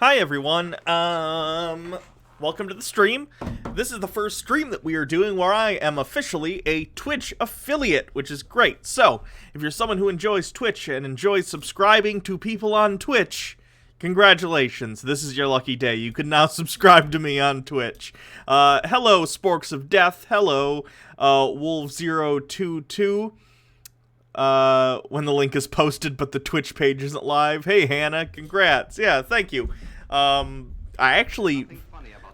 Hi everyone, welcome to the stream. This is the first stream that we are doing where I am officially a Twitch affiliate, which is great. So, if you're someone who enjoys Twitch and enjoys subscribing to people on Twitch, congratulations, this is your lucky day. You can now subscribe to me on Twitch. Hello, Sporks of Death. Hello, Wolf022. When the link is posted but the Twitch page isn't live. Hey Hannah, congrats. Yeah, thank you. I actually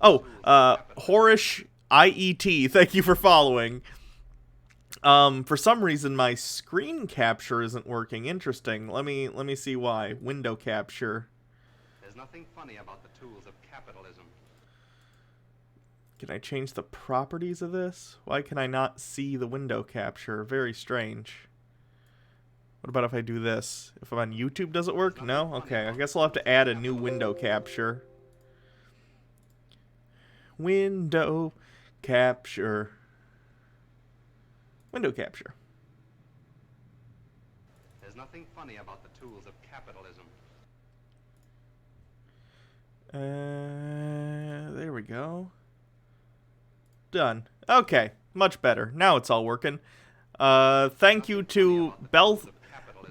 Horish IET, thank you for following. For some reason my screen capture isn't working. Interesting. Let me see why. Window capture. There's nothing funny about the tools of capitalism. Can I change the properties of this? Why can I not see the window capture? Very strange. What about if I do this? If I'm on YouTube, does it work? No? Okay, I guess I'll have to add a new window capture. Window capture. Window capture. There's nothing funny about the tools of capitalism. There we go. Done. Okay, much better. Now it's all working. Thank you to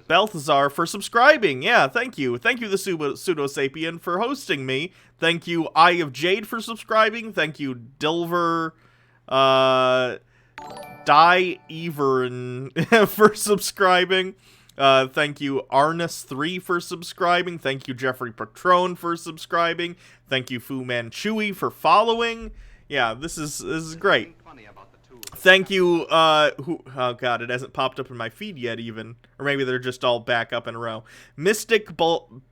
Balthazar for subscribing. Yeah, thank you. Thank you, the Pseudo-Sapien, for hosting me. Thank you, Eye of Jade, for subscribing. Thank you, Dilver, Everin for subscribing. Thank you, Arnus3 for subscribing. Thank you, Jeffrey Patron for subscribing. Thank you, Fu Manchu for following. Yeah, this is great. Thank you, oh god, it hasn't popped up in my feed yet even. Or maybe they're just all back up in a row. Mystic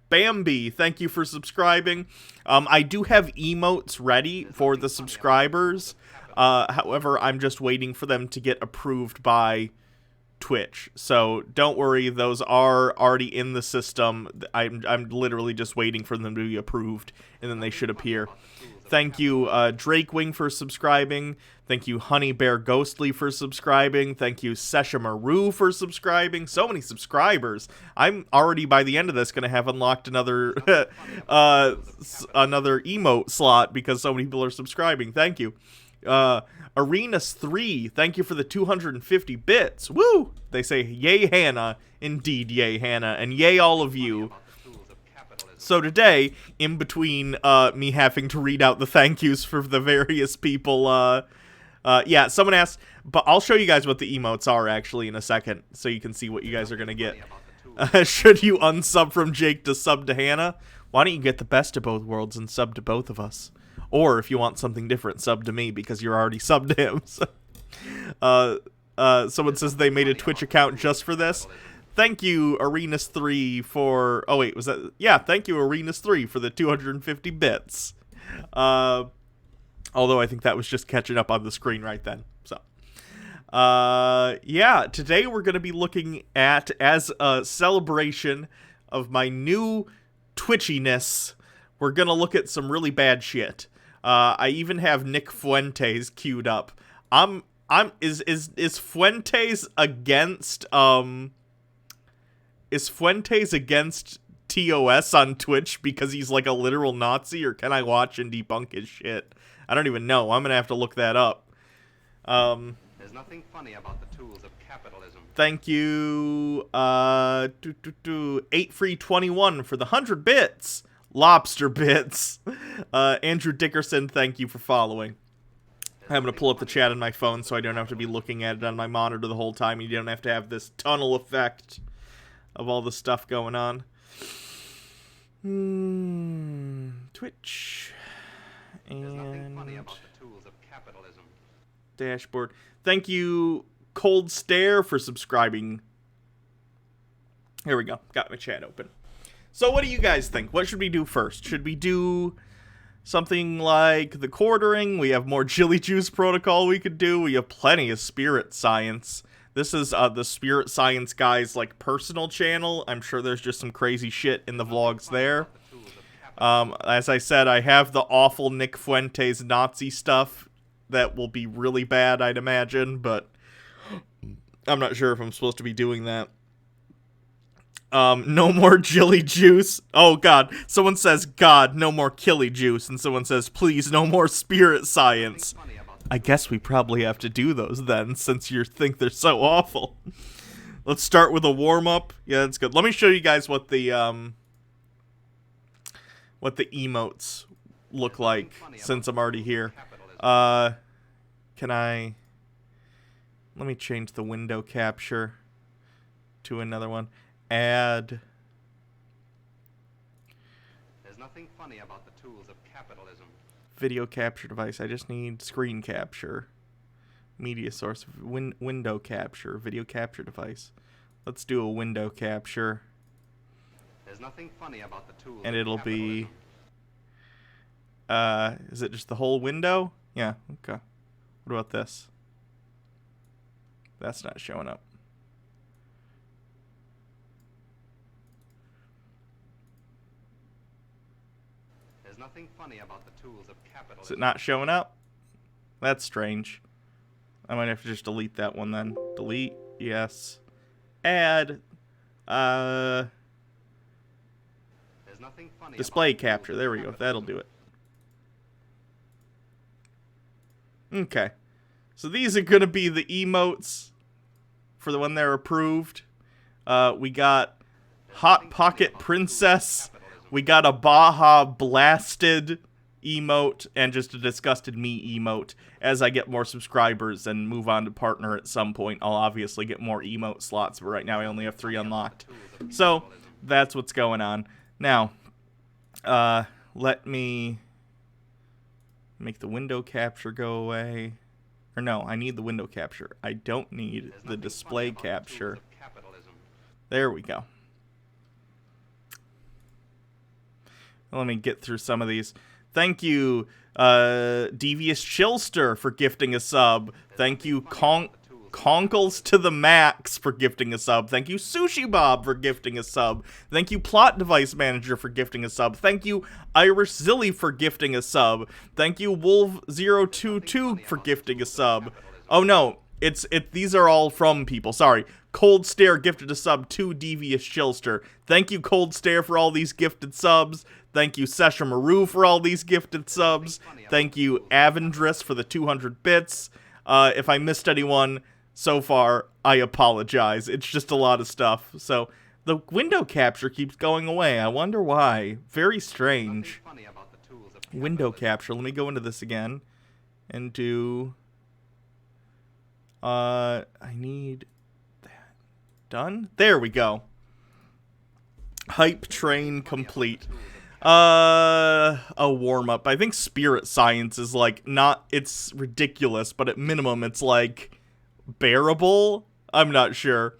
Bambi, thank you for subscribing. I do have emotes ready for the subscribers. However, I'm just waiting for them to get approved by Twitch. So don't worry, those are already in the system. I'm literally just waiting for them to be approved, and then they should appear. Thank you, Drakewing, for subscribing. Thank you, Honey Bear Ghostly, for subscribing. Thank you, Seshamaru, for subscribing. So many subscribers. I'm already, by the end of this, going to have unlocked another another emote slot because so many people are subscribing. Thank you. Arenas3, thank you for the 250 bits. Woo! They say, yay, Hannah. Indeed, yay, Hannah. And yay, all of you. So today, in between me having to read out the thank yous for the various people, yeah, someone asked, but I'll show you guys what the emotes are actually in a second, so you can see what you guys are going to get. Should you unsub from Jake to sub to Hannah? Why don't you get the best of both worlds and sub to both of us? Or if you want something different, sub to me because you're already subbed to him. So, someone says they made a Twitch account just for this. Thank you, Arenas3, for... Oh, wait, was that... Yeah, thank you, Arenas3, for the 250 bits. Although I think that was just catching up on the screen right then. So, yeah, today we're going to be looking at, as a celebration of my new twitchiness, we're going to look at some really bad shit. I even have Nick Fuentes queued up. Is Fuentes against, Is Fuentes against TOS on Twitch because he's like a literal Nazi, or can I watch and debunk his shit? I don't even know. I'm gonna have to look that up. There's nothing funny about the tools of capitalism. Thank you, 8free21 for the 100 bits. Lobster bits. Andrew Dickerson, thank you for following. I'm going to pull up the chat on my phone so I don't have to be looking at it on my monitor the whole time. You don't have to have this tunnel effect of all the stuff going on. Twitch. And funny about the tools of capitalism. Dashboard. Thank you, Cold Stare, for subscribing. Here we go. Got my chat open. So what do you guys think? What should we do first? Should we do something like the quartering? We have more Jilly Juice protocol we could do. We have plenty of spirit science. This is the Spirit Science guy's like personal channel. I'm sure there's just some crazy shit in the vlogs there. As I said, I have the awful Nick Fuentes Nazi stuff that will be really bad, I'd imagine, but I'm not sure if I'm supposed to be doing that. No more Jilly juice. Oh, God. Someone says, God, no more Killy juice. And someone says, please, no more spirit science. I guess we probably have to do those then, since you think they're so awful. Let's start with a warm-up. Yeah, that's good. Let me show you guys what the emotes look like, since I'm already here. Can I... Let me change the window capture to another one. Add. There's nothing funny about the tools of capitalism. Video capture device. I just need screen capture. Media source. Window capture. Video capture device. Let's do a window capture. There's nothing funny about the tools and of it'll capitalism. be... is it just the whole window? Yeah, okay. What about this? That's not showing up. There's nothing funny about the tools of capitalism. Is it not showing up? That's strange. I might have to just delete that one then. Delete, yes. Add, There's nothing funny display about the tools capture. of There we go. That'll do it. Okay. So these are going to be the emotes for the when they're approved. We got Hot Pocket Princess. We got a Baja Blasted emote and just a Disgusted Me emote. As I get more subscribers and move on to partner at some point, I'll obviously get more emote slots, but right now I only have 3 unlocked. So that's what's going on. Now, let me make the window capture go away. Or no, I need the window capture. I don't need the display capture. There we go. Let me get through some of these. Thank you, Devious Chillster, for gifting a sub. Thank you, Conkles to the Max, for gifting a sub. Thank you, Sushi Bob, for gifting a sub. Thank you, Plot Device Manager, for gifting a sub. Thank you, Irish Zilly, for gifting a sub. Thank you, Wolf022, for gifting a sub. Oh no, these are all from people. Sorry. Cold Stare gifted a sub to Devious Chillster. Thank you, Cold Stare, for all these gifted subs. Thank you, Sesha Maru, for all these gifted subs. Thank you, Avendris, for the 200 bits. If I missed anyone so far, I apologize. It's just a lot of stuff. So, the window capture keeps going away. I wonder why. Very strange. Window capture. Let me go into this again. And do... I need... that. Done? There we go. Hype train complete. A warm-up. I think spirit science is, like, not... It's ridiculous, but at minimum, it's, like, bearable? I'm not sure.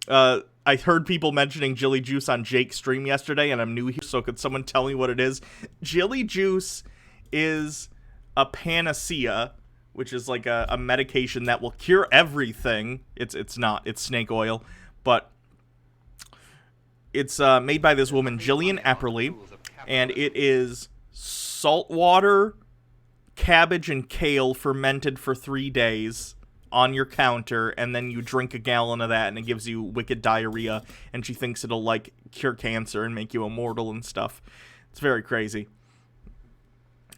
I heard people mentioning Jilly Juice on Jake's stream yesterday, and I'm new here, so could someone tell me what it is? Jilly Juice is a panacea, which is, like, a medication that will cure everything. It's not. It's snake oil. But it's made by this woman, Jillian Epperly. And it is salt water, cabbage, and kale fermented for 3 days on your counter, and then you drink a gallon of that, and it gives you wicked diarrhea, and she thinks it'll, like, cure cancer and make you immortal and stuff. It's very crazy.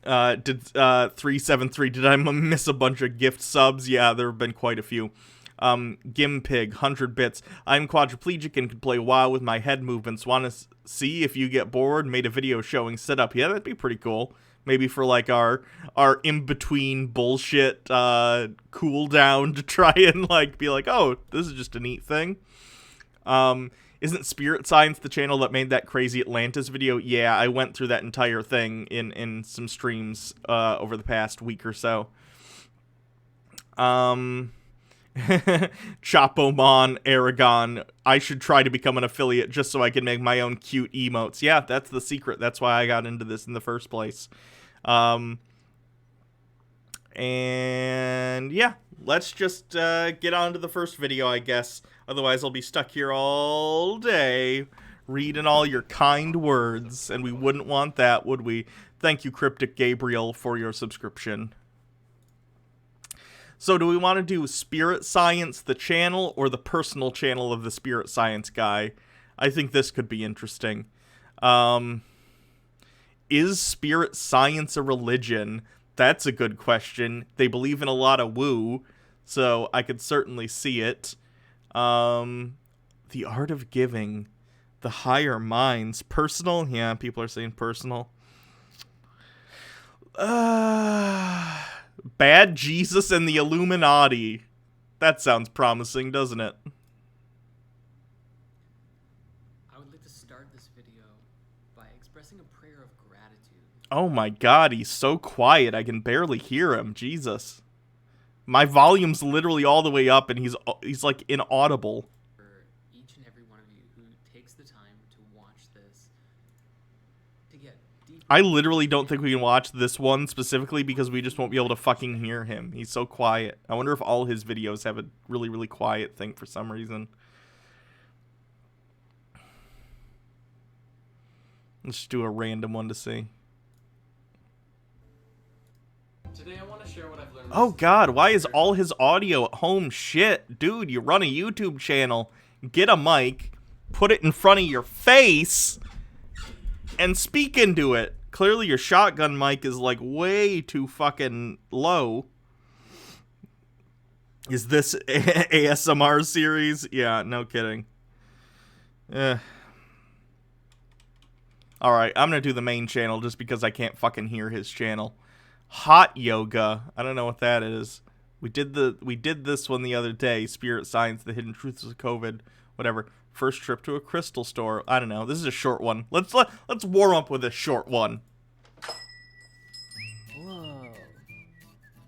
373, did I miss a bunch of gift subs? Yeah, there have been quite a few. Gimpig, 100 bits. I'm quadriplegic and can play WoW with my head movements. Want to see if you get bored? Made a video showing setup. Yeah, that'd be pretty cool. Maybe for, like, our in-between bullshit cooldown to try and, like, be like, oh, this is just a neat thing. Isn't Spirit Science the channel that made that crazy Atlantis video? Yeah, I went through that entire thing in some streams over the past week or so. Chopomon, Aragon. I should try to become an affiliate just so I can make my own cute emotes. Yeah, that's the secret. That's why I got into this in the first place. And yeah, let's just get on to the first video, I guess. Otherwise, I'll be stuck here all day reading all your kind words, and we wouldn't want that, would we? Thank you, Cryptic Gabriel, for your subscription. So do we want to do Spirit Science, the channel, or the personal channel of the Spirit Science guy? I think this could be interesting. Is spirit science a religion? That's a good question. They believe in a lot of woo, so I could certainly see it. The art of giving, the higher minds, personal. Yeah, people are saying personal. Bad Jesus and the Illuminati. That sounds promising, doesn't it? I would like to start this video by expressing a prayer of gratitude. Oh my god, he's so quiet. I can barely hear him. Jesus. My volume's literally all the way up and he's like inaudible. For each and every one of you who takes the time to watch this, to get deep. I literally don't think we can watch this one specifically because we just won't be able to fucking hear him. He's so quiet. I wonder if all his videos have a really, really quiet thing for some reason. Let's just do a random one to see. Today I want to share what I've learned. Oh god, why is all his audio at home shit? Dude, you run a YouTube channel, get a mic, put it in front of your face, and speak into it. Clearly your shotgun mic is like way too fucking low. Is this ASMR series? Yeah, no kidding. Alright, I'm gonna do the main channel just because I can't fucking hear his channel. Hot yoga. I don't know what that is. We did this one the other day. Spirit Science, the Hidden Truths of COVID. Whatever. First trip to a crystal store. I don't know. This is a short one. Let's warm up with a short one. Whoa.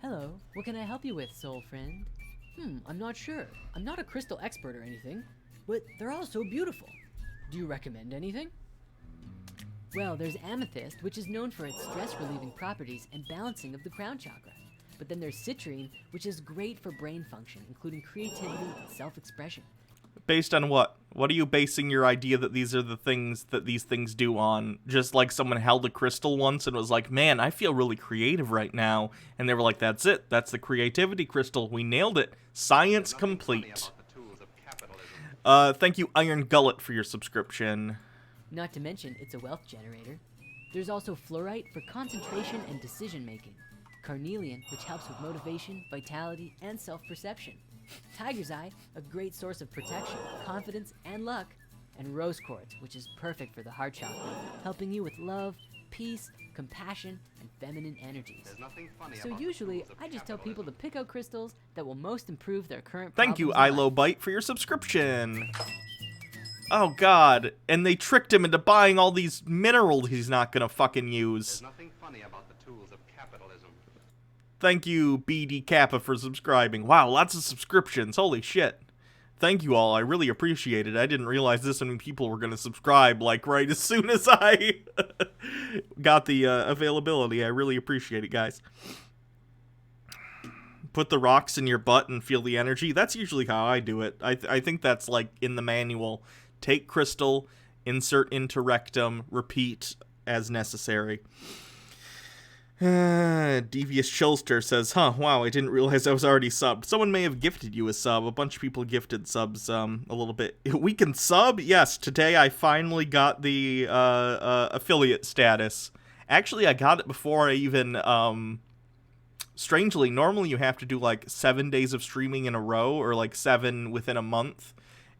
Hello, what can I help you with, soul friend? I'm not sure. I'm not a crystal expert or anything, but they're all so beautiful. Do you recommend anything? Well, there's amethyst, which is known for its stress-relieving properties and balancing of the crown chakra. But then there's citrine, which is great for brain function, including creativity and self-expression. Based on what? What are you basing your idea that these are the things that these things do on? Just like someone held a crystal once and was like, man, I feel really creative right now. And they were like, that's it. That's the creativity crystal. We nailed it. Science complete. Thank you, Iron Gullet, for your subscription. Not to mention, it's a wealth generator. There's also fluorite for concentration and decision-making. Carnelian, which helps with motivation, vitality, and self-perception. Tiger's Eye, a great source of protection, confidence, and luck. And rose quartz, which is perfect for the heart chakra, helping you with love, peace, compassion, and feminine energies. So usually, I just tell people to pick out crystals that will most improve their current Thank you, problems in Ilo life. Bite, for your subscription. Oh god, and they tricked him into buying all these minerals he's not gonna fucking use. There's nothing funny about the tools of capitalism. Thank you, BD Kappa, for subscribing. Wow, lots of subscriptions. Holy shit. Thank you all. I really appreciate it. I didn't realize this many people were going to subscribe, like, right as soon as I got the availability. I really appreciate it, guys. Put the rocks in your butt and feel the energy. That's usually how I do it. I think that's, like, in the manual. Take crystal, insert into rectum, repeat as necessary. Devious Chillster says, huh, wow, I didn't realize I was already subbed. Someone may have gifted you a sub. A bunch of people gifted subs a little bit. We can sub? Yes, today I finally got the affiliate status. Actually, I got it before I even, strangely, normally you have to do like 7 days of streaming in a row, or like 7 within a month.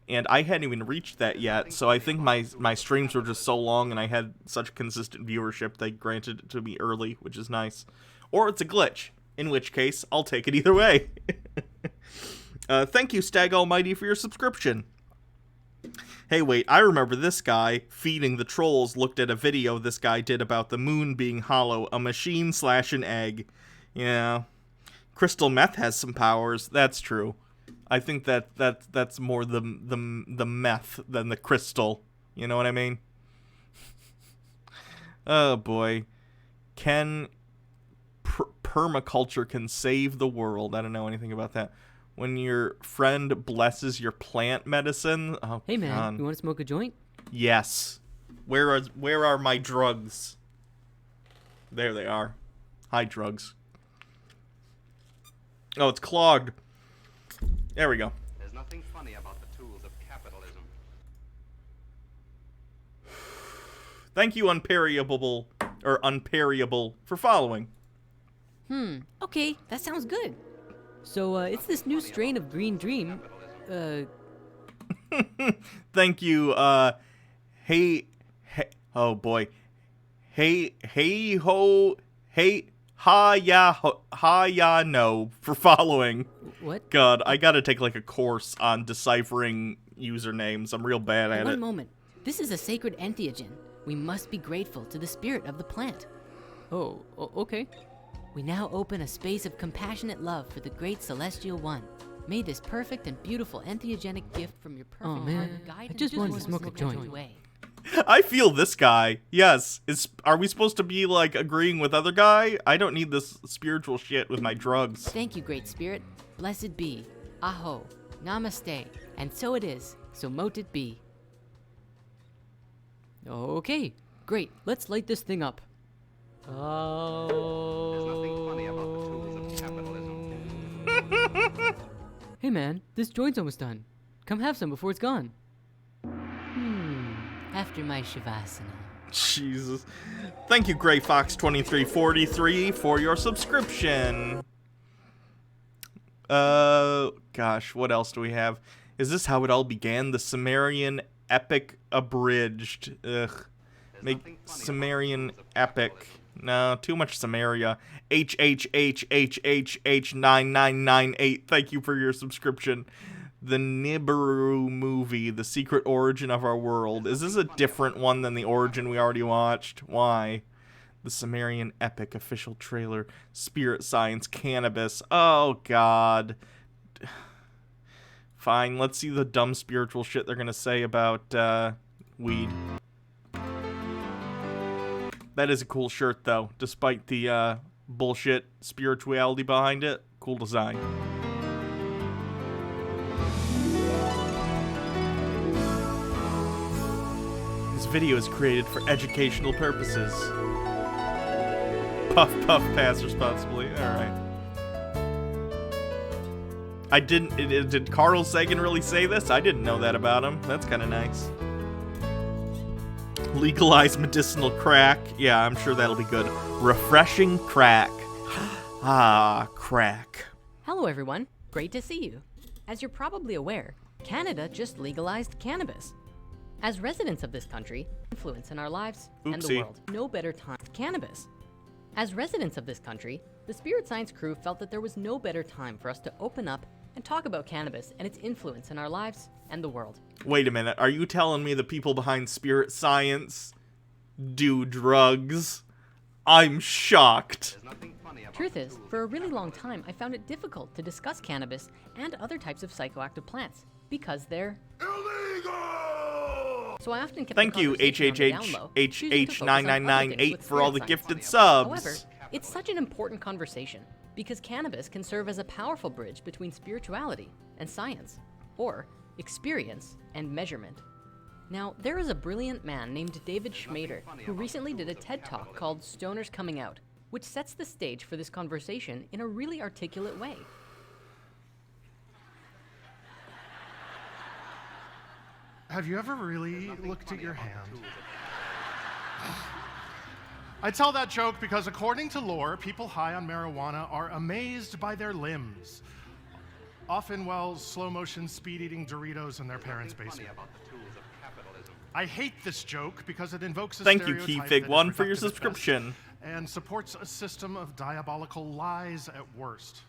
And I hadn't even reached that yet, so I think my streams were just so long and I had such consistent viewership they granted it to me early, which is nice. Or it's a glitch, in which case, I'll take it either way. Thank you, Stag Almighty, for your subscription. Hey, wait, I remember this guy, Feeding the Trolls, looked at a video this guy did about the moon being hollow, a machine / an egg. Yeah. Crystal meth has some powers, that's true. I think that's more the meth than the crystal. You know what I mean? Oh boy, permaculture can save the world. I don't know anything about that. When your friend blesses your plant medicine. Oh, Hey man, God. you want to smoke a joint? Yes. Where are my drugs? There they are. Hi, drugs. Oh, it's clogged. There we go. There's nothing funny about the tools of capitalism. Thank you, Unparryable, for following. Okay, that sounds good. So, it's this new strain of Green Dream. Thank you, hey, oh boy. Ha no, for following. What? God, I gotta take like a course on deciphering usernames. I'm real bad at One it. moment. This is a sacred entheogen. We must be grateful to the spirit of the plant. Oh, okay. We now open a space of compassionate love for the great celestial one. May this perfect and beautiful entheogenic gift from your perfect heart guide I just wanted to smoke a joint. Way. I feel this guy. Yes. Are we supposed to be like agreeing with other guy? I don't need this spiritual shit with my drugs. Thank you, great spirit. Blessed be. Aho. Namaste. And so it is. So mote it be. Okay, great. Let's light this thing up. There's nothing funny about the tools of capitalism. Hey man, this joint's almost done. Come have some before it's gone. After my Shavasana. Jesus. Thank you, Gray Fox 2343 for your subscription. Gosh, what else do we have? Is this how it all began? The Sumerian epic abridged. Ugh. Make Sumerian epic. No, too much Samaria. HHHHHH9998. Thank you for your subscription. The Nibiru movie, The Secret Origin of Our World. Is this a different one than the origin we already watched? Why? The Sumerian epic official trailer. Spirit science cannabis. Oh, God. Fine, let's see the dumb spiritual shit they're gonna say about, weed. That is a cool shirt, though, despite the, bullshit spirituality behind it. Cool design. This video is created for educational purposes. Puff, puff, pass responsibly. Alright. Did Carl Sagan really say this? I didn't know that about him. That's kind of nice. Legalize medicinal crack. Yeah, I'm sure that'll be good. Refreshing crack. Ah, crack. Hello, everyone. Great to see you. As you're probably aware, Canada just legalized cannabis. As residents of this country, influence in our lives and the Oopsie. world. No better time for cannabis. As residents of this country, the Spirit Science crew felt that there was no better time for us to open up and talk about cannabis and its influence in our lives and the world. Wait a minute. Are you telling me the people behind Spirit Science do drugs? I'm shocked. There's nothing funny about Truth the is, tools for a of really long capitalism. time, I found it difficult to discuss cannabis and other types of psychoactive plants because they're illegal. So I often kept Thank the you, conversation on the down low, choosing to focus on other things HHH9998 with for all the Spirit Science. gifted subs. However, it's such an important conversation because cannabis can serve as a powerful bridge between spirituality and science, or experience and measurement. Now, there is a brilliant man named David Schmader who recently did a TED Talk called Stoners Coming Out, which sets the stage for this conversation in a really articulate way. Have you ever really looked at your hand? I tell that joke because according to lore, people high on marijuana are amazed by their limbs. Often while slow-motion speed-eating Doritos in their parents' Funny basement. about the tools of capitalism. I hate this joke because it invokes a Thank you, stereotype Keyfig1, that is for your reductive at subscription. best and supports a system of diabolical lies at worst.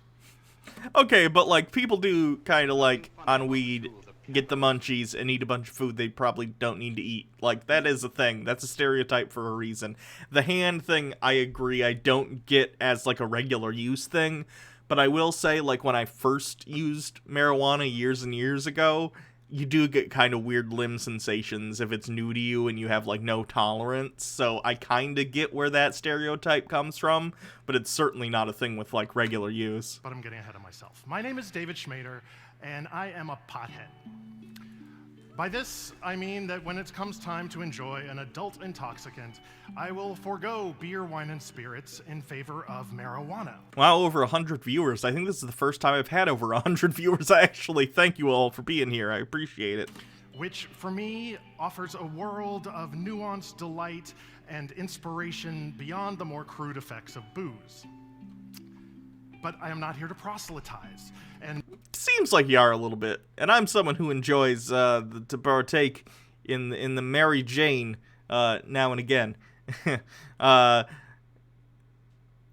Okay, but like people do kind of like on weed get the munchies and eat a bunch of food they probably don't need to eat. Like that is a thing. That's a stereotype for a reason. The hand thing, I agree, I don't get as like a regular use thing, but I will say like when I first used marijuana years and years ago, you do get kind of weird limb sensations if it's new to you and you have like no tolerance. So I kind of get where that stereotype comes from, but it's certainly not a thing with like regular use. But I'm getting ahead of myself. My name is David Schmader, and I am a pothead. By this, I mean that when it comes time to enjoy an adult intoxicant, I will forego beer, wine, and spirits in favor of marijuana. Wow, over 100 viewers. I think this is the first time I've had over 100 viewers. I actually thank you all for being here. I appreciate it. which for me offers a world of nuanced delight and inspiration beyond the more crude effects of booze. But I am not here to proselytize, and Seems like you are a little bit, and I'm someone who enjoys to partake in the Mary Jane now and again.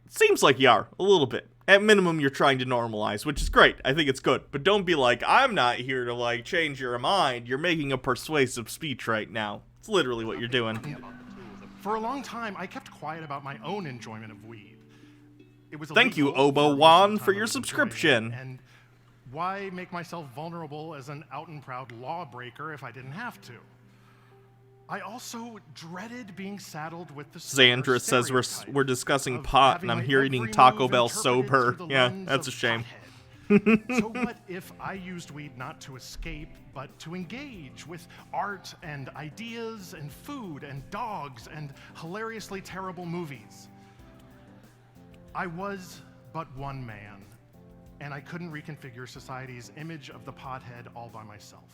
Seems like you are a little bit. At minimum, you're trying to normalize, which is great. I think it's good, but don't be like, I'm not here to like change your mind. You're making a persuasive speech right now. It's literally what you're doing. for a long time I kept quiet about my own enjoyment of weed. It was Thank you, illegal Obo most of Wan, the for time I your was enjoying it, subscription. And why make myself vulnerable as an out and proud lawbreaker if I didn't have to? I also dreaded being saddled with the Xandra says stereotype we're discussing of pot, and having I'm my here every eating Taco move Bell interpreted sober. through the Yeah, lens that's a of shame. pothead. So what if I used weed not to escape, but to engage with art and ideas and food and dogs and hilariously terrible movies? I was but one man, and I couldn't reconfigure society's image of the pothead all by myself.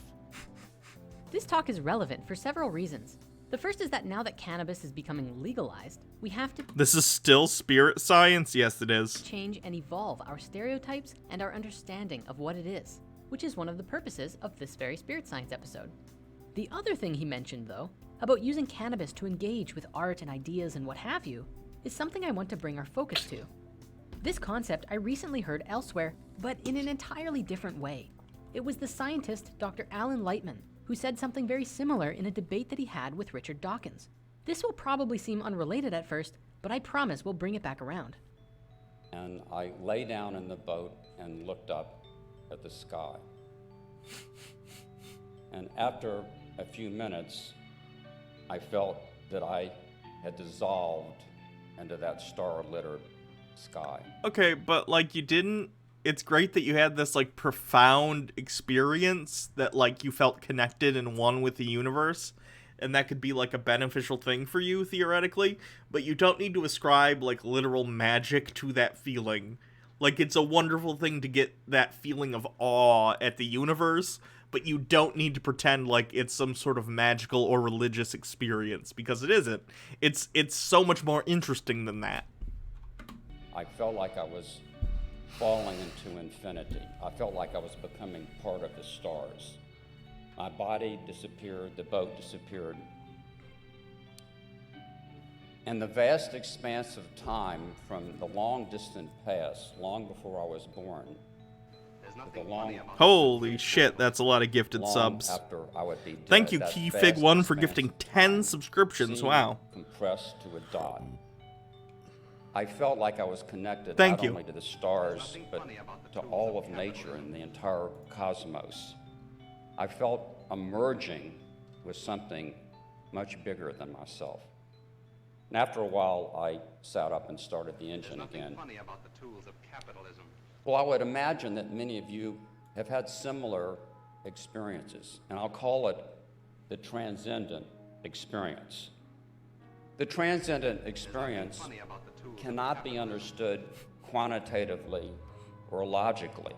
This talk is relevant for several reasons. The first is that now that cannabis is becoming legalized, we have to This is still spirit science? Yes, it is. change and evolve our stereotypes and our understanding of what it is, which is one of the purposes of this very spirit science episode. The other thing he mentioned, though, about using cannabis to engage with art and ideas and what have you, is something I want to bring our focus to. This concept I recently heard elsewhere, but in an entirely different way. It was the scientist Dr. Alan Lightman who said something very similar in a debate that he had with Richard Dawkins. This will probably seem unrelated at first, but I promise we'll bring it back around. And I lay down in the boat and looked up at the sky. And after a few minutes, I felt that I had dissolved into that star-littered sky. Okay, but like you didn't. It's great that you had this like profound experience that like you felt connected and one with the universe, and that could be like a beneficial thing for you theoretically, but you don't need to ascribe like literal magic to that feeling. Like it's a wonderful thing to get that feeling of awe at the universe, but you don't need to pretend like it's some sort of magical or religious experience, because it isn't. It's so much more interesting than that. I felt like I was falling into infinity. I felt like I was becoming part of the stars. My body disappeared, the boat disappeared. And the vast expanse of time from the long distant past, long before I was born, to the long, Holy shit, that's a lot of gifted long subs. after I would be dead, Thank you, that Keyfig1, vast for expanse gifting of 10 time subscriptions. seemed Wow. compressed to a dot. I felt like I was connected Thank not you. only to the stars, but to all of nature and the entire cosmos. I felt emerging with something much bigger than myself. And after a while, I sat up and started the engine again. Well, I would imagine that many of you have had similar experiences, and I'll call it the transcendent experience. The transcendent experience cannot be understood quantitatively or logically.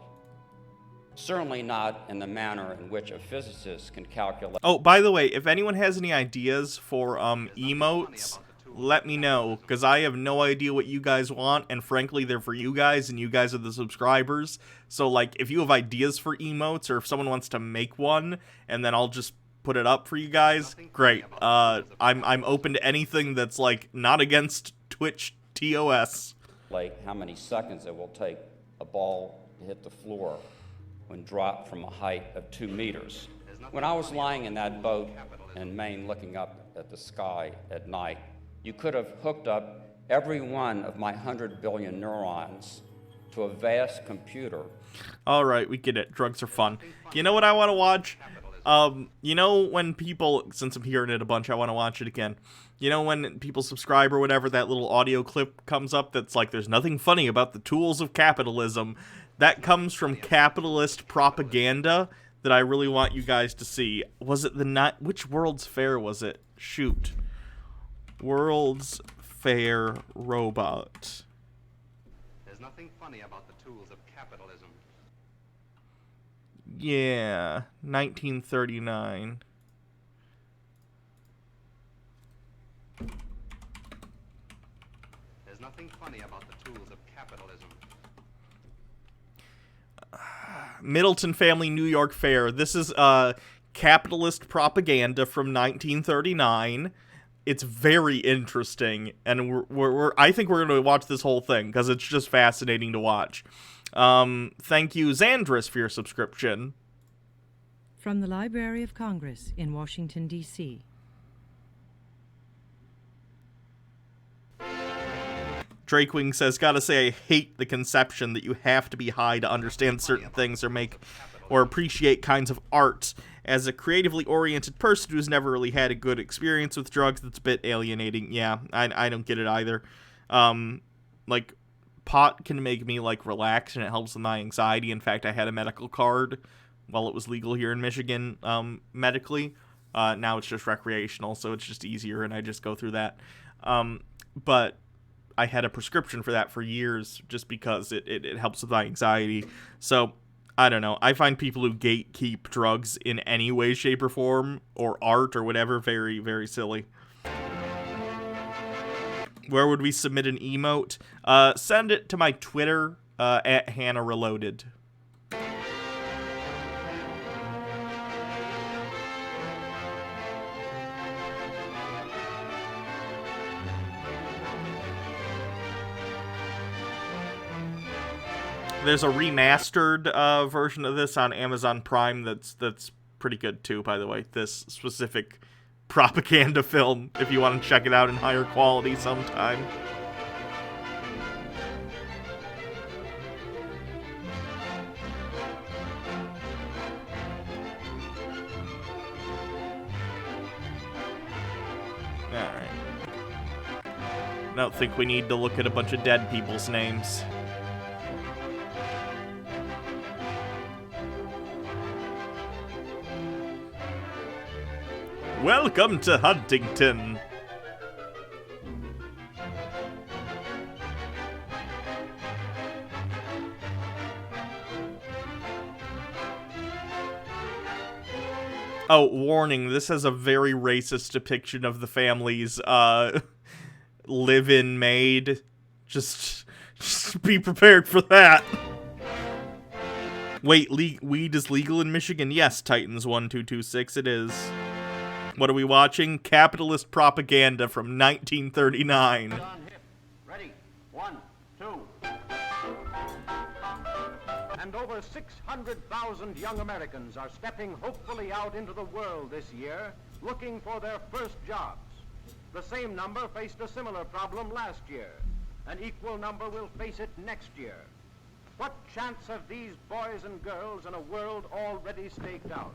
Certainly not in the manner in which a physicist can calculate. Oh, by the way, if anyone has any ideas for emotes, let me know, because I have no idea what you guys want, and frankly, they're for you guys, and you guys are the subscribers. So, like, if you have ideas for emotes, or if someone wants to make one, and then I'll just put it up for you guys, great. I'm open to anything that's, like, not against Twitch TOS. Like how many seconds it will take a ball to hit the floor when dropped from a height of 2 meters. When I was lying in that boat in Maine looking up at the sky at night, you could have hooked up every one of my 100 billion neurons to a vast computer. All right, we get it. Drugs are fun. You know what I want to watch? You know when people, since I'm hearing it a bunch, I want to watch it again. You know when people subscribe or whatever, that little audio clip comes up that's like, there's nothing funny about the tools of capitalism. That comes from capitalist propaganda that I really want you guys to see. Was it which World's Fair was it? Shoot. World's Fair robot. There's nothing funny about the tools of capitalism. Yeah, 1939. There's nothing funny about the tools of capitalism. Middleton Family New York Fair. This is capitalist propaganda from 1939. It's very interesting, and I think we're going to watch this whole thing because it's just fascinating to watch. Thank you, Xandris, for your subscription. From the Library of Congress in Washington, D.C. Drakewing says, gotta say, I hate the conception that you have to be high to understand certain things or appreciate kinds of art. As a creatively oriented person who's never really had a good experience with drugs, that's a bit alienating. Yeah, I don't get it either. Like, pot can make me, like, relax, and it helps with my anxiety. In fact, I had a medical card while it was legal here in Michigan, medically. Now it's just recreational, so it's just easier, and I just go through that. But I had a prescription for that for years just because it helps with my anxiety. So, I don't know. I find people who gatekeep drugs in any way, shape, or form, or art, or whatever, very, very silly. Where would we submit an emote? Send it to my Twitter, at Hannah Reloaded. There's a remastered version of this on Amazon Prime that's pretty good too, by the way. This specific propaganda film, if you want to check it out in higher quality sometime. Alright. I don't think we need to look at a bunch of dead people's names. Welcome to Huntington. Oh, warning, this has a very racist depiction of the family's live-in maid. Just be prepared for that. Wait, weed is legal in Michigan? Yes, Titans 1226, it is. What are we watching? Capitalist propaganda from 1939. On hip. Ready. 1, 2. And over 600,000 young Americans are stepping hopefully out into the world this year, looking for their first jobs. The same number faced a similar problem last year. An equal number will face it next year. What chance have these boys and girls in a world already staked out?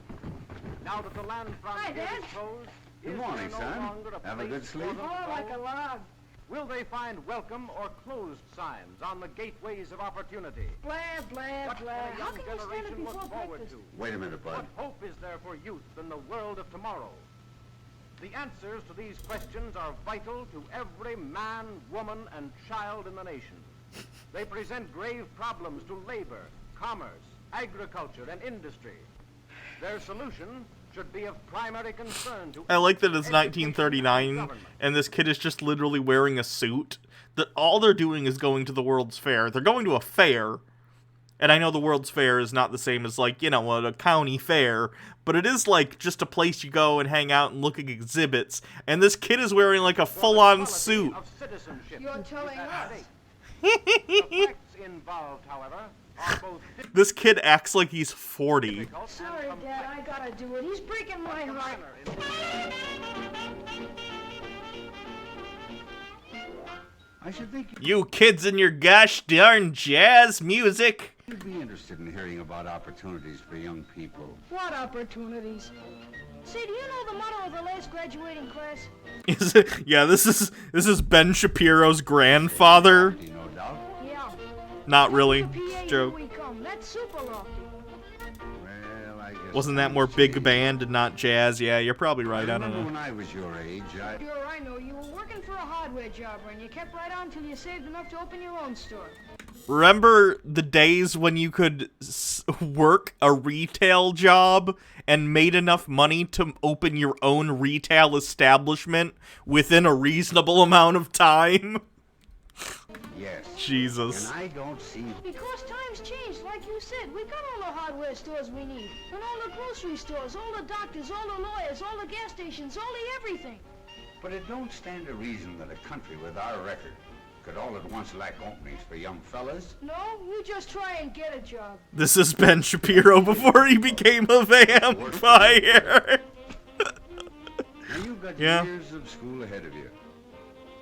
Now that the land frontier is closed, Good morning, is there son. no longer a Have a place good sleep? for them to Oh, like go? a log. Will they find welcome or closed signs on the gateways of opportunity? Blah, blah, What blah. can a How young can we stand it generation before look forward breakfast? to? Wait a minute, bud. What hope is there for youth in the world of tomorrow? The answers to these questions are vital to every man, woman, and child in the nation. They present grave problems to labor, commerce, agriculture, and industry. Their solution should be of primary concern to... I like that it's education and 1939 government. and this kid is just literally wearing a suit. That all they're doing is going to the World's Fair. They're going to a fair. And I know the World's Fair is not the same as, like, you know, a county fair, but it is, like, just a place you go and hang out and look at exhibits. And this kid is wearing, like, a full-on suit. Of citizenship You're is telling at us. stake. The facts involved, however, are both This kid acts like he's 40. difficult and Sorry, complex. Dad, I gotta do it. He's breaking my The heart. manner I should think You kids and your gosh darn jazz music. you'd be interested in hearing about opportunities for young people. What opportunities? Say, do you know the motto of the last graduating class? Yeah, this is Ben Shapiro's grandfather. No doubt. Yeah. Not really. The PA, Joke. here we come. That's super lofty. Well, I guess... Wasn't that more big band and not jazz? Yeah, you're probably right. I don't remember know. when I was your age, Sure, I know. You were working for a hardware jobber, and you kept right on till you saved enough to open your own store. Remember the days when you could work a retail job and made enough money to open your own retail establishment within a reasonable amount of time? Yes. Jesus. And I don't see... Because times changed, like you said. We got all the hardware stores we need. And all the grocery stores, all the doctors, all the lawyers, all the gas stations, all the everything. But it don't stand to reason that a country with our record could all at once lack openings for young fellas. No, we just try and get a job. This is Ben Shapiro before he became a vampire. Now you've got Yeah. years of school ahead of you.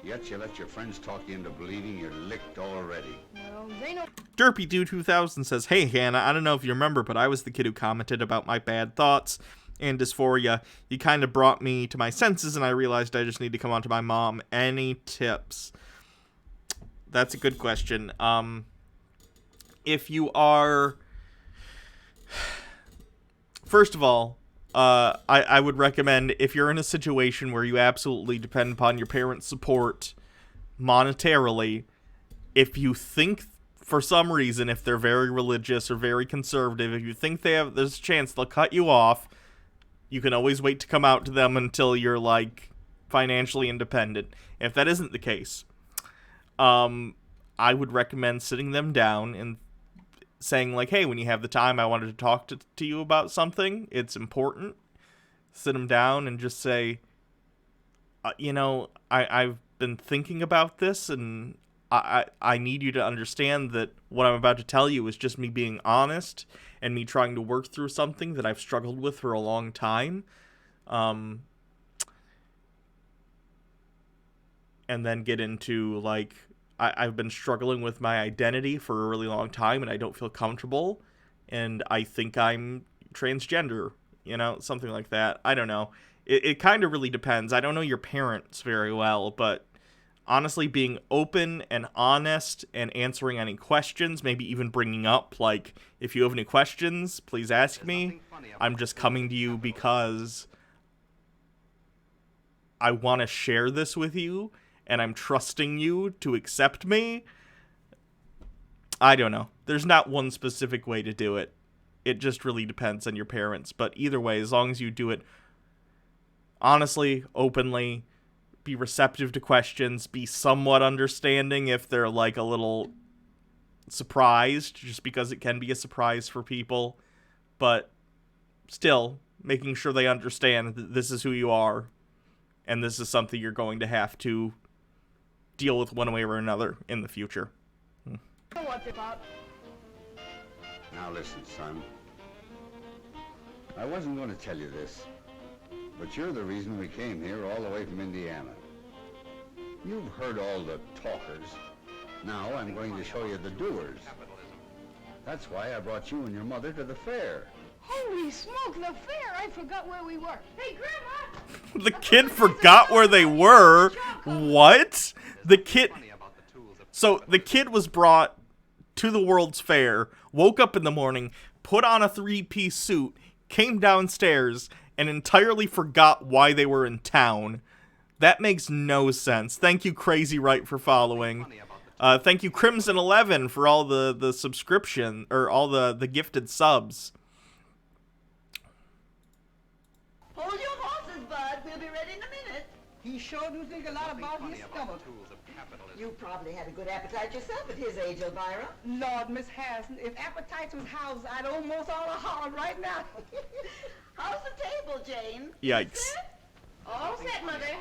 Yet you let your friends talk you into believing you're licked already. Well, they know. Derpy Dude 2000 says, "Hey Hannah, I don't know if you remember, but I was the kid who commented about my bad thoughts and dysphoria. You kind of brought me to my senses, and I realized I just need to come on to my mom. Any tips?" That's a good question. If you are... First of all, I would recommend, if you're in a situation where you absolutely depend upon your parents' support monetarily, if you think, for some reason, if they're very religious or very conservative, if you think there's a chance they'll cut you off, you can always wait to come out to them until you're, like, financially independent. If that isn't the case, I would recommend sitting them down and saying, like, hey, when you have the time, I wanted to talk to you about something. It's important. Sit them down and just say, I've been thinking about this, and I need you to understand that what I'm about to tell you is just me being honest and me trying to work through something that I've struggled with for a long time. And then get into, like, I've been struggling with my identity for a really long time, and I don't feel comfortable, and I think I'm transgender, something like that. I don't know. It kind of really depends. I don't know your parents very well, but honestly, being open and honest and answering any questions, maybe even bringing up, like, if you have any questions, please ask me. I'm just coming to you because I want to share this with you, and I'm trusting you to accept me. I don't know. There's not one specific way to do it. It just really depends on your parents. But either way, as long as you do it honestly, openly, be receptive to questions, be somewhat understanding if they're, like, a little surprised, just because it can be a surprise for people. But still, making sure they understand that this is who you are, and this is something you're going to have to deal with one way or another in the future. Now listen, son. I wasn't going to tell you this, but you're the reason we came here all the way from Indiana. You've heard all the talkers. Now I'm going to show you the doers. That's why I brought you and your mother to the fair. Holy smoke, the fair! I forgot where we were. Hey, Grandma! The kid forgot where they were? What? So the kid was brought to the World's Fair, woke up in the morning, put on a 3-piece suit, came downstairs, and entirely forgot why they were in town. That makes no sense. Thank you, Crazy Right, for following. Thank you, Crimson11, for all the subscription, or all the gifted subs. Hold your horses, Bud. We'll be ready in a minute. He sure do think a lot about his stomach. You probably had a good appetite yourself at his age, Elvira. Lord, Miss Harrison, if appetites was houses, I'd almost ought to holler right now. How's the table, Jane? Yikes. All set, Mother.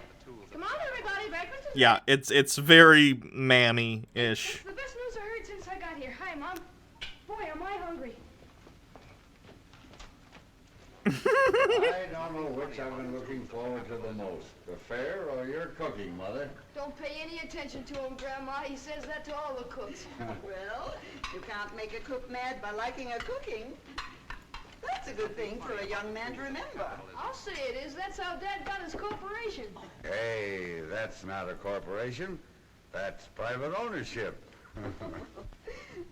Come on, everybody, back into the Yeah, it's very mammy-ish. It's the best news I heard since I got here. Hi, Mom. Boy, am I hungry. I don't know which I've been looking forward to the most, the fair or your cooking, Mother. Don't pay any attention to him, Grandma. He says that to all the cooks. Well, you can't make a cook mad by liking a cooking. That's a good thing for a young man to remember. I'll say it is. That's how Dad got his corporation. Hey, that's not a corporation. That's private ownership.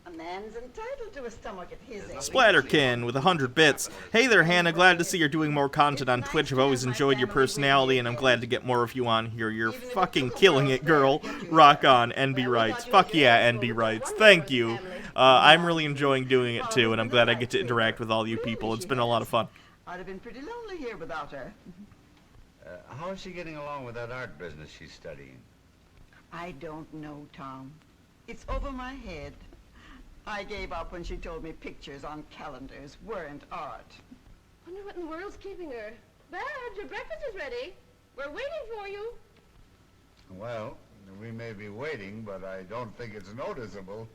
A man's entitled to a stomach at his age. Splatterkin with 100 bits. Hey there, Hannah. Glad to see you're doing more content on Twitch. I've always enjoyed your personality, and I'm glad to get more of you on here. You're fucking killing it, girl. Rock on, NB Rights. Fuck yeah, NB Rights. Thank you. I'm really enjoying doing it, too, and I'm glad I get to interact with all you people. It's been a lot of fun. I'd have been pretty lonely here without her. How is she getting along with that art business she's studying? I don't know, Tom. It's over my head. I gave up when she told me pictures on calendars weren't art. Wonder what in the world's keeping her. Babs, your breakfast is ready. We're waiting for you. Well, we may be waiting, but I don't think it's noticeable.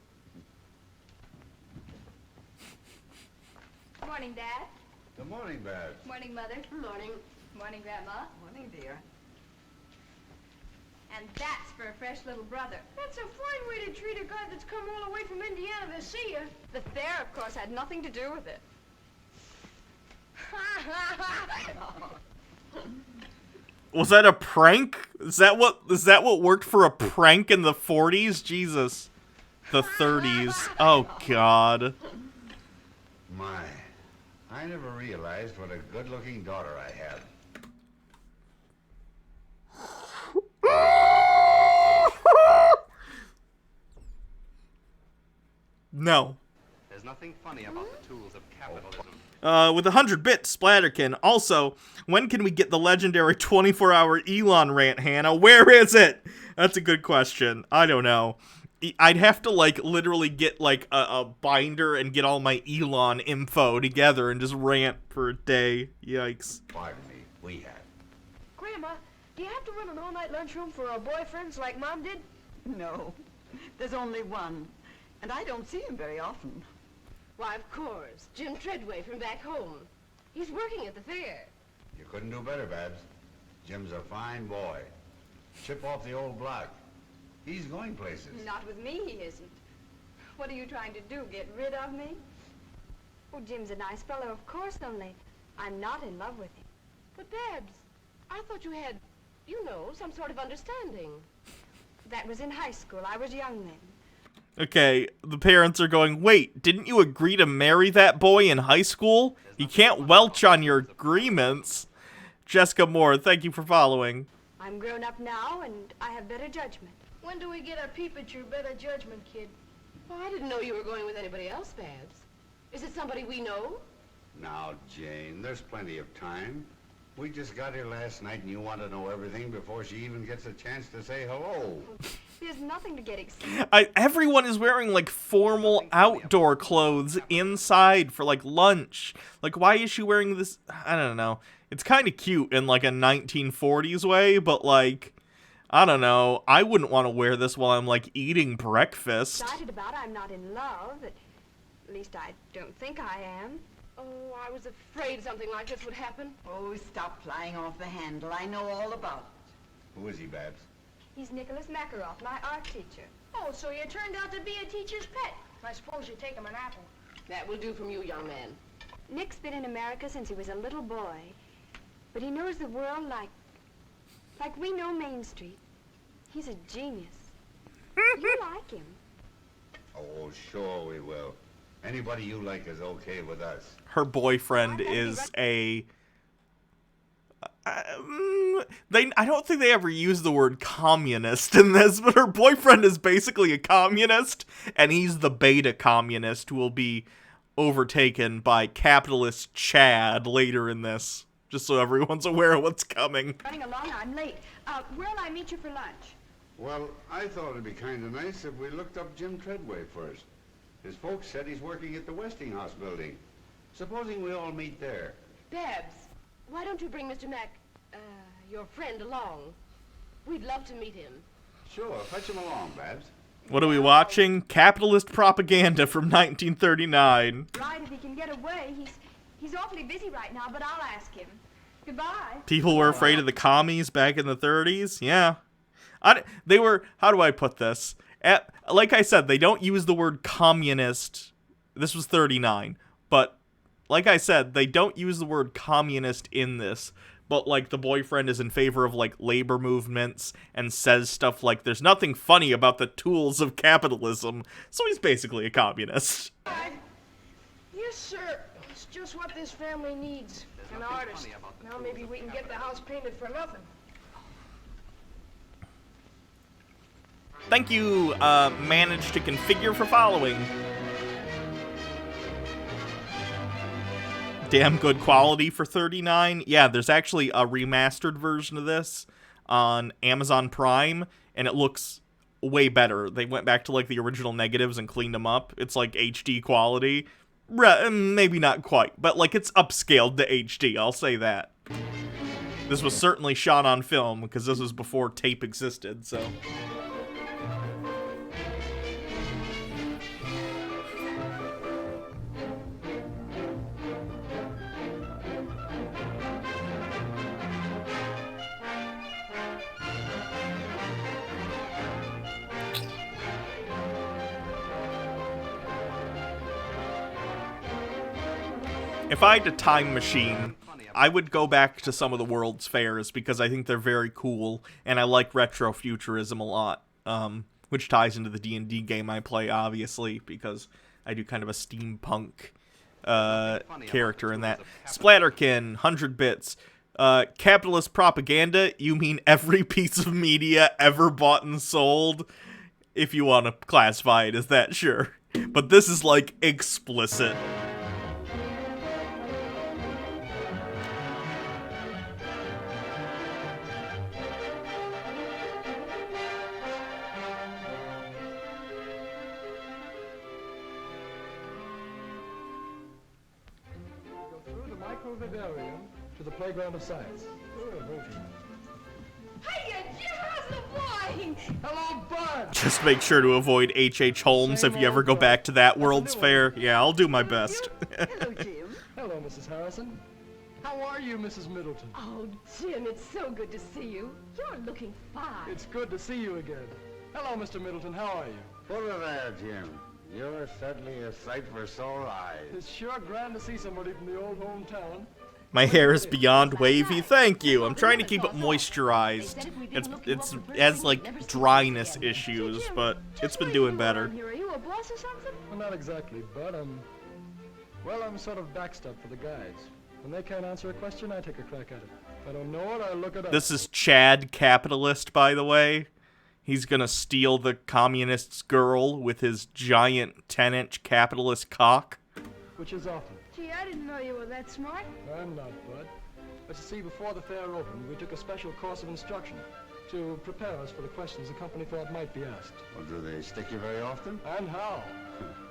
Morning, Dad. Good morning, Babs. Morning, Mother. Morning. Morning, Grandma. Morning, dear. And that's for a fresh little brother. That's a fine way to treat a guy that's come all the way from Indiana to see you. The fair, of course, had nothing to do with it. Was that a prank? Is that what worked for a prank in the 40s? Jesus. The 30s. Oh, God. My, I never realized what a good-looking daughter I had. No. There's nothing funny about the tools of capitalism. With 100 bits, Splatterkin. Also, when can we get the legendary 24-hour Elon rant, Hannah? Where is it? That's a good question. I don't know. I'd have to, like, literally get, like, a binder and get all my Elon info together and just rant for a day. Yikes. Pardon me, we have. Grandma, do you have to run an all-night lunchroom for our boyfriends like Mom did? No, there's only one, and I don't see him very often. Why, of course. Jim Treadway from back home. He's working at the fair. You couldn't do better, Babs. Jim's a fine boy. Chip off the old block. He's going places. Not with me, he isn't. What are you trying to do, get rid of me? Oh, Jim's a nice fellow, of course, only I'm not in love with him. But, Babs, I thought you had, you know, some sort of understanding. That was in high school. I was young then. Okay, the parents are going, wait, didn't you agree to marry that boy in high school? You can't welch on your agreements. Jessica Moore, thank you for following. I'm grown up now, and I have better judgment. When do we get a peep at your better judgment, kid? Oh, I didn't know you were going with anybody else, Babs. Is it somebody we know? Now, Jane, there's plenty of time. We just got here last night, and you want to know everything before she even gets a chance to say hello. There's nothing to get excited. Everyone is wearing, like, formal outdoor clothes inside for, like, lunch. Like, why is she wearing this? I don't know. It's kind of cute in, like, a 1940s way, but, like, I don't know. I wouldn't want to wear this while I'm, like, eating breakfast. Excited about I'm not in love. At least I don't think I am. Oh, I was afraid something like this would happen. Oh, stop flying off the handle. I know all about it. Who is he, Babs? He's Nicholas Makaroff, my art teacher. Oh, so you turned out to be a teacher's pet. I suppose you take him an apple. That will do from you, young man. Nick's been in America since he was a little boy. But he knows the world like we know Main Street. He's a genius. You like him. Oh, sure we will. Anybody you like is okay with us. Her boyfriend is a... I don't think they ever use the word communist in this, but her boyfriend is basically a communist, and he's the beta communist who will be overtaken by capitalist Chad later in this. Just so everyone's aware of what's coming. Running along, I'm late. Where'll I meet you for lunch? Well, I thought it'd be kind of nice if we looked up Jim Treadway first. His folks said he's working at the Westinghouse building. Supposing we all meet there. Babs, why don't you bring Mr. your friend along? We'd love to meet him. Sure, fetch him along, Babs. What are we watching? Capitalist propaganda from 1939. Right, if he can get away. He's awfully busy right now, but I'll ask him. Goodbye. People were afraid of the commies back in the 30s? Yeah. They were, how do I put this? Like I said, they don't use the word communist. This was 39. But, like I said, they don't use the word communist in this. but, like, the boyfriend is in favor of, like, labor movements and says stuff like, there's nothing funny about the tools of capitalism, so he's basically a communist. Yes, sir. It's just what this family needs. An artist. Now maybe we can get the house painted for nothing. Thank you, managed to configure for following. Damn good quality for $39. Yeah, there's actually a remastered version of this on Amazon Prime, and it looks way better. They went back to, like, the original negatives and cleaned them up. It's, like, HD quality. Maybe not quite, but, like, it's upscaled to HD, I'll say that. This was certainly shot on film, because this was before tape existed, so... If I had a time machine, I would go back to some of the World's Fairs because I think they're very cool, and I like retrofuturism a lot, which ties into the D&D game I play, obviously, because I do kind of a steampunk character in that. Splatterkin, 100 bits. Capitalist propaganda, you mean every piece of media ever bought and sold? If you want to classify it as that, sure. But this is, like, explicit. Vivarium to the playground of science. Hiya, Jim, how's the boy? Hello, Bud! Just make sure to avoid H.H. Holmes if you ever go back to that World's Fair. Yeah, I'll do my best. Hello, Jim. Hello, Mrs. Harrison. How are you, Mrs. Middleton? Oh, Jim, it's so good to see you. You're looking fine. It's good to see you again. Hello, Mr. Middleton. How are you? Put her there, Jim. You're certainly a sight for sore eyes. It's sure grand to see somebody from the old hometown. My hair is beyond wavy. Thank you. I'm trying to keep it moisturized. It has like dryness issues, but it's been doing better. Are you a boss or something? Well, not exactly, but I'm sort of backstop for the guys. When they can't answer a question, I take a crack at it. If I don't know it, I look it up. This is Chad Capitalist, by the way. He's gonna steal the communist's girl with his giant 10-inch capitalist cock. Which is often. Gee, I didn't know you were that smart. I'm not, Bud. But you see, before the fair opened, we took a special course of instruction to prepare us for the questions the company thought might be asked. Well, do they stick you very often? And how?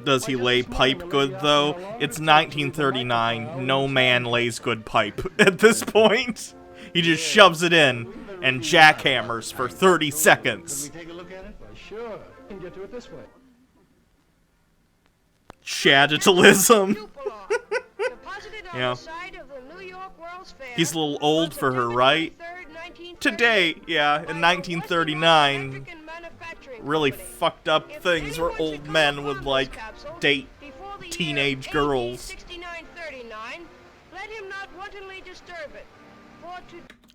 Does he lay pipe good, though? It's 1939. No man lays good pipe at this point. He just shoves it in and jackhammers for 30 seconds. Can we take a look at it? Why, sure. You can get to it this way. Chaditalism. Yeah. He's a little old for her, right? Today, yeah, in 1939, really fucked up things where old men would, like, date teenage girls.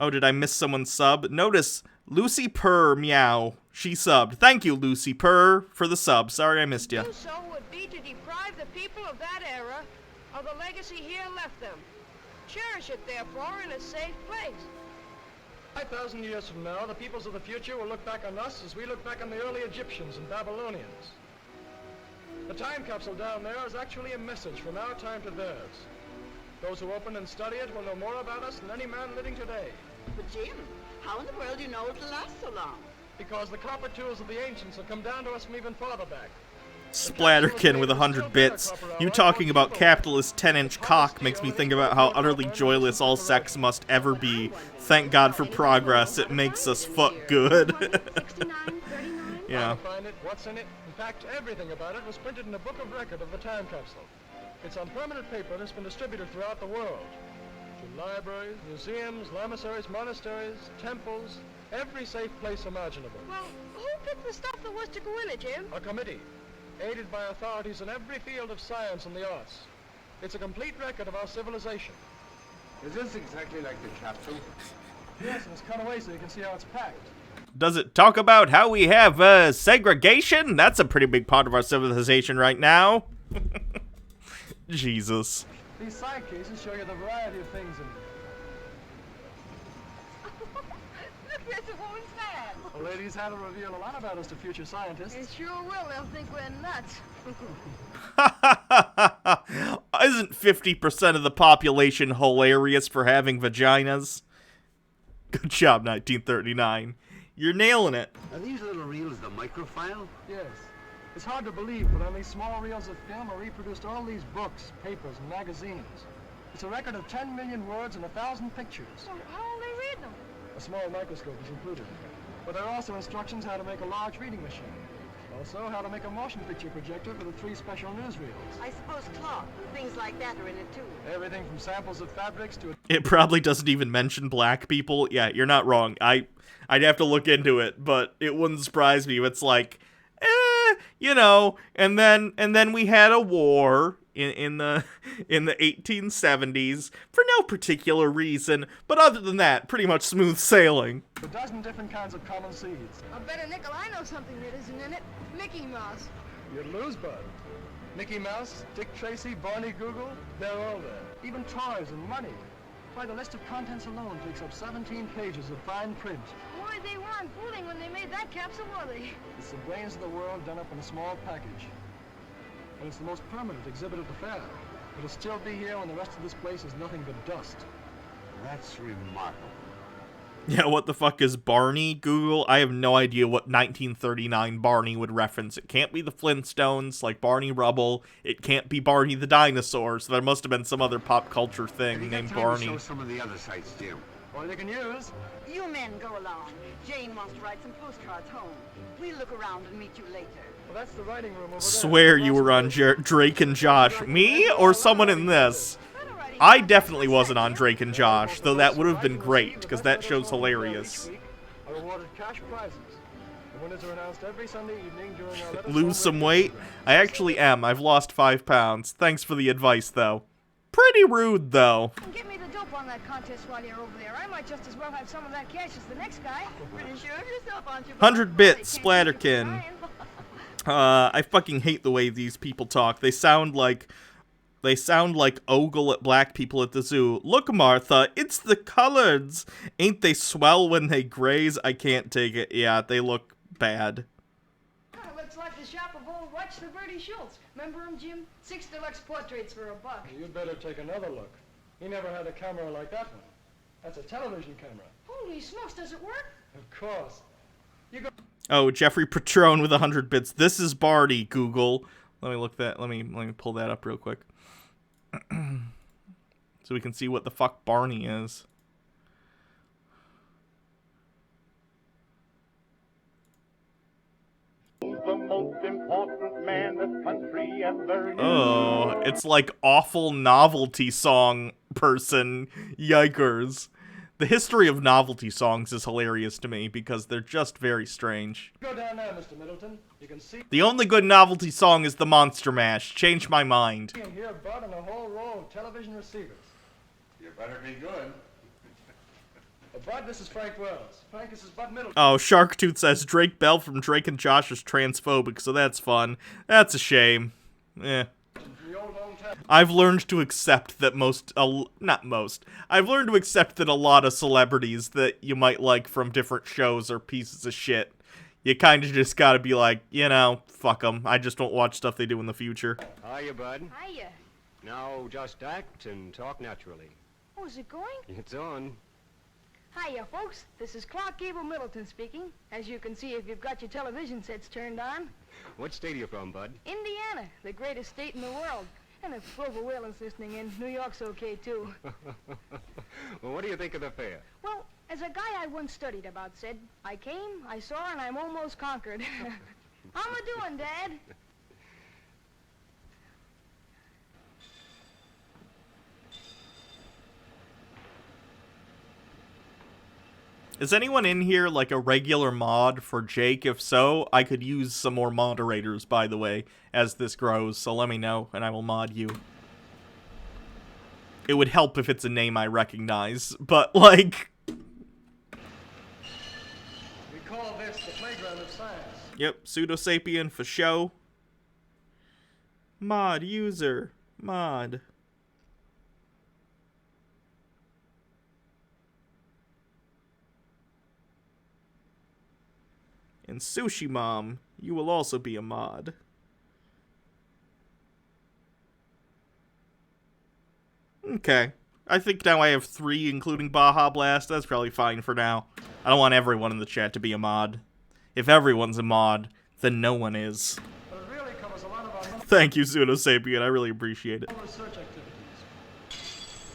Oh, did I miss someone's sub? Notice, Lucy Purr, meow. She subbed. Thank you, Lucy Purr, for the sub. Sorry I missed you. So would be to deprive the people of that era of the legacy here left them. Cherish it, therefore, in a safe place. 5,000 years from now, the peoples of the future will look back on us as we look back on the early Egyptians and Babylonians. The time capsule down there is actually a message from our time to theirs. Those who open and study it will know more about us than any man living today. But Jim, how in the world do you know it'll last so long? Because the copper tools of the ancients have come down to us from even farther back. Splatterkin with 100 bits. You talking about capitalist 10-inch cock makes me think about how utterly joyless all sex must ever be. Thank God for progress. It makes us fuck good. Yeah. Find it, what's in it. In fact, everything about it was printed in a book of record of the time capsule. It's on permanent paper that's been distributed throughout the world. To libraries, museums, lamasseries, monasteries, temples, every safe place imaginable. Well, who picked the stuff that was to go in it, Jim? A committee, aided by authorities in every field of science and the arts. It's a complete record of our civilization. Is this exactly like the capsule? Yes, and it's cut away so you can see how it's packed. Does it talk about how we have segregation? That's a pretty big part of our civilization right now. Jesus. These side cases show you the variety of things in Look, there's a woman's man. The ladies have to reveal a lot about us to future scientists. It sure will. They'll think we're nuts. Isn't 50% of the population hilarious for having vaginas? Good job, 1939. You're nailing it. Are these little reels the microfile? Yes. It's hard to believe, but on these small reels of film are reproduced all these books, papers, and magazines. It's a record of 10 million words and 1,000 pictures. Well, how will they read them? A small microscope is included. But there are also instructions how to make a large reading machine. Also, how to make a motion picture projector for the 3 special newsreels. I suppose cloth and things like that are in it, too. Everything from samples of fabrics to... It probably doesn't even mention black people. Yeah, you're not wrong. I'd have to look into it, but it wouldn't surprise me if it's like, you know, and then we had a war in the 1870s for no particular reason, but other than that, pretty much smooth sailing. A dozen different kinds of common seeds. I bet a nickel I know something that isn't in it. Mickey Mouse. You'd lose, bud. Mickey Mouse, Dick Tracy, Barney Google, they're all there. Even toys and money. Why, the list of contents alone takes up 17 pages of fine print. Boy, they weren't fooling when they made that capsule, were they? It's the brains of the world done up in a small package. And it's the most permanent exhibit at the fair. It'll still be here when the rest of this place is nothing but dust. That's remarkable. Yeah, what the fuck is Barney, Google? I have no idea what 1939 Barney would reference. It can't be the Flintstones, like Barney Rubble. It can't be Barney the dinosaur, so there must have been some other pop culture thing named Barney. Show some of the other sites, Jim. All you can use. You men go along. Jane wants to write some postcards home. We'll look around and meet you later. Well, that's the writing room over there. Swear you were on Drake and Josh. Me or someone in this? I definitely wasn't on Drake and Josh, though that would have been great, because that show's hilarious. Are awarded cash prizes. The winners are announced every Sunday evening during our Let Us Lose some weight? I actually am. I've lost 5 pounds. Thanks for the advice, though. Pretty rude, though. Get me the dope on that contest while you're over there. I might just as well have some of that cash as the next guy. Pretty sure of yourself, aren't you? 100 bits, Splatterkin. I fucking hate the way these people talk. They sound like Ogle at black people at the zoo. Look, Martha, it's the coloreds. Ain't they swell when they graze? I can't take it. Yeah, they look bad. Looks like the shop of old Watch the Birdie Schultz. Remember him, Jim? 6 deluxe portraits for $1. You'd better take another look. He never had a camera like that one. That's a television camera. Holy smokes, does it work? Of course. You go. Oh, Jeffrey Patron with 100 bits. This is Barney, Google. Let me look that. Let me pull that up real quick. So we can see what the fuck Barney is. The most important man this country ever knew. Oh, it's like awful novelty song person. Yikers. The history of novelty songs is hilarious to me because they're just very strange. Go down there, Mr. Middleton. You can see. The only good novelty song is the Monster Mash. Changed my mind. You can hear Bud on a whole row of television receivers. You better be good. Bud, this is Frank Wells. Frank, this is Bud Middleton. Oh, Sharktooth says Drake Bell from Drake and Josh is transphobic, so that's fun. That's a shame. Eh. I've learned to accept that I've learned to accept that a lot of celebrities that you might like from different shows are pieces of shit. You kind of just gotta be like, you know, fuck them. I just don't watch stuff they do in the future. Hiya, Bud. Hiya. Now just act and talk naturally. Oh, is it going? It's on. Hiya, folks. This is Clark Gable Middleton speaking. As you can see if you've got your television sets turned on. What state are you from, Bud? Indiana, the greatest state in the world. And if Grover Whalen's listening in, New York's okay, too. Well, what do you think of the fair? Well, as a guy I once studied about said, I came, I saw, and I'm almost conquered. How am I doing, Dad? Is anyone in here like a regular mod for Jake? If so, I could use some more moderators, by the way, as this grows, so let me know, and I will mod you. it would help if it's a name I recognize, but, like... We call this the playground of science. Yep, pseudosapien for show. Mod user. Mod. And Sushi Mom, you will also be a mod. Okay. I think now I have 3, including Baja Blast. That's probably fine for now. I don't want everyone in the chat to be a mod. If everyone's a mod, then no one is. But it really covers a lot of our Thank you, Pseudosapien. I really appreciate it. research activities.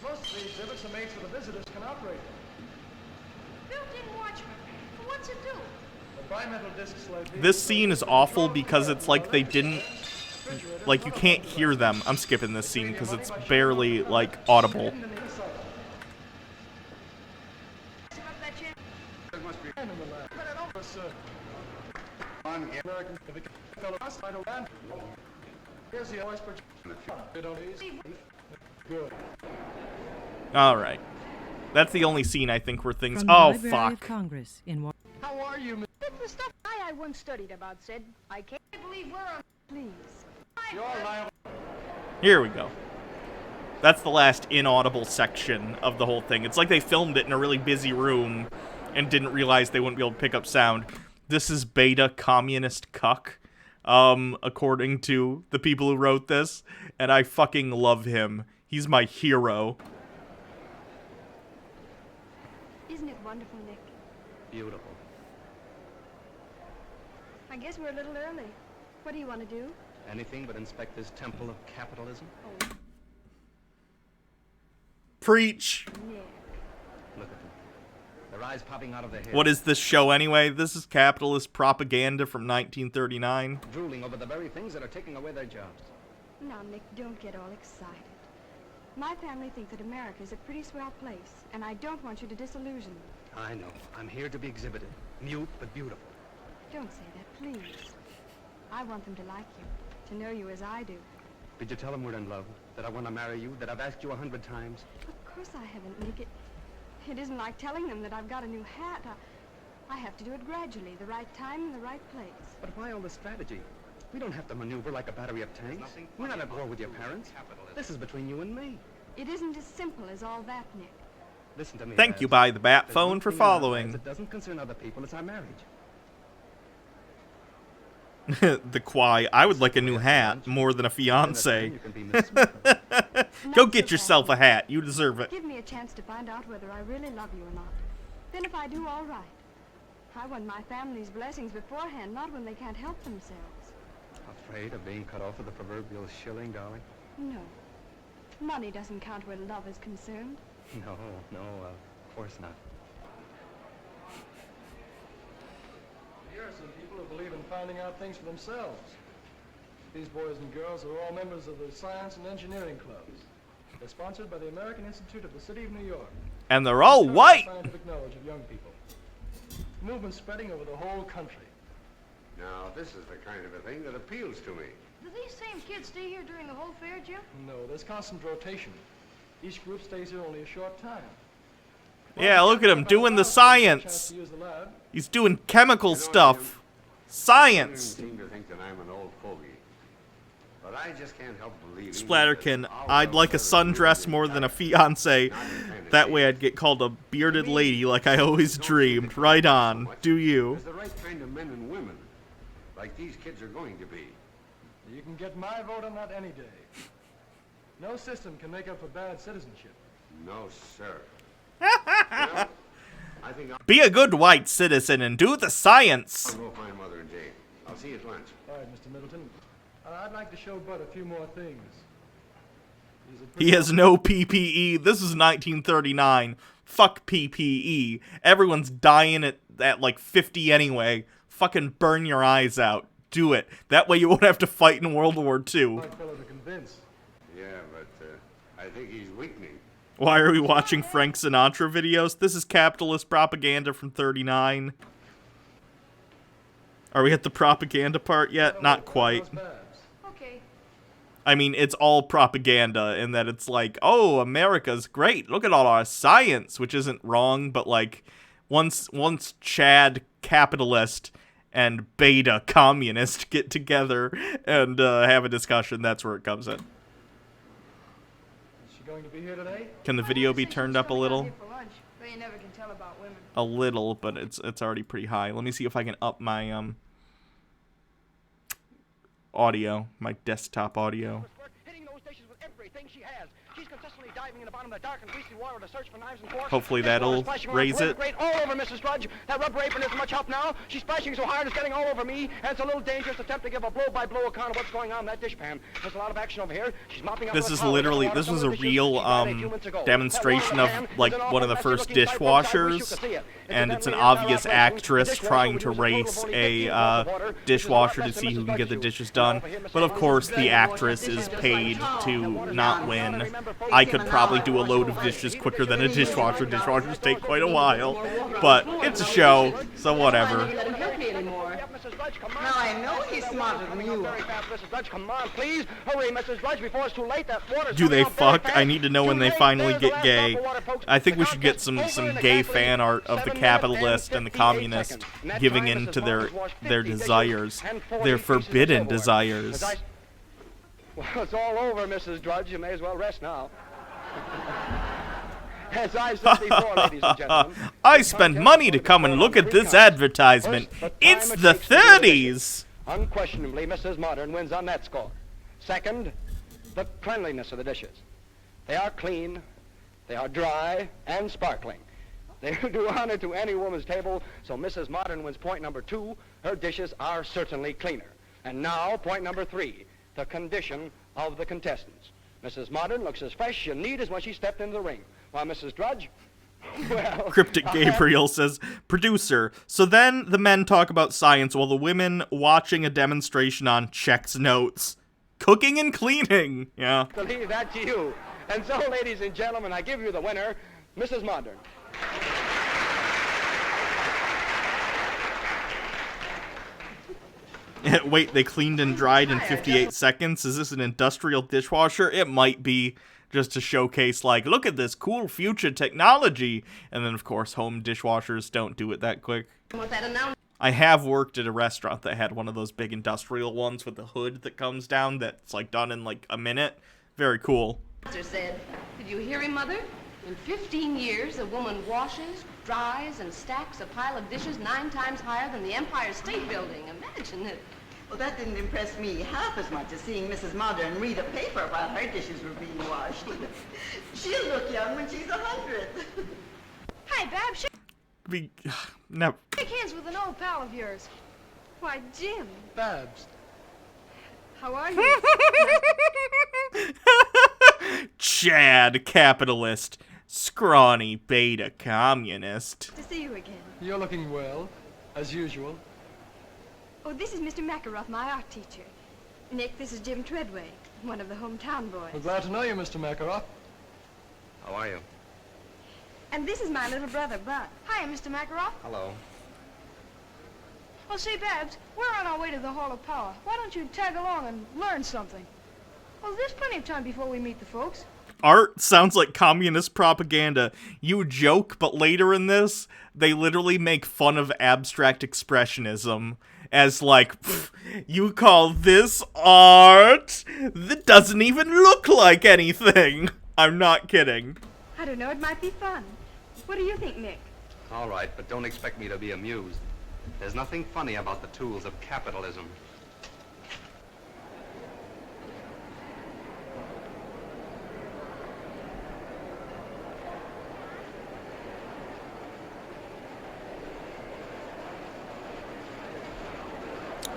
Most of the exhibits are made so the visitors can operate them. Built-in watchman. What's it do? The bimetal discs like these This scene is awful because it's like they didn't... Like, you can't hear them. I'm skipping this scene because it's barely, like, audible. Alright. That's the only scene I think where things... From the Oh, Library fuck. of Congress in How are you, That's the stuff I once studied about said. I can't believe we're on. Please. You're liable. Here we go. That's the last inaudible section of the whole thing. It's like they filmed it in a really busy room and didn't realize they wouldn't be able to pick up sound. This is beta communist cuck, according to the people who wrote this, and I fucking love him. He's my hero. Isn't it wonderful, Nick? Beautiful. I guess we're a little early. What do you want to do? Anything but inspect this temple of capitalism? Oh, Preach! Nick. Look at them. Their eyes popping out of their heads. What is this show anyway? This is capitalist propaganda from 1939. Drooling over the very things that are taking away their jobs. Now, Nick, don't get all excited. My family think that America is a pretty swell place, and I don't want you to disillusion them. I know. I'm here to be exhibited. Mute but beautiful. Don't say that, please. I want them to like you, to know you as I do. Did you tell them we're in love? That I want to marry you? That I've asked you 100 times? Of course I haven't, Nick. It isn't like telling them that I've got a new hat. I have to do it gradually, the right time and the right place. But why all the strategy? We don't have to maneuver like a battery of tanks. We're not at war with your parents. This is between you and me. It isn't as simple as all that, Nick. Listen to me. Thank you, Baz. by the Bat There's Phone, one for thing in our lives following. that doesn't concern other people. It's our marriage. The Quai. I would like a new hat more than a fiance. You can be Miss Smith. Go get yourself a hat. You deserve it. Give me a chance to find out whether I really love you or not. Then if I do, all right. I want my family's blessings beforehand, not when they can't help themselves. Afraid of being cut off with the proverbial shilling, darling? No. Money doesn't count where love is concerned. No, of course not. Here are some people who believe in finding out things for themselves. These boys and girls are all members of the Science and Engineering Clubs. They're sponsored by the American Institute of the City of New York. And they're all white. Scientific knowledge of young people. The movement's spreading over the whole country. Now, this is the kind of a thing that appeals to me. Do these same kids stay here during the whole fair, Jim? No, there's constant rotation. Each group stays here only a short time. Yeah, look at him doing the science. He's doing chemical stuff. Science. Seem to think that I'm an old fogey. But I just can't help believing... Splatterkin, I'd like a sundress more than a fiance. That way I'd get called a bearded lady like I always dreamed. Right on. Do you? There's the right kind of men and women, like these kids are going to be. You can get my vote on that any day. No system can make up for bad citizenship. No, sir. Well, I think I'll Be a good white citizen and do the science. go find Mother and Jane. I'll see you at lunch. All right, Mr. Middleton. I'd like to show Bud a few more things. He has no PPE. This is 1939. Fuck PPE. Everyone's dying at like 50 anyway. Fucking burn your eyes out. Do it. That way you won't have to fight in World War II. Hard fellow to convince. Yeah, but I think he's weakening. Why are we watching Frank Sinatra videos? This is capitalist propaganda from 39. Are we at the propaganda part yet? Not quite. Okay. I mean, it's all propaganda in that it's like, oh, America's great. Look at all our science, which isn't wrong, but like once Chad capitalist and beta communist get together and have a discussion, that's where it comes in. Is she going to be here today? Can the video be turned up a little? But you never can tell about women. A little, but it's already pretty high. Let me see if I can up my audio, my desktop audio. Hitting those dishes with everything she has. She's consistently diving in the bottom of the dark and greasy water to search for knives and forks. Hopefully that'll raise it. Great, all over Mrs. Drudge. That rubber apron isn't much help now. She's splashing so hard it's getting all over me, and it's a little dangerous to attempt to give a blow-by-blow account of what's going on in that dishpan. There's a lot of action over here. She's mopping up. This is literally, this was a real demonstration of like one of the first dishwashers, and it's an obvious actress trying to race a dishwasher to see who can get the dishes done. But of course, the actress is paid to not win. I could probably do a load of dishes quicker than a dishwasher. Dishwashers take quite a while, but it's a show, so whatever. Now I know he's smarter than you. Come on, please. Hurry, Mrs. Drudge, before it's too late. That water's Do they coming out very fuck? fast. I need to know when they finally get gay. I think we should get some gay fan art of the capitalist and the communist giving in to their desires, their forbidden desires. Well, it's all over, Mrs. Drudge. You may as well rest now. As I said before, ladies and gentlemen, I spent money to come and look at this advertisement. It's the 30s! Unquestionably, Mrs. Modern wins on that score. Second, the cleanliness of the dishes. They are clean, they are dry, and sparkling. They do honor to any woman's table, so Mrs. Modern wins point number 2. Her dishes are certainly cleaner. And now, point number 3, the condition of the contestants. Mrs. Modern looks as fresh and neat as when she stepped into the ring, while Mrs. Drudge, well... Cryptic Gabriel says, producer, so then the men talk about science while the women watching a demonstration on checks notes. Cooking and cleaning, yeah. To leave that to you. And so, ladies and gentlemen, I give you the winner, Mrs. Modern. Wait, they cleaned and dried in 58 seconds? Is this an industrial dishwasher? It might be, just to showcase, like, look at this cool future technology. And then, of course, home dishwashers don't do it that quick. I have worked at a restaurant that had one of those big industrial ones with the hood that comes down that's, like, done in, like, a minute. Very cool. Said, did you hear him, Mother? In 15 years, a woman washes, dries, and stacks a pile of dishes 9 times higher than the Empire State Building. Imagine it. Well, that didn't impress me half as much as seeing Mrs. Modern read a paper while her dishes were being washed. She'll look young when she's 100. Hi, Babs. No. Shake hands with an old pal of yours. Why, Jim. Babs. How are you? Chad, capitalist. Scrawny beta communist. To see you again. You're looking well, as usual. Oh, this is Mr. Makaroff, my art teacher. Nick, this is Jim Treadway, one of the hometown boys. We're glad to know you, Mr. Makaroff. How are you? And this is my little brother, Bud. Hi, Mr. Makaroff. Hello. Well, say, Babs, we're on our way to the Hall of Power. Why don't you tag along and learn something? Well, there's plenty of time before we meet the folks. Art sounds like communist propaganda. You joke, but later in this, they literally make fun of abstract expressionism as like, you call this art? That doesn't even look like anything. I'm not kidding. I don't know, it might be fun. What do you think, Nick? All right, but don't expect me to be amused. There's nothing funny about the tools of capitalism.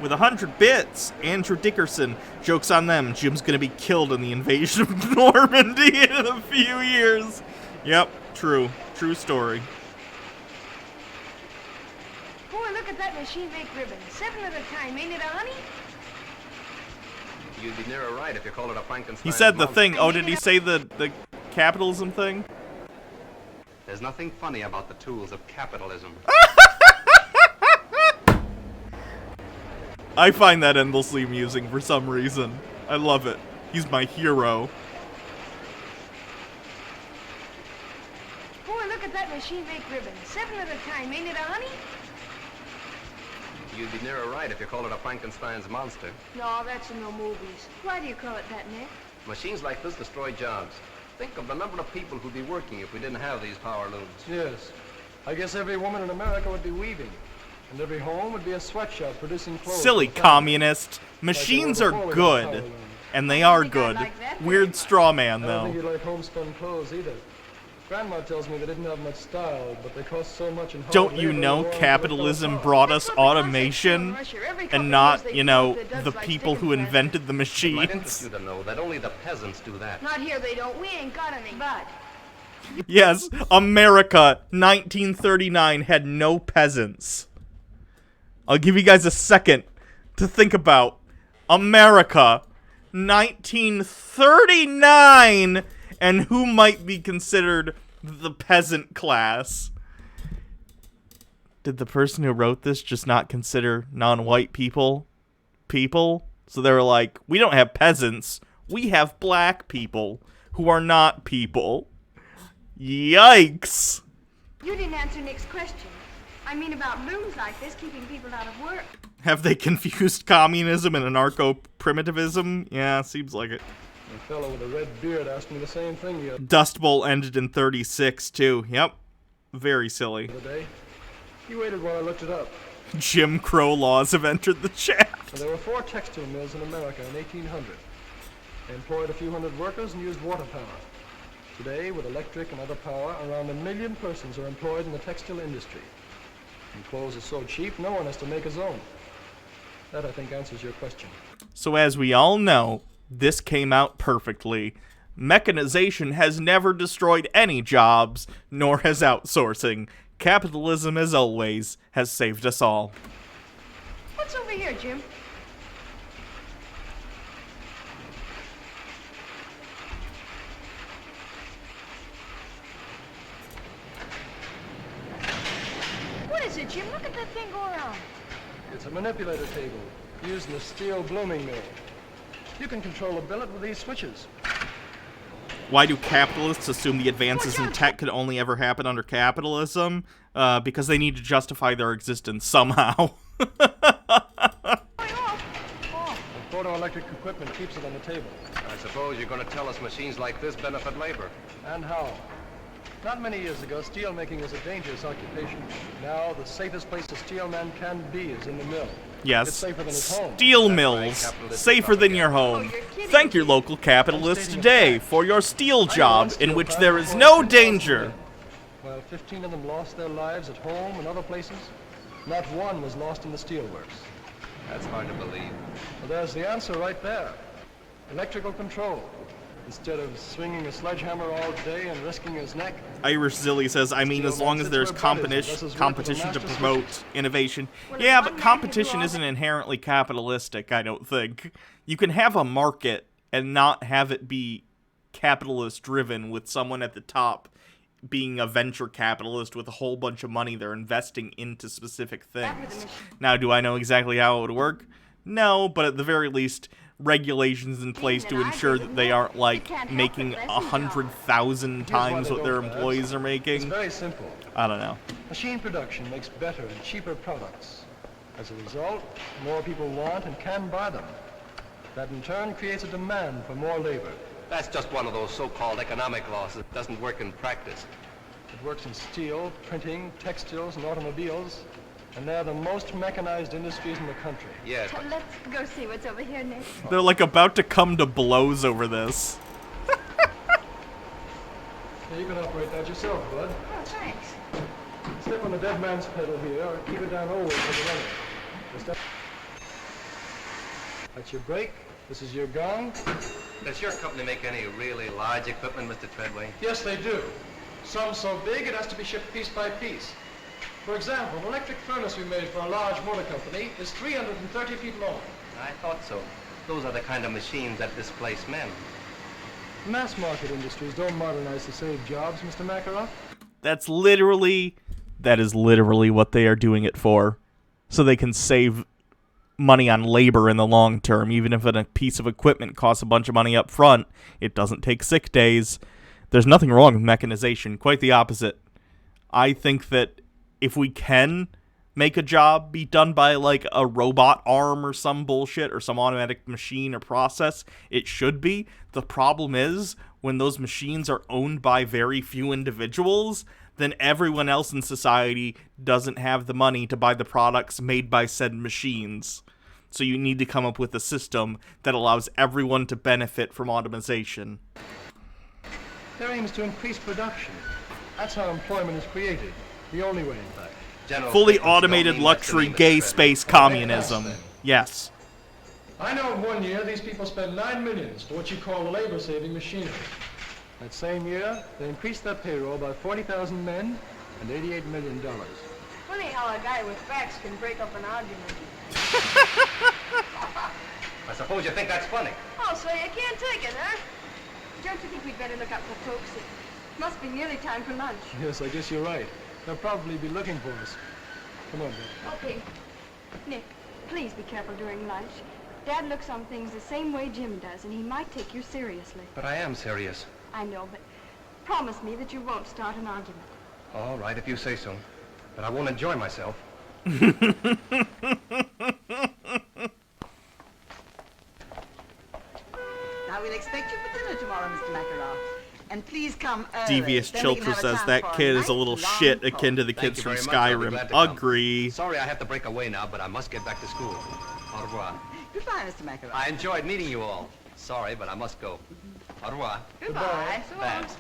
With 100 bits, Andrew Dickerson, jokes on them, Jim's gonna be killed in the invasion of Normandy in a few years. Yep, true story. Boy, look at that machine make ribbon. 7 at a time, ain't it, honey? You'd be nearer right if you called it a Frankenstein. He said the monster. thing. Oh, did he say the capitalism thing? There's nothing funny about the tools of capitalism. I find that endlessly amusing for some reason. I love it. He's my hero. Boy, look at that machine-baked ribbon. 7 at a time, ain't it, honey? You'd be nearer right if you called it a Frankenstein's monster. No, that's in no movies. Why do you call it that, Nick? Machines like this destroy jobs. Think of the number of people who'd be working if we didn't have these power looms. Yes. I guess every woman in America would be weaving. And every home would be a sweatshop producing clothes. Silly communist. Machines are good. And they are good. Weird straw man, I don't though. think you like homespun clothes either. Grandma tells me they didn't have much style, but they cost so much in hard Don't you labor know along with capitalism the cost. brought us automation and not, you know, the people who invented the It might interest machines? you to know that only the peasants do that. Not here, they don't. We ain't got any. But Yes, America, 1939, had no peasants. I'll give you guys a second to think about America, 1939, and who might be considered the peasant class. Did the person who wrote this just not consider non-white people people? So they were like, we don't have peasants, we have black people who are not people. Yikes. you didn't answer Nick's question. I mean about looms like this keeping people out of work. Have they confused communism and anarcho-primitivism? Yeah, seems like it. A fellow with a red beard asked me the same thing the Dust Bowl ended in 36, too. Yep. Very silly. other day. He waited while I looked it up. Jim Crow laws have entered the chat. So there were 4 textile mills in America in 1800. They employed a few hundred workers and used water power. Today, with electric and other power, around 1 million persons are employed in the textile industry. And clothes are so cheap, no one has to make his own. That, I think, answers your question. So as we all know, this came out perfectly. Mechanization has never destroyed any jobs, nor has outsourcing. Capitalism, as always, has saved us all. What's over here, Jim? What is it, Jim? Look at that thing go around. It's a manipulator table used in a steel blooming mill. You can control a billet with these switches. Why do capitalists assume the advances in tech could only ever happen under capitalism? Because they need to justify their existence somehow. Photoelectric equipment keeps it on the table. I suppose you're going to tell us machines like this benefit labor. And how? Not many years ago, steel making was a dangerous occupation. Now, the safest place a steel man can be is in the mill. Yes, It's safer than his home. steel mills, safer than your home. Thank your local capitalist today for your steel job in which there is no danger. While 15 of them lost their lives at home and other places, not one was lost in the steelworks. That's hard to believe. Well, there's the answer right there. Electrical control. Instead of swinging a sledgehammer all day and risking his neck. Irish Zilly says, I mean, as long as there's competition to promote innovation. Yeah, but competition isn't inherently capitalistic, I don't think. You can have a market and not have it be capitalist-driven with someone at the top being a venture capitalist with a whole bunch of money they're investing into specific things. Now, do I know exactly how it would work? No, but at the very least, regulations in place to ensure that they aren't, like, making 100,000 times what their employees are making. It's very simple. I don't know. Machine production makes better and cheaper products. As a result, more people want and can buy them. That in turn creates a demand for more labor. That's just one of those so-called economic laws that doesn't work in practice. It works in steel, printing, textiles, and automobiles, and they're the most mechanized industries in the country. Yes, but Let's go see what's over here, Nick. They're, like, about to come to blows over this. Now you can operate that yourself, bud. Oh, thanks. Step on the dead man's pedal here, or keep it down always for the running. Step. That's your brake. This is your gong. does your company make any really large equipment, Mr. Treadway? Yes, they do. Some so big it has to be shipped piece by piece. For example, an electric furnace we made for a large motor company is 330 feet long. I thought so. Those are the kind of machines that displace men. Mass market industries don't modernize to save jobs, Mr. Makarov. That is literally what they are doing it for. So they can save money on labor in the long term. Even if a piece of equipment costs a bunch of money up front, it doesn't take sick days. There's nothing wrong with mechanization. Quite the opposite. I think that if we can make a job be done by like a robot arm or some bullshit or some automatic machine or process, it should be. The problem is when those machines are owned by very few individuals, then everyone else in society doesn't have the money to buy the products made by said machines. So you need to come up with a system that allows everyone to benefit from automation. Their aim is to increase production. That's how employment is created. The only way, in fact. Fully automated luxury gay space communism. Yes. I know in 1 year these people spend $9 million for what you call labor-saving machinery. That same year, they increased their payroll by 40,000 men and $88 million. Funny how a guy with facts can break up an argument. I suppose you think that's funny. Oh, so you can't take it, huh? Don't you think we'd better look out for folks? It must be nearly time for lunch. Yes, I guess you're right. They'll probably be looking for us. Come on, Betty. Okay. Nick, please be careful during lunch. Dad looks on things the same way Jim does, and he might take you seriously. But I am serious. I know, but promise me that you won't start an argument. All right, if you say so. But I won't enjoy myself. Now we'll expect you for dinner tomorrow, Mr. Makarov. And please come early. Devious Then we can Chilter have a says chance that for a kid is a nice little long shit talk. akin to the kids from Skyrim. Agree. Sorry I have to break away now, but I must get back to school. Au revoir. Goodbye, Mr. Makarov. I enjoyed meeting you all. Sorry, but I must go. Au revoir. Goodbye. Thanks.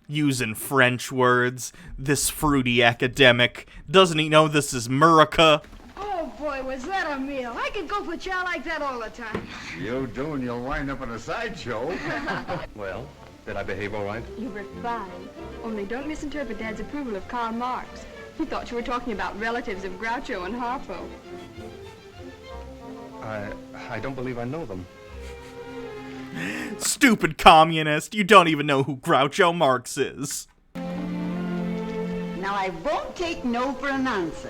Using French words. This fruity academic. Doesn't he know this is Murica? Oh, boy, was that a meal. I could go for chow like that all the time. You do, and you'll wind up in a sideshow. Well, did I behave all right? You were fine. Only don't misinterpret Dad's approval of Karl Marx. He thought you were talking about relatives of Groucho and Harpo. I don't believe I know them. Stupid communist. You don't even know who Groucho Marx is. Now, I won't take no for an answer.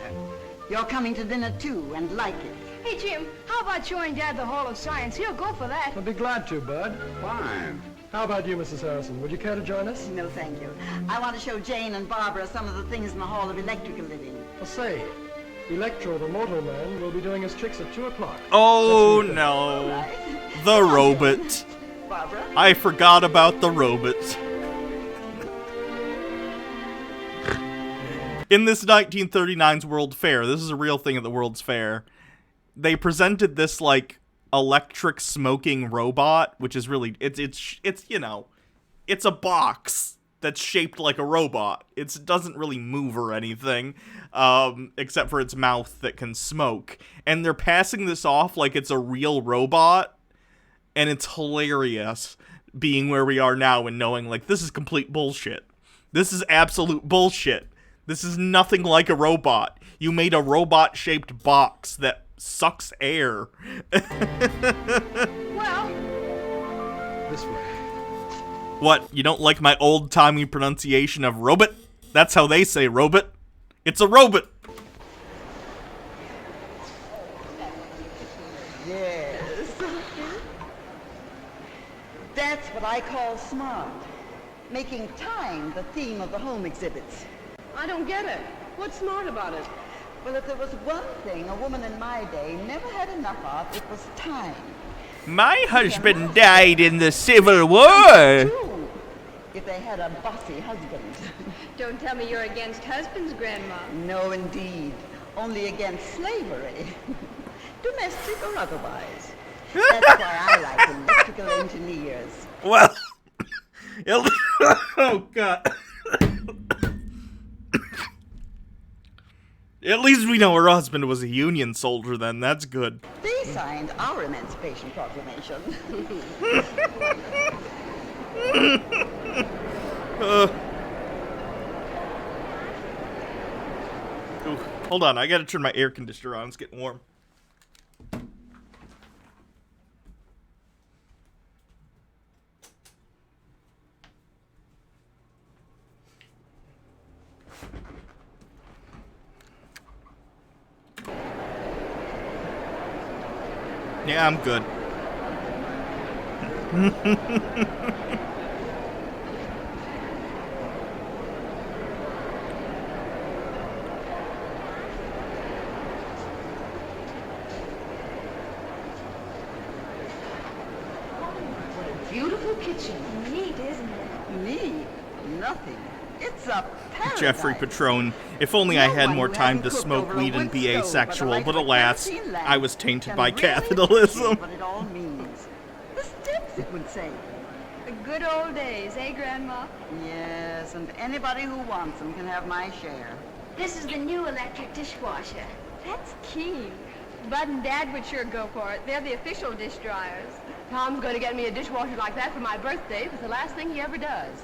You're coming to dinner, too, and like it. Hey, Jim, how about showing Dad the Hall of Science? He'll go for that. I'd be glad to, Bud. Fine. How about you, Mrs. Harrison? Would you care to join us? No, thank you. I want to show Jane and Barbara some of the things in the Hall of Electrical Living. Well, say, Electro, the motor man, will be doing his tricks at 2 o'clock. Oh, no. The robot. Barbara? I forgot about the robot. In this 1939's World Fair, this is a real thing at the World's Fair, they presented this, like, electric smoking robot, which is really, it's you know, it's a box that's shaped like a robot. It doesn't really move or anything, except for its mouth that can smoke. And they're passing this off like it's a real robot, and it's hilarious being where we are now and knowing, like, this is complete bullshit. This is absolute bullshit. This is nothing like a robot. You made a robot-shaped box that sucks air. Well, This way. What, you don't like my old-timey pronunciation of robot? That's how they say robot. It's a robot. Yes. That's what I call smart. Making time the theme of the home exhibits. I don't get it. What's smart about it? Well, if there was one thing a woman in my day never had enough of, it was time. My husband died in the Civil War. True, if they had a bossy husband. Don't tell me you're against husbands, Grandma. No, indeed. Only against slavery. Domestic or otherwise. That's why I like electrical engineers. Well, oh, God. At least we know her husband was a Union soldier then. That's good. They signed our Emancipation Proclamation. Ooh, hold on, I gotta turn my air conditioner on. It's getting warm. Yeah, I'm good. Beautiful kitchen. Neat, isn't it? Neat? Nothing. It's a paradise. Jeffrey Patron. If only I had more time to smoke weed and be asexual, but alas, I was tainted by capitalism. What it all means. The steps, it would say. The good old days, eh, Grandma? Yes, and anybody who wants them can have my share. This is the new electric dishwasher. That's keen. Bud and Dad would sure go for it. They're the official dish dryers. Tom's going to get me a dishwasher like that for my birthday. It's the last thing he ever does.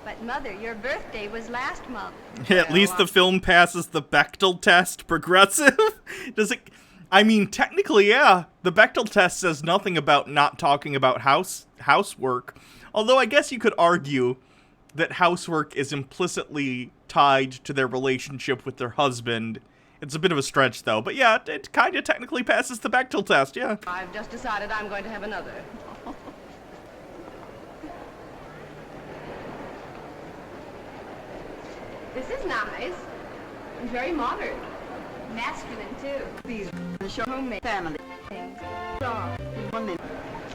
But, Mother, your birthday was last month. At least the film passes the Bechdel test. Progressive? Does it... I mean, technically, yeah. The Bechdel test says nothing about not talking about housework. Although I guess you could argue that housework is implicitly tied to their relationship with their husband. It's a bit of a stretch, though. But yeah, it kind of technically passes the Bechdel test, yeah. I've just decided I'm going to have another. This is nice. And very modern. Masculine, too. These homemade family things.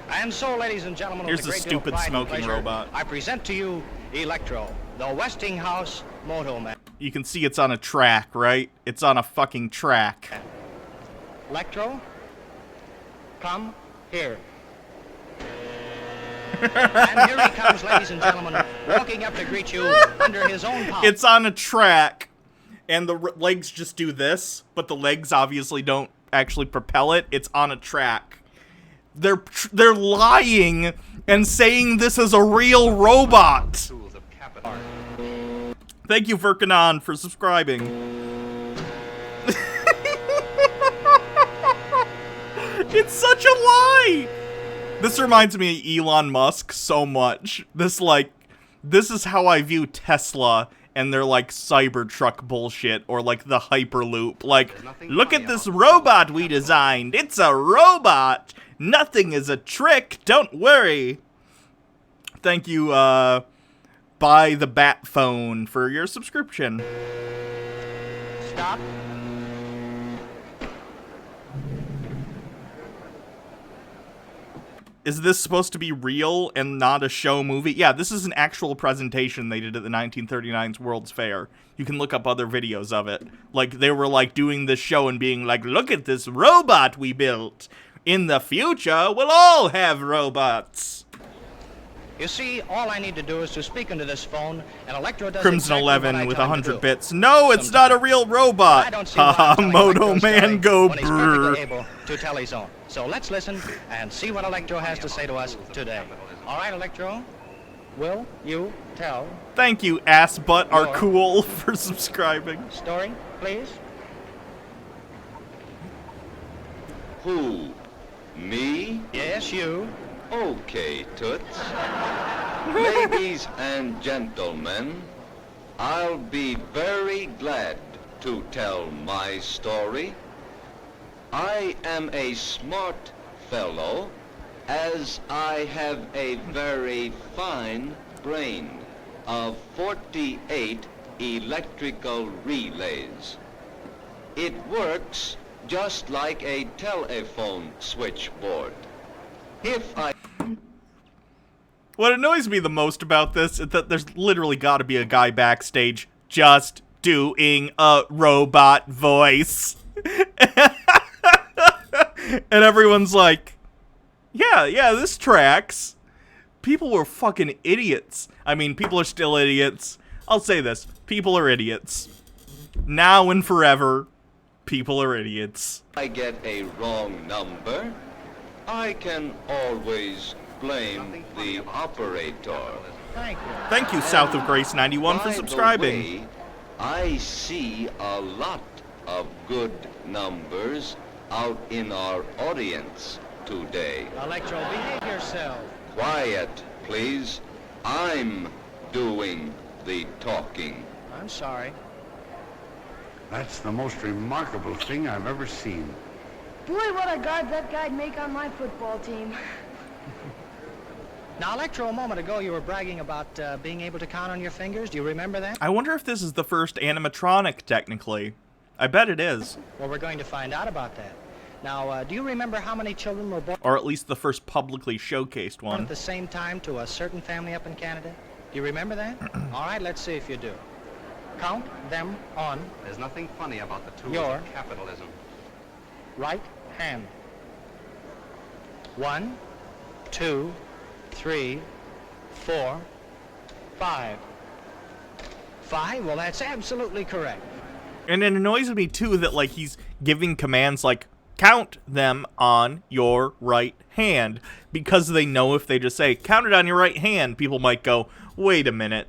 And so, ladies and gentlemen, here's the stupid smoking robot. I present to you Electro, the Westinghouse Moto Man. You can see it's on a track, right? It's on a fucking track. Electro, come here. And here he comes, ladies and gentlemen, walking up to greet you under his own power. It's on a track, and the legs just do this, but the legs obviously don't actually propel it. It's on a track. They're lying and saying this is a real robot. Thank you, Verkanon, for subscribing. It's such a lie! This reminds me of Elon Musk so much. This is how I view Tesla and their, like, Cybertruck bullshit, or, like, the Hyperloop. Like, look at this robot we designed! It's a robot! Nothing is a trick, don't worry! Thank you, Buy the Bat Phone for your subscription. Stop. Is this supposed to be real and not a show movie? Yeah, this is an actual presentation they did at the 1939's World's Fair. You can look up other videos of it. Like, they were, like, doing this show and being like, look at this robot we built. In the future, we'll all have robots. You see, all I need to do is to speak into this phone, and Electro does Crimson exactly 11 what I with tell him to 100 do. bits. No, it's not a real robot. I don't see why I'm Haha, telling Moto Electro's Man story go when he's brr. perfectly able to tell his own. So let's listen and see what Electro has to say to us today. All right, Electro, will you tell? Thank you, ass butt are cool, for subscribing. Story, please. Who? Me? Yes, you. Okay, Toots. Ladies and gentlemen, I'll be very glad to tell my story. I am a smart fellow, as I have a very fine brain of 48 electrical relays. It works just like a telephone switchboard. If I... What annoys me the most about this is that there's literally got to be a guy backstage just doing a robot voice. And everyone's like, yeah, this tracks. People were fucking idiots. I mean, people are still idiots. I'll say this. People are idiots. Now and forever, people are idiots. I get a wrong number, I can always blame the operator. Thank you, South of Grace 91, for subscribing. By the way, I see a lot of good numbers out in our audience today. Electro, behave yourself. Quiet, please. I'm doing the talking. I'm sorry. That's the most remarkable thing I've ever seen. Boy, what a guard that guy'd make on my football team. Now, Electro, a moment ago you were bragging about being able to count on your fingers. Do you remember that? I wonder if this is the first animatronic, technically. I bet it is. Well, we're going to find out about that. Now, do you remember how many children were born? Or at least the first publicly showcased one. At the same time to a certain family up in Canada? Do you remember that? All right, let's see if you do. Count them on. There's nothing funny about the tools Your of capitalism. right hand. 1, 2, 3, 4, 5. 5? Well, that's absolutely correct. And it annoys me, too, that, like, he's giving commands like, count them on your right hand. Because they know if they just say, count it on your right hand, people might go, wait a minute.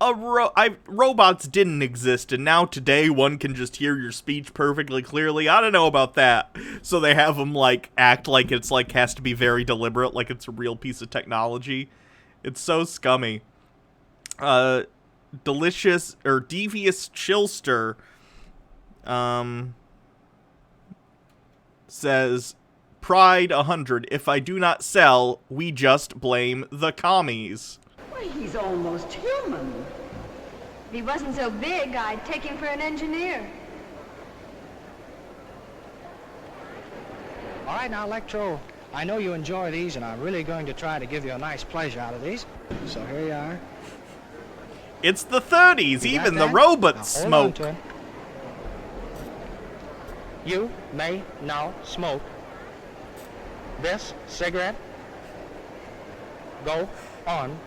Robots didn't exist, and now today one can just hear your speech perfectly clearly. I don't know about that. So they have them, like, act like it's, like, has to be very deliberate, like it's a real piece of technology. It's so scummy. Delicious, or Devious Chillster, says, Pride 100, if I do not sell, we just blame the commies. Why, he's almost human. If he wasn't so big, I'd take him for an engineer. All right, now, Electro, I know you enjoy these, and I'm really going to try to give you a nice pleasure out of these. So here you are. It's the 30s, You even got the that? robots Now, hold on smoke. to it. You may now smoke this cigarette. Go on.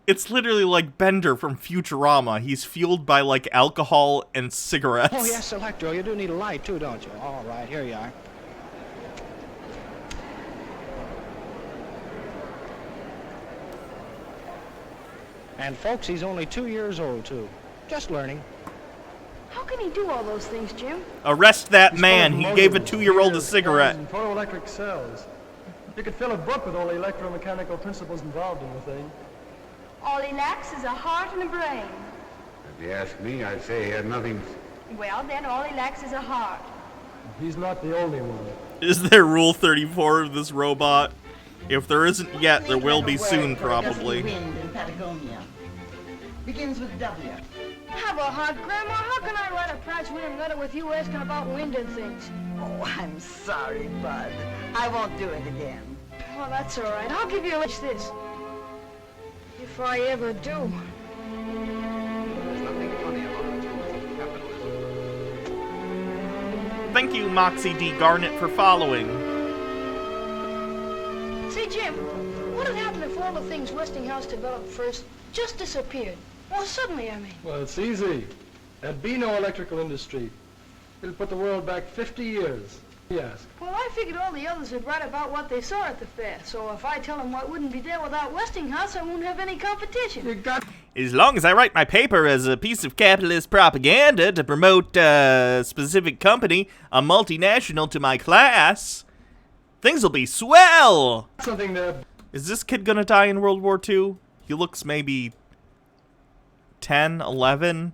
It's literally like Bender from Futurama. He's fueled by, like, alcohol and cigarettes. Oh, yes, Electro, you do need a light, too, don't you? All right, here you are. And, folks, he's only 2 years old, too. Just learning. How can he do all those things, Jim? Arrest that man. He gave a 2-year-old a cigarette. And photoelectric cells. You could fill a book with all the electromechanical principles involved in the thing. All he lacks is a heart and a brain. If you ask me, I'd say he had nothing. Well, then all he lacks is a heart. He's not the only one. Is there Rule 34 of this robot? If there isn't yet, there will be soon, probably. Wind in Patagonia. Begins with W. Have a heart, Grandma. How can I write a prize-winning letter with you asking about wind and things? Oh, I'm sorry, Bud. I won't do it again. Oh, that's all right. I'll give you this. If I ever do. There's nothing funny about the tools of capitalism. Thank you, Moxie D. Garnett, for following. Say, Jim, what would happen if all the things Westinghouse developed first just disappeared? Well, suddenly, I mean. Well, it's easy. There'd be no electrical industry. It'll put the world back 50 years. Yes. Well, I figured all the others would write about what they saw at the fair. So if I tell them what wouldn't be there without Westinghouse, I won't have any competition. You got... As long as I write my paper as a piece of capitalist propaganda to promote a specific company, a multinational, to my class, things will be swell! Something there. Is this kid gonna die in World War II? He looks maybe 10, 11,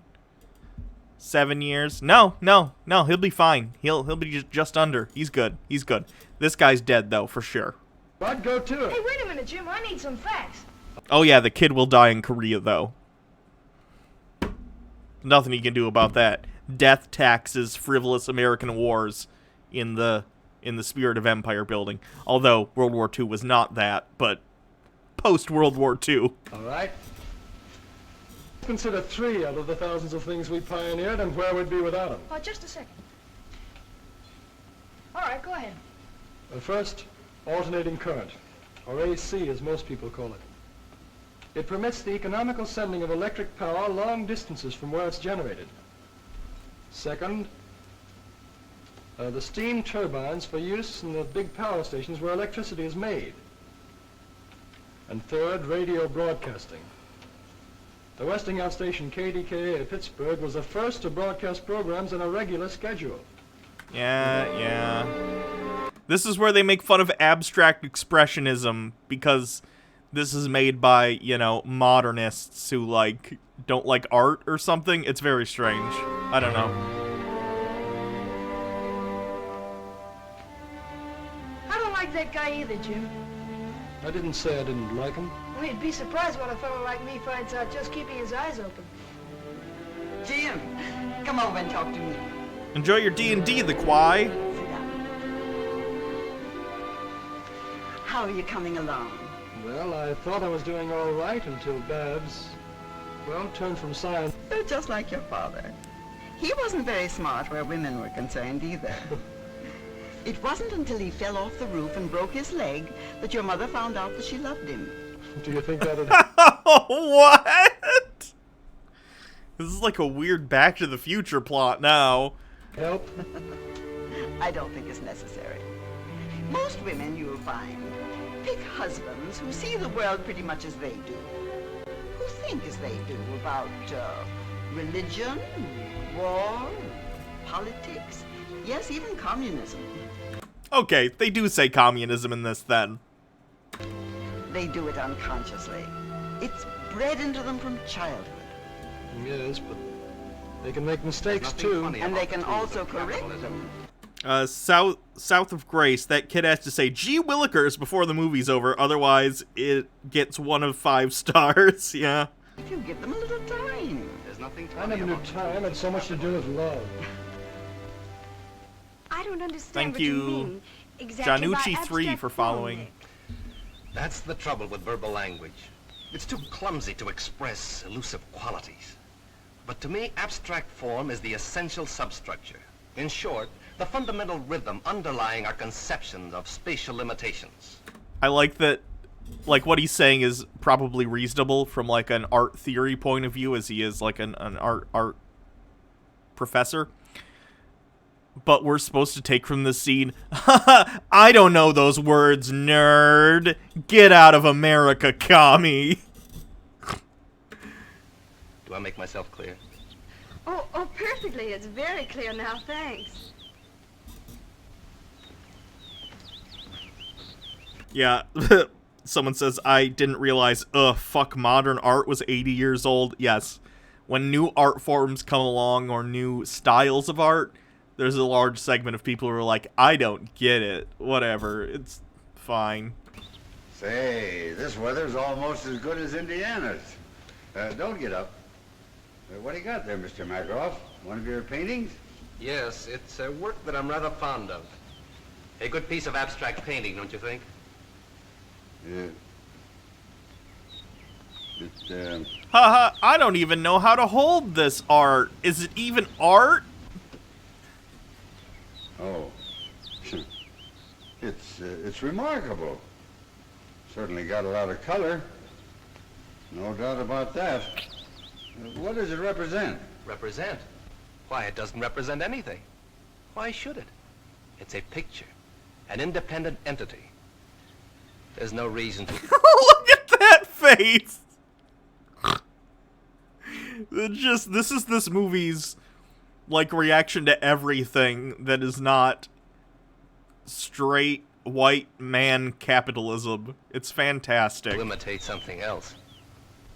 7 years. No, he'll be fine. He'll be just under. He's good. This guy's dead, though, for sure. I'd go to it. Hey, wait a minute, Jim. I need some facts. Oh yeah, the kid will die in Korea, though. Nothing he can do about that. Death, taxes, frivolous American wars in the spirit of empire building. Although World War II was not that, but post-World War II. All right. Consider 3 out of the thousands of things we pioneered and where we'd be without them. Oh, just a second. All right, go ahead. Well, first, alternating current, or AC as most people call it. It permits the economical sending of electric power long distances from where it's generated. Second, the steam turbines for use in the big power stations where electricity is made. And third, radio broadcasting. The Westinghouse station KDKA at Pittsburgh was the first to broadcast programs on a regular schedule. Yeah. This is where they make fun of abstract expressionism, because this is made by, modernists who, don't like art or something. It's very strange. I don't know. like that guy either, Jim. I didn't say I didn't like him. Well, you'd be surprised what a fellow like me finds out just keeping his eyes open. Jim, come over and talk to me. Enjoy your D&D, the Quai. How are you coming along? Well, I thought I was doing all right until Babs, well, turned from science. You're just like your father. He wasn't very smart where women were concerned either. It wasn't until he fell off the roof and broke his leg that your mother found out that she loved him. Do you think that would... What? This is like a weird Back to the Future plot now. Help? I don't think it's necessary. Most women, you'll find, pick husbands who see the world pretty much as they do. Who think as they do about religion, war, politics, yes, even communism. Okay, they do say communism in this then. They do it unconsciously. It's bred into them from childhood. Yes, but they can make mistakes too. And they can also correct them. South of Grace, that kid has to say gee willikers before the movie's over, otherwise it gets 1 of 5 stars. Yeah. If you give them a little time. There's nothing I never knew time had so much to do with love. I don't understand Thank what you, mean exactly by Janucci3 abstract for form, following. Nick. That's the trouble with verbal language. It's too clumsy to express elusive qualities. But to me, abstract form is the essential substructure. In short, the fundamental rhythm underlying our conceptions of spatial limitations. I like that, like, what he's saying is probably reasonable from, like, an art theory point of view, as he is, like, an art professor. But we're supposed to take from this scene, I don't know those words, nerd. Get out of America, commie. Do I make myself clear? Oh, perfectly. It's very clear now, thanks. Yeah, someone says, I didn't realize, fuck, modern art was 80 years old. Yes, when new art forms come along, or new styles of art, there's a large segment of people who are like, I don't get it. Whatever, it's fine. Say, this weather's almost as good as Indiana's. Don't get up. What do you got there, Mr. Makaroff? One of your paintings? Yes, it's a work that I'm rather fond of. A good piece of abstract painting, don't you think? Haha, I don't even know how to hold this art. Is it even art? Oh, it's remarkable. Certainly got a lot of color. No doubt about that. What does it represent? Represent? Why, it doesn't represent anything. Why should it? It's a picture, an independent entity. There's no reason to... Look at that face! This is this movie's, like, reaction to everything that is not straight white man capitalism. It's fantastic. Imitate something else.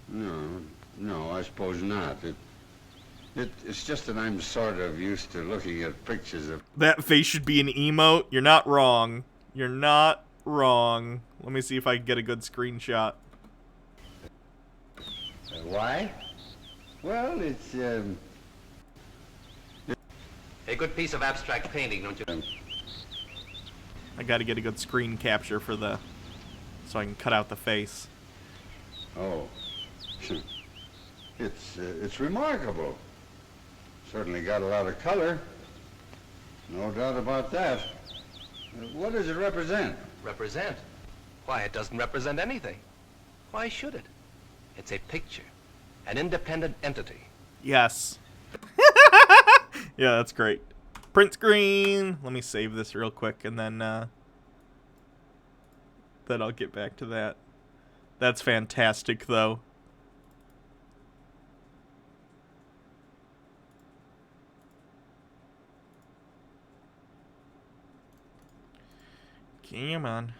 No, I suppose not. It's just that I'm sort of used to looking at pictures of... That face should be an emote. You're not wrong. You're not wrong. Let me see if I can get a good screenshot. Why? Well, it's, A good piece of abstract painting, don't you? I gotta get a good screen capture for the... so I can cut out the face. Oh. It's remarkable. Certainly got a lot of color. No doubt about that. What does it represent? Represent? Why, it doesn't represent anything. Why should it? It's a picture, an independent entity. Yes. Yeah, that's great. Print screen. Let me save this real quick, and then I'll get back to that. That's fantastic, though. Come on.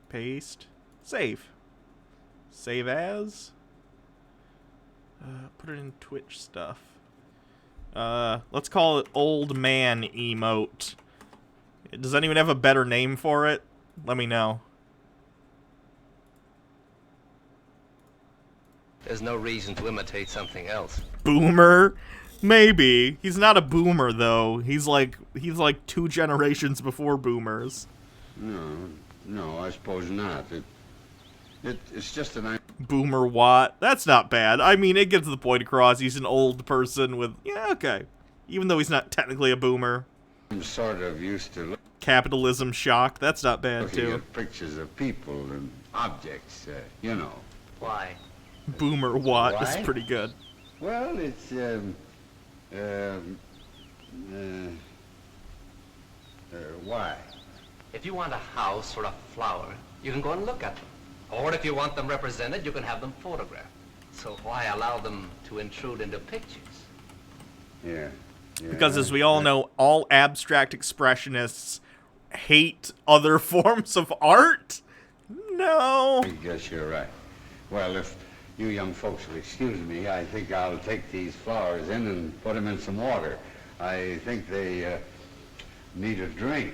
Paste. Save. Save as. Put it in Twitch stuff. Let's call it Old Man Emote. Does anyone have a better name for it? Let me know. There's no reason to imitate something else. Boomer? Maybe. He's not a boomer, though. He's like 2 generations before boomers. No, I suppose not. It's just an... Boomer Watt. That's not bad. I mean, it gets the point across. He's an old person with... Yeah, okay. Even though he's not technically a boomer. I'm sort of used to Capitalism shock. That's not bad, looking too. at pictures of people and objects, you know. Why? Boomer Watt Why? is pretty good. Well, it's, why? If you want a house or a flower, you can go and look at them. Or if you want them represented, you can have them photographed. So why allow them to intrude into pictures? Yeah. Because as we all know, all abstract expressionists hate other forms of art? No. I guess you're right. Well, if you young folks will excuse me, I think I'll take these flowers in and put them in some water. I think they need a drink.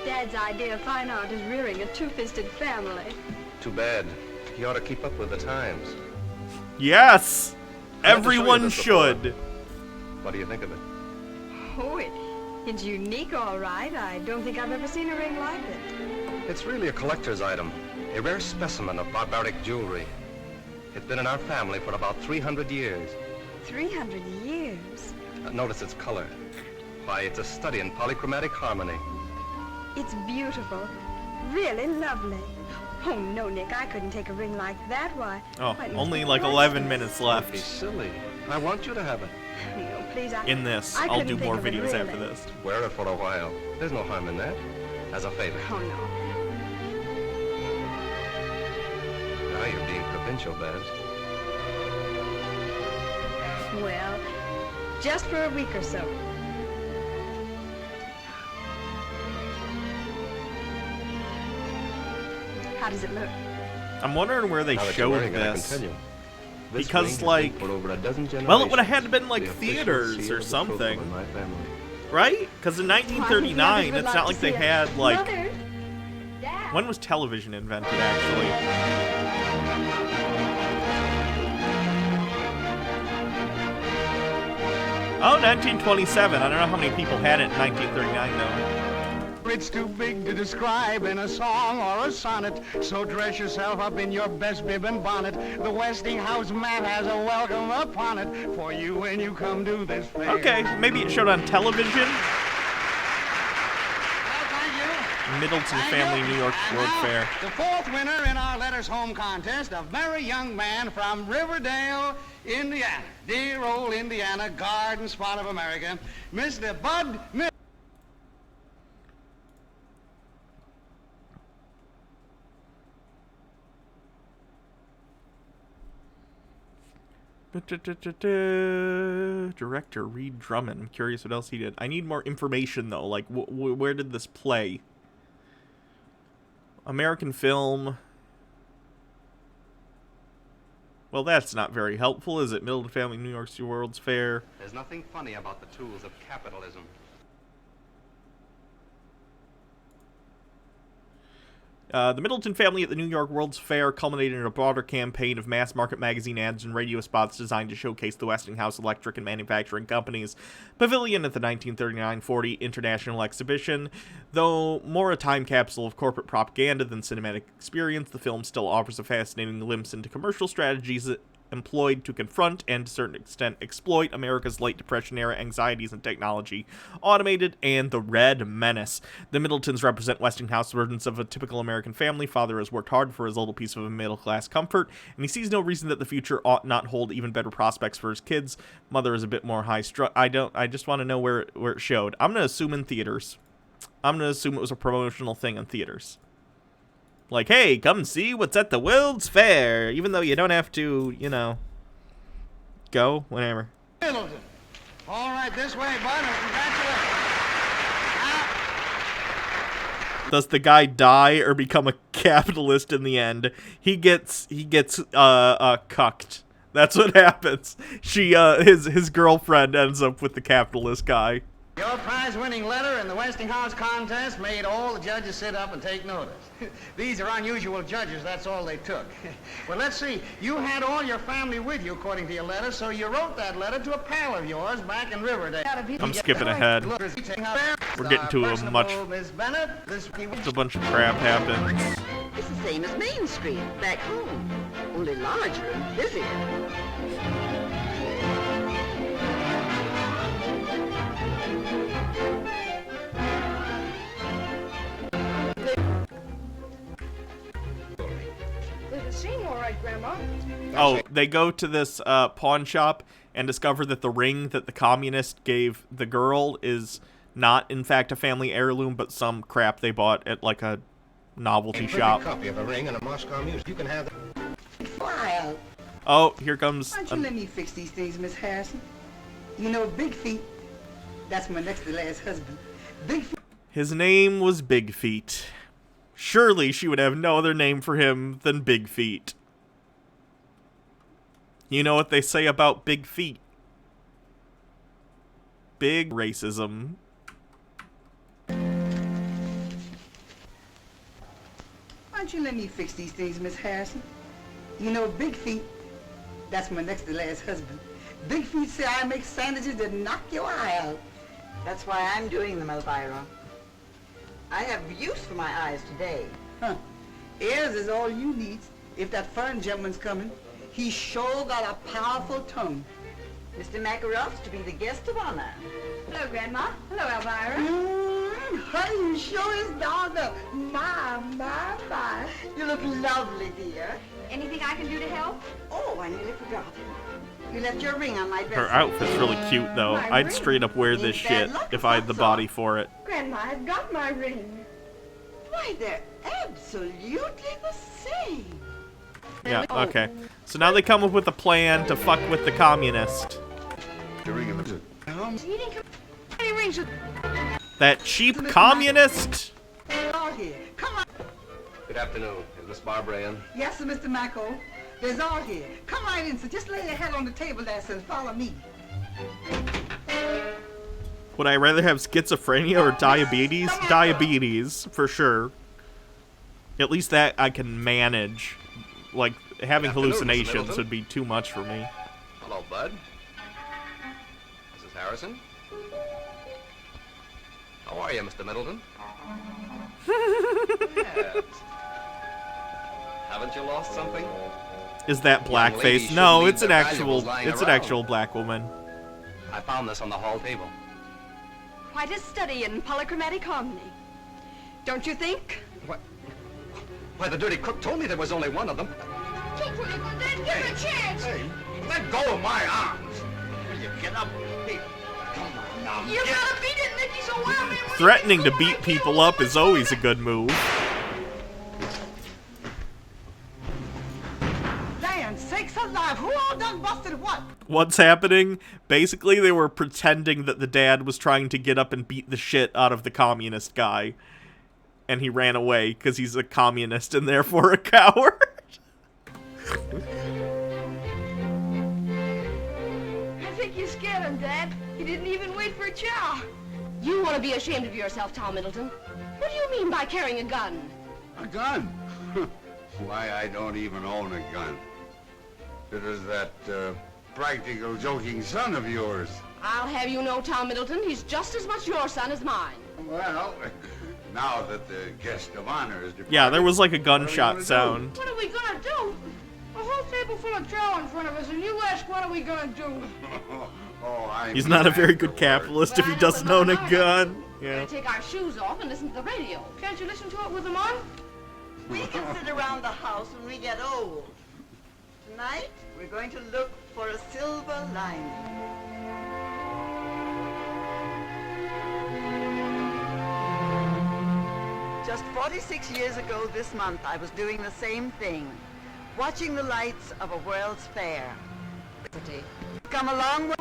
Dad's idea of fine art is rearing a two-fisted family. Too bad. You ought to keep up with the times. Yes! I had to show you Everyone this should. before. What do you think of it? Oh, it's unique, all right. I don't think I've ever seen a ring like it. It's really a collector's item, a rare specimen of barbaric jewelry. It's been in our family for about 300 years. 300 years? Notice its color. Why, it's a study in polychromatic harmony. It's beautiful. Really lovely. Oh, no, Nick, I couldn't take a ring like that. Why? Oh, why, it must only be like priceless. 11 minutes Don't be left silly. I want you to have it. No, please, in this. I I'll couldn't do think more of it, videos really. after this. Wear it for a while. There's no harm in that. As a favor. Oh, no. Now you're being provincial, Babs. Well, just for a week or so. How does it look? I'm wondering where they Now that you're showed wearing it, I can this. tell you. This Because, ring has like, been for over a dozen well, it would have generations had to been like the official theaters seal or of the something, protocol in my family. right? Because in 1939, would it's like not to like they see it. had like. Mother? Dad? When was television invented, actually? Oh, 1927. I don't know how many people had it in 1939, though. It's too big to describe in a song or a sonnet, so dress yourself up in your best bib and bonnet. The Westinghouse man has a welcome upon it for you when you come to this fair. Okay, maybe it showed on television. Middleton Family New York World Fair. The fourth winner in our Letters Home contest, a very young man from Riverdale, Indiana. Dear old Indiana, garden spot of America. Mr. Bud Miller. Director Reed Drummond. I'm curious what else he did. I need more information, though. Like, where did this play? American film. Well, that's not very helpful, is it? Middleton Family New York World's Fair. There's nothing funny about the tools of capitalism. The Middleton family at the New York World's Fair culminated in a broader campaign of mass-market magazine ads and radio spots designed to showcase the Westinghouse Electric and Manufacturing Company's pavilion at the 1939-40 International Exhibition. Though more a time capsule of corporate propaganda than cinematic experience, the film still offers a fascinating glimpse into commercial strategies employed to confront and, to a certain extent, exploit America's late Depression-era anxieties and technology, automated, and the Red Menace. The Middletons represent Westinghouse versions of a typical American family. Father has worked hard for his little piece of a middle-class comfort, and he sees no reason that the future ought not hold even better prospects for his kids. Mother is a bit more high-strung. I just want to know where it showed. I'm going to assume in theaters. I'm going to assume it was a promotional thing in theaters. Like, hey, come see what's at the World's Fair, even though you don't have to, you know, go, whenever. Middleton. All right, this way, bud, and congratulations. Does the guy die or become a capitalist in the end? He gets cucked. That's what happens. His girlfriend ends up with the capitalist guy. Your prize-winning letter in the Westinghouse contest made all the judges sit up and take notice. These are unusual judges, that's all they took. Well, let's see. You had all your family with you, according to your letter, so you wrote that letter to a pal of yours back in Riverdale. I'm skipping ahead. We're getting to a bunch of crap happens. It's the same as Main Street, back home, only larger and busier. All right, Grandma. Oh, they go to this pawn shop and discover that the ring that the communist gave the girl is not, in fact, a family heirloom, but some crap they bought at like a novelty shop. Copy of a ring and a Moscow music. You can have that. Wow. Oh, here comes. Why don't you let me fix these things, Miss Harrison? You know, Big Feet. That's my next to last husband. Big Feet. His name was Big Feet. Surely she would have no other name for him than Big Feet. You know what they say about big feet? Big racism. Why don't you let me fix these things, Miss Harrison? You know, Big Feet, that's my next to last husband. Big Feet say I make sandwiches that knock your eye out. That's why I'm doing them, Elvira. I have use for my eyes today. Huh. Ears is all you need. If that foreign gentleman's coming, he sure got a powerful tongue. Mr. Makarov's to be the guest of honor. Hello, Grandma. Hello, Elvira. Honey, you sure is dogged up. My. You look lovely, dear. Anything I can do to help? Oh, I nearly forgot. You left your ring on my dress. Her outfit's really cute, though. I'd straight up wear this shit if I had the body for it. Grandma, I've got my ring. Why, they're absolutely the same. Yeah, okay. So now they come up with a plan to fuck with the communist. That cheap communist? Come on. Good afternoon. Is Miss Barbara in? Yes, sir, Mr. Mako. There's all here. Come right in, sir. Just lay your head on the table there, sir, and follow me. Would I rather have schizophrenia or diabetes? Diabetes, for sure. At least that I can manage. Like, having hallucinations would be too much for me. Hello, Bud. Mrs. Harrison? How are you, Mr. Middleton? Yes. Haven't you lost something? Is that blackface? No, it's an actual black woman. I found this on the hall table. Quite a study in polychromatic harmony. Don't you think? What? Why, the dirty crook told me there was only one of them. Then give her a chance. Hey, let go of my arms. Will you get up? Hey, come on now. You gotta beat it, Nicky, so wild man. Threatening to beat people up is always a good move. Land sakes alive, who all done busted what? What's happening? Basically, they were pretending that the dad was trying to get up and beat the shit out of the communist guy. And he ran away because he's a communist and therefore a coward. I think you scared him, Dad. He didn't even wait for a chow. You want to be ashamed of yourself, Tom Middleton. What do you mean by carrying a gun? A gun? Why, I don't even own a gun. It is that practical joking son of yours. I'll have you know, Tom Middleton, he's just as much your son as mine. Well, now that the guest of honor is departed, Yeah, there was like a gunshot sound. What are we gonna do? A whole table full of chow in front of us, and you ask what are we gonna do? He's not a very good capitalist if he doesn't own a gun. We're Yeah. gonna take our shoes off and listen to the radio. Can't you listen to it with them on? We can sit around the house when we get old. Tonight, we're going to look for a silver lining. Just 46 years ago this month, I was doing the same thing, watching the lights of a World's Fair. Come along with...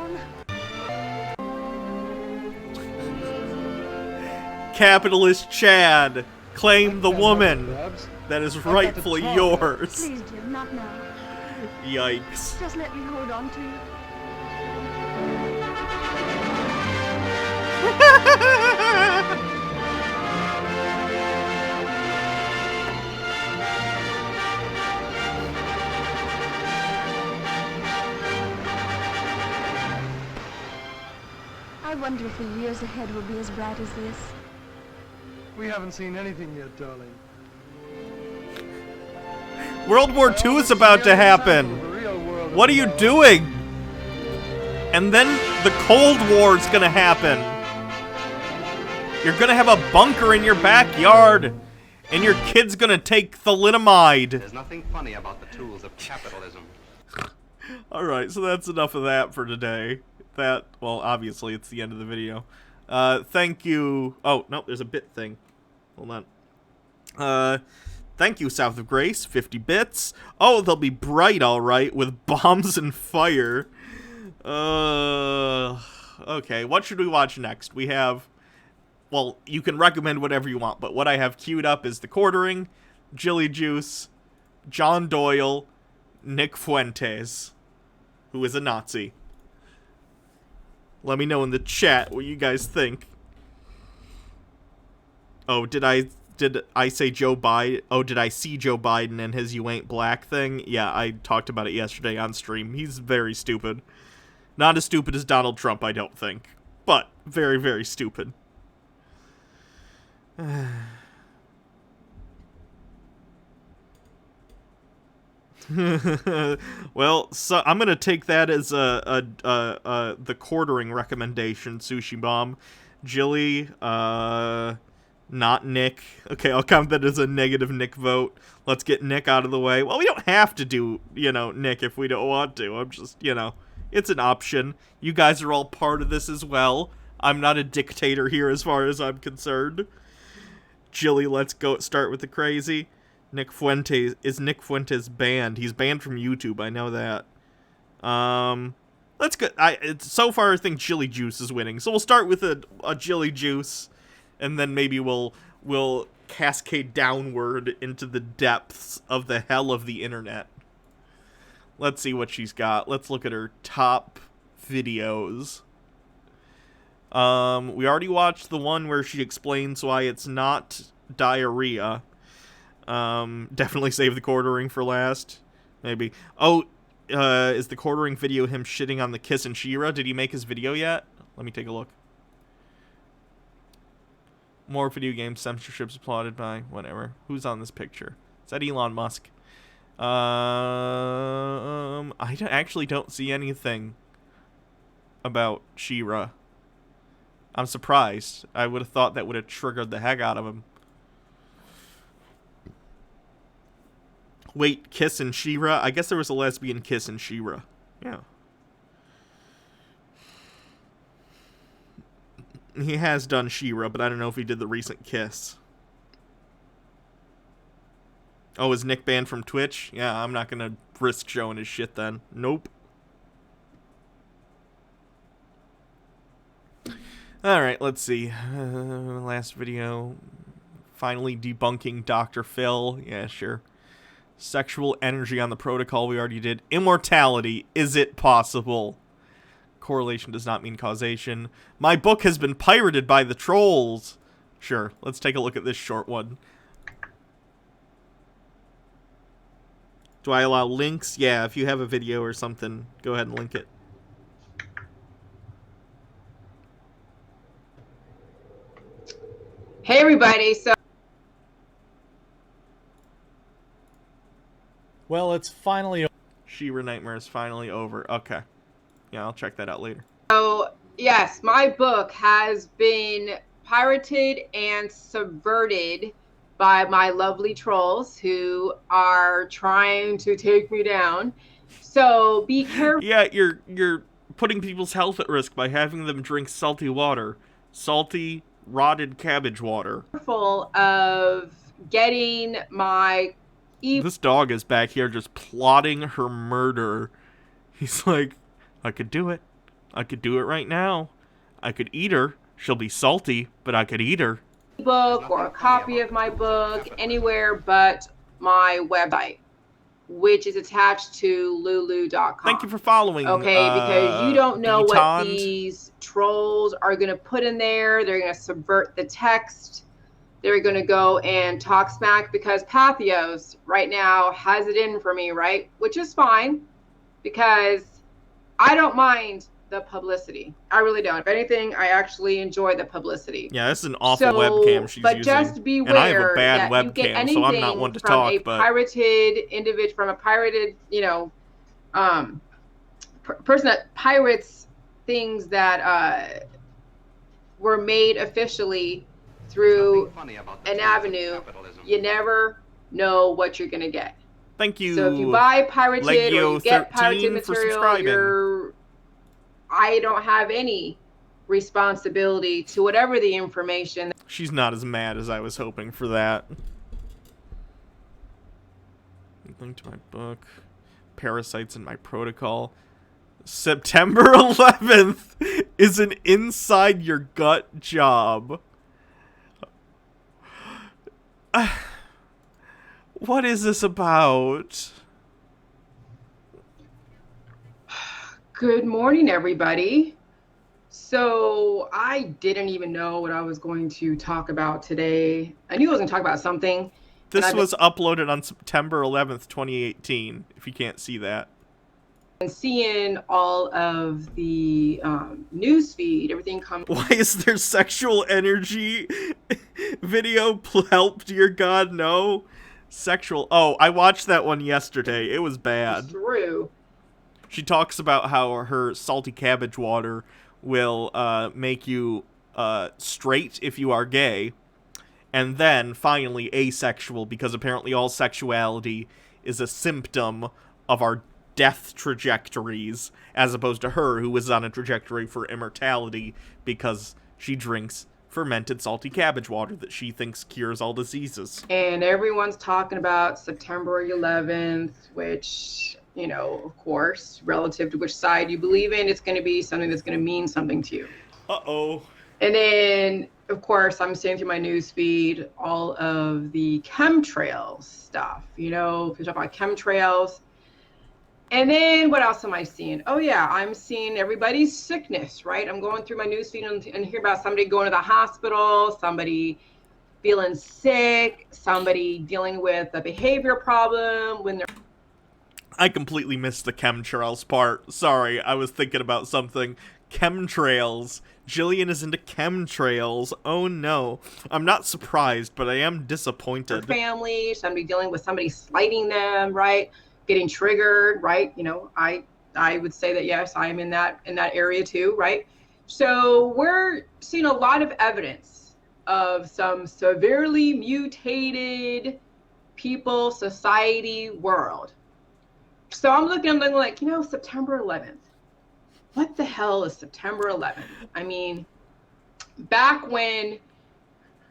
Capitalist Chad, claim the woman that is rightfully yours. Please, Jim, not now. Yikes. Just let me hold on to you. I wonder if the years ahead will be as bright as this. We haven't seen anything yet, darling. World War II is about to happen. What are you doing? And then the Cold War is gonna happen. You're gonna have a bunker in your backyard, and your kid's gonna take thalidomide. There's nothing funny about the tools of capitalism. Alright, so that's enough of that for today. That, well, obviously it's the end of the video. Thank you. Oh, no, there's a bit thing. Hold on. Thank you, South of Grace, 50 bits. Oh, they'll be bright, alright, with bombs and fire. Okay, what should we watch next? We have, well, you can recommend whatever you want, but what I have queued up is The Quartering, Jilly Juice, John Doyle, Nick Fuentes, who is a Nazi. Let me know in the chat what you guys think. Oh, did I say Joe Biden? Oh, did I see Joe Biden and his "you ain't black" thing? Yeah, I talked about it yesterday on stream. He's very stupid. Not as stupid as Donald Trump, I don't think. But very, very stupid. Well, so I'm gonna take that as the Quartering recommendation, Sushi Bomb. Jilly, not Nick. Okay, I'll count that as a negative Nick vote. Let's get Nick out of the way. Well, we don't have to do, Nick if we don't want to. I'm just, it's an option. You guys are all part of this as well. I'm not a dictator here as far as I'm concerned. Jilly, let's go start with the crazy. Nick Fuentes, is Nick Fuentes banned? He's banned from YouTube, I know that. Let's go. So far I think Jilly Juice is winning. So we'll start with a Jilly Juice, and then maybe we'll cascade downward into the depths of the hell of the internet. Let's see what she's got. Let's look at her top videos. We already watched the one where she explains why it's not diarrhea. Definitely save the Quartering for last. Maybe. Oh, is the Quartering video him shitting on the Kiss and She-Ra? Did he make his video yet? Let me take a look. More video game censorships applauded by whatever. Who's on this picture? Is that Elon Musk? I actually don't see anything about She-Ra. I'm surprised. I would have thought that would have triggered the heck out of him. Wait, Kiss and She-Ra? I guess there was a lesbian Kiss and She-Ra. Yeah. He has done She-Ra, but I don't know if he did the recent Kiss. Oh, is Nick banned from Twitch? Yeah, I'm not gonna risk showing his shit then. Nope. Alright, let's see. Last video. Finally debunking Dr. Phil. Yeah, sure. Sexual energy on the protocol we already did. Immortality. Is it possible? Correlation does not mean causation. My book has been pirated by the trolls. Sure, let's take a look at this short one. Do I allow links? Yeah, if you have a video or something, go ahead and link it. Hey everybody, so well, it's finally She-Ra Nightmare is finally over. Okay. Yeah, I'll check that out later. yes, my book has been pirated and subverted by my lovely trolls who are trying to take me down. So be careful. Yeah, you're putting people's health at risk by having them drink salty water. Salty, rotted cabbage water. Careful of getting my This dog is back here just plotting her murder. He's like, I could do it. I could do it right now. I could eat her. She'll be salty, but I could eat her. Book or a copy of my book anywhere but my website. which is attached to lulu.com. Thank you for following. Okay, because you don't know what Beyond. these trolls are going to put in there. They're going to subvert the text. They're going to go and talk smack, because Pathos right now has it in for me, right? Which is fine, because I don't mind the publicity. I really don't. If anything, I actually enjoy the publicity. Yeah, this is an awful webcam she's but using. Just beware and I have a bad that you get webcam, so I'm not one to from talk. a But pirated individual, from a pirated, person that pirates things that were made officially through an avenue, you never know what you're gonna get. Thank you. So if you buy pirated or you get pirated material, I don't have any responsibility to whatever the information. She's not as mad as I was hoping for that. Link to my book. Parasites in my protocol. September 11th is an inside your gut job. What is this about? Good morning, everybody. So I didn't even know what I was going to talk about today. I knew I was going to talk about something. This was uploaded on September 11th, 2018, if you can't see that. And seeing all of the news feed, everything comes. Why is there sexual energy video? Help, dear God, no. Sexual. Oh, I watched that one yesterday. It was bad. True. She talks about how her salty cabbage water will make you straight if you are gay, and then finally asexual, because apparently all sexuality is a symptom of our death trajectories, as opposed to her, who is on a trajectory for immortality because she drinks fermented salty cabbage water that she thinks cures all diseases. And everyone's talking about September 11th, which, of course, relative to which side you believe in, it's going to be something that's going to mean something to you. Uh-oh. And then, of course, I'm seeing through my news feed all of the chemtrails stuff, people talk about chemtrails. And then what else am I seeing? Oh, yeah, I'm seeing everybody's sickness, right? I'm going through my news feed and hear about somebody going to the hospital, somebody feeling sick, somebody dealing with a behavior problem when they're... I completely missed the chemtrails part. Sorry, I was thinking about something. Chemtrails. Jillian is into chemtrails. Oh no. I'm not surprised, but I am disappointed. Family, somebody dealing with somebody slighting them, right? Getting triggered, right? I would say that yes, I am in that area too, right? So we're seeing a lot of evidence of some severely mutated people, society, world. So I'm looking like, September 11th. What the hell is September 11th? I mean, back when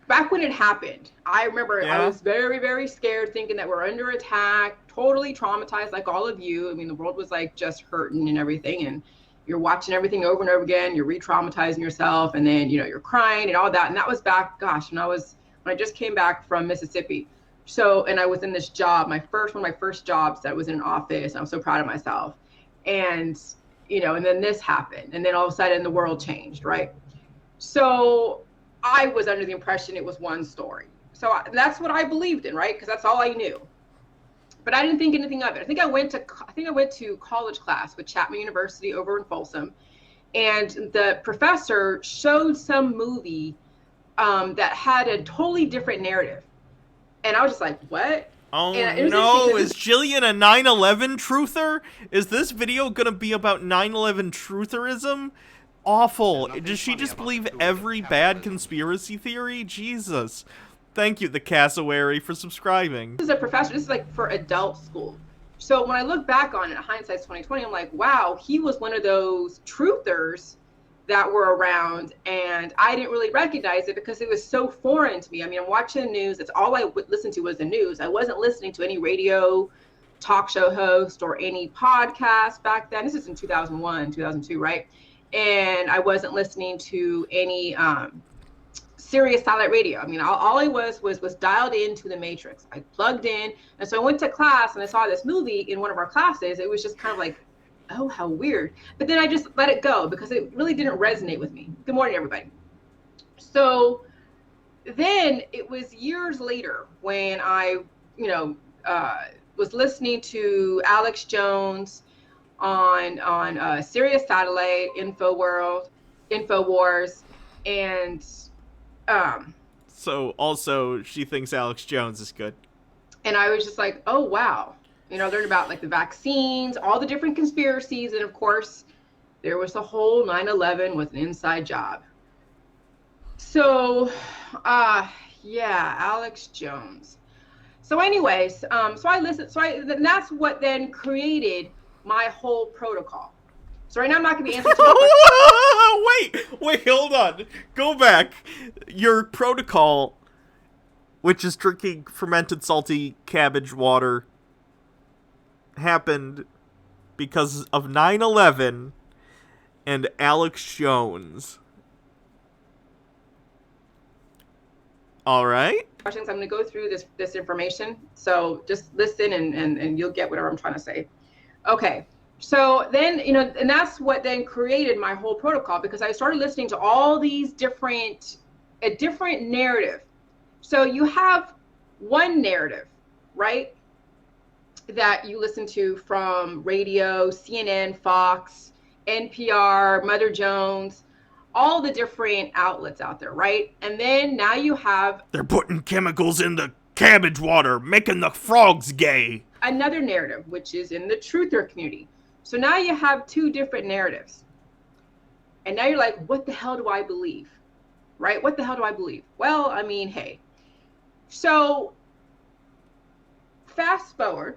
it happened, I remember I was very, very scared, thinking that we're under attack, totally traumatized like all of you. I mean, the world was like just hurting and everything, and you're watching everything over and over again, you're re-traumatizing yourself, and then, you're crying and all that. And that was back, when I just came back from Mississippi. So, and I was in this job, one of my first jobs that was in an office, and I was so proud of myself. And, and then this happened, and then all of a sudden the world changed, right? So I was under the impression it was one story. So that's what I believed in, right? Because that's all I knew. But I didn't think anything of it. I think I went to college class with Chapman University over in Folsom, and the professor showed some movie that had a totally different narrative. And I was just like, what? Oh no, is Jillian a 9/11 truther? Is this video gonna be about 9/11 trutherism? Awful. Does she just believe every bad conspiracy theory? Jesus. Thank you, the Cassowary, for subscribing. This is a professor. This is like for adult school. So when I look back on it, hindsight's 2020, I'm like, wow, he was one of those truthers that were around, and I didn't really recognize it because it was so foreign to me. I mean, I'm watching the news. That's all I would listen to was the news. I wasn't listening to any radio talk show host or any podcast back then. This is in 2001, 2002, right? And I wasn't listening to any Sirius satellite radio. I mean, all I was dialed into the matrix. I plugged in, and so I went to class and I saw this movie in one of our classes. It was just kind of like, oh, how weird. But then I just let it go because it really didn't resonate with me. Good morning, everybody. So then it was years later when I, was listening to Alex Jones on Sirius Satellite, InfoWars, and so also she thinks Alex Jones is good. And I was just like, oh wow. Learned about like the vaccines, all the different conspiracies, and of course there was the whole 9/11 was an inside job. So yeah, Alex Jones. So anyways, so I listened, and that's what then created my whole protocol. So right now I'm not going to be answering Wait, hold on. Go back. Your protocol, which is drinking fermented salty cabbage water, happened because of 9/11 and Alex Jones. All right. Questions. I'm going to go through this information. So just listen and you'll get whatever I'm trying to say. Okay. So then, and that's what then created my whole protocol, because I started listening to all these a different narrative. So you have one narrative, right, that you listen to from radio, CNN, Fox, NPR, Mother Jones, all the different outlets out there, right? And then now you have... They're putting chemicals in the cabbage water, making the frogs gay. Another narrative, which is in the truther community. So now you have two different narratives. And now you're like, what the hell do I believe? Right? What the hell do I believe? Well, I mean, hey. So fast forward,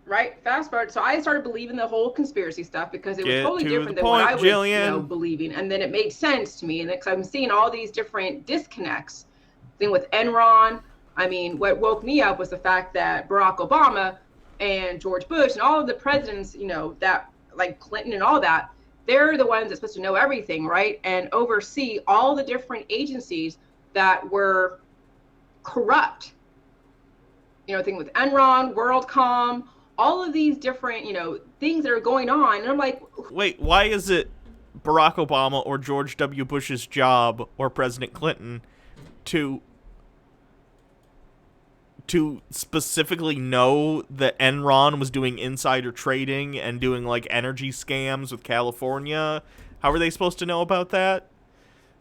right? Fast forward. So I started believing the whole conspiracy stuff because it was totally different than what I was believing. And then it made sense to me. And because I'm seeing all these different disconnects. Then with Enron, I mean, what woke me up was the fact that Barack Obama and George Bush and all of the presidents, that like Clinton and all that, they're the ones that's supposed to know everything, right? And oversee all the different agencies that were corrupt. Thing with Enron, WorldCom, all of these different, things that are going on. And I'm like, wait, why is it Barack Obama or George W. Bush's job or President Clinton to specifically know that Enron was doing insider trading and doing like energy scams with California? How are they supposed to know about that?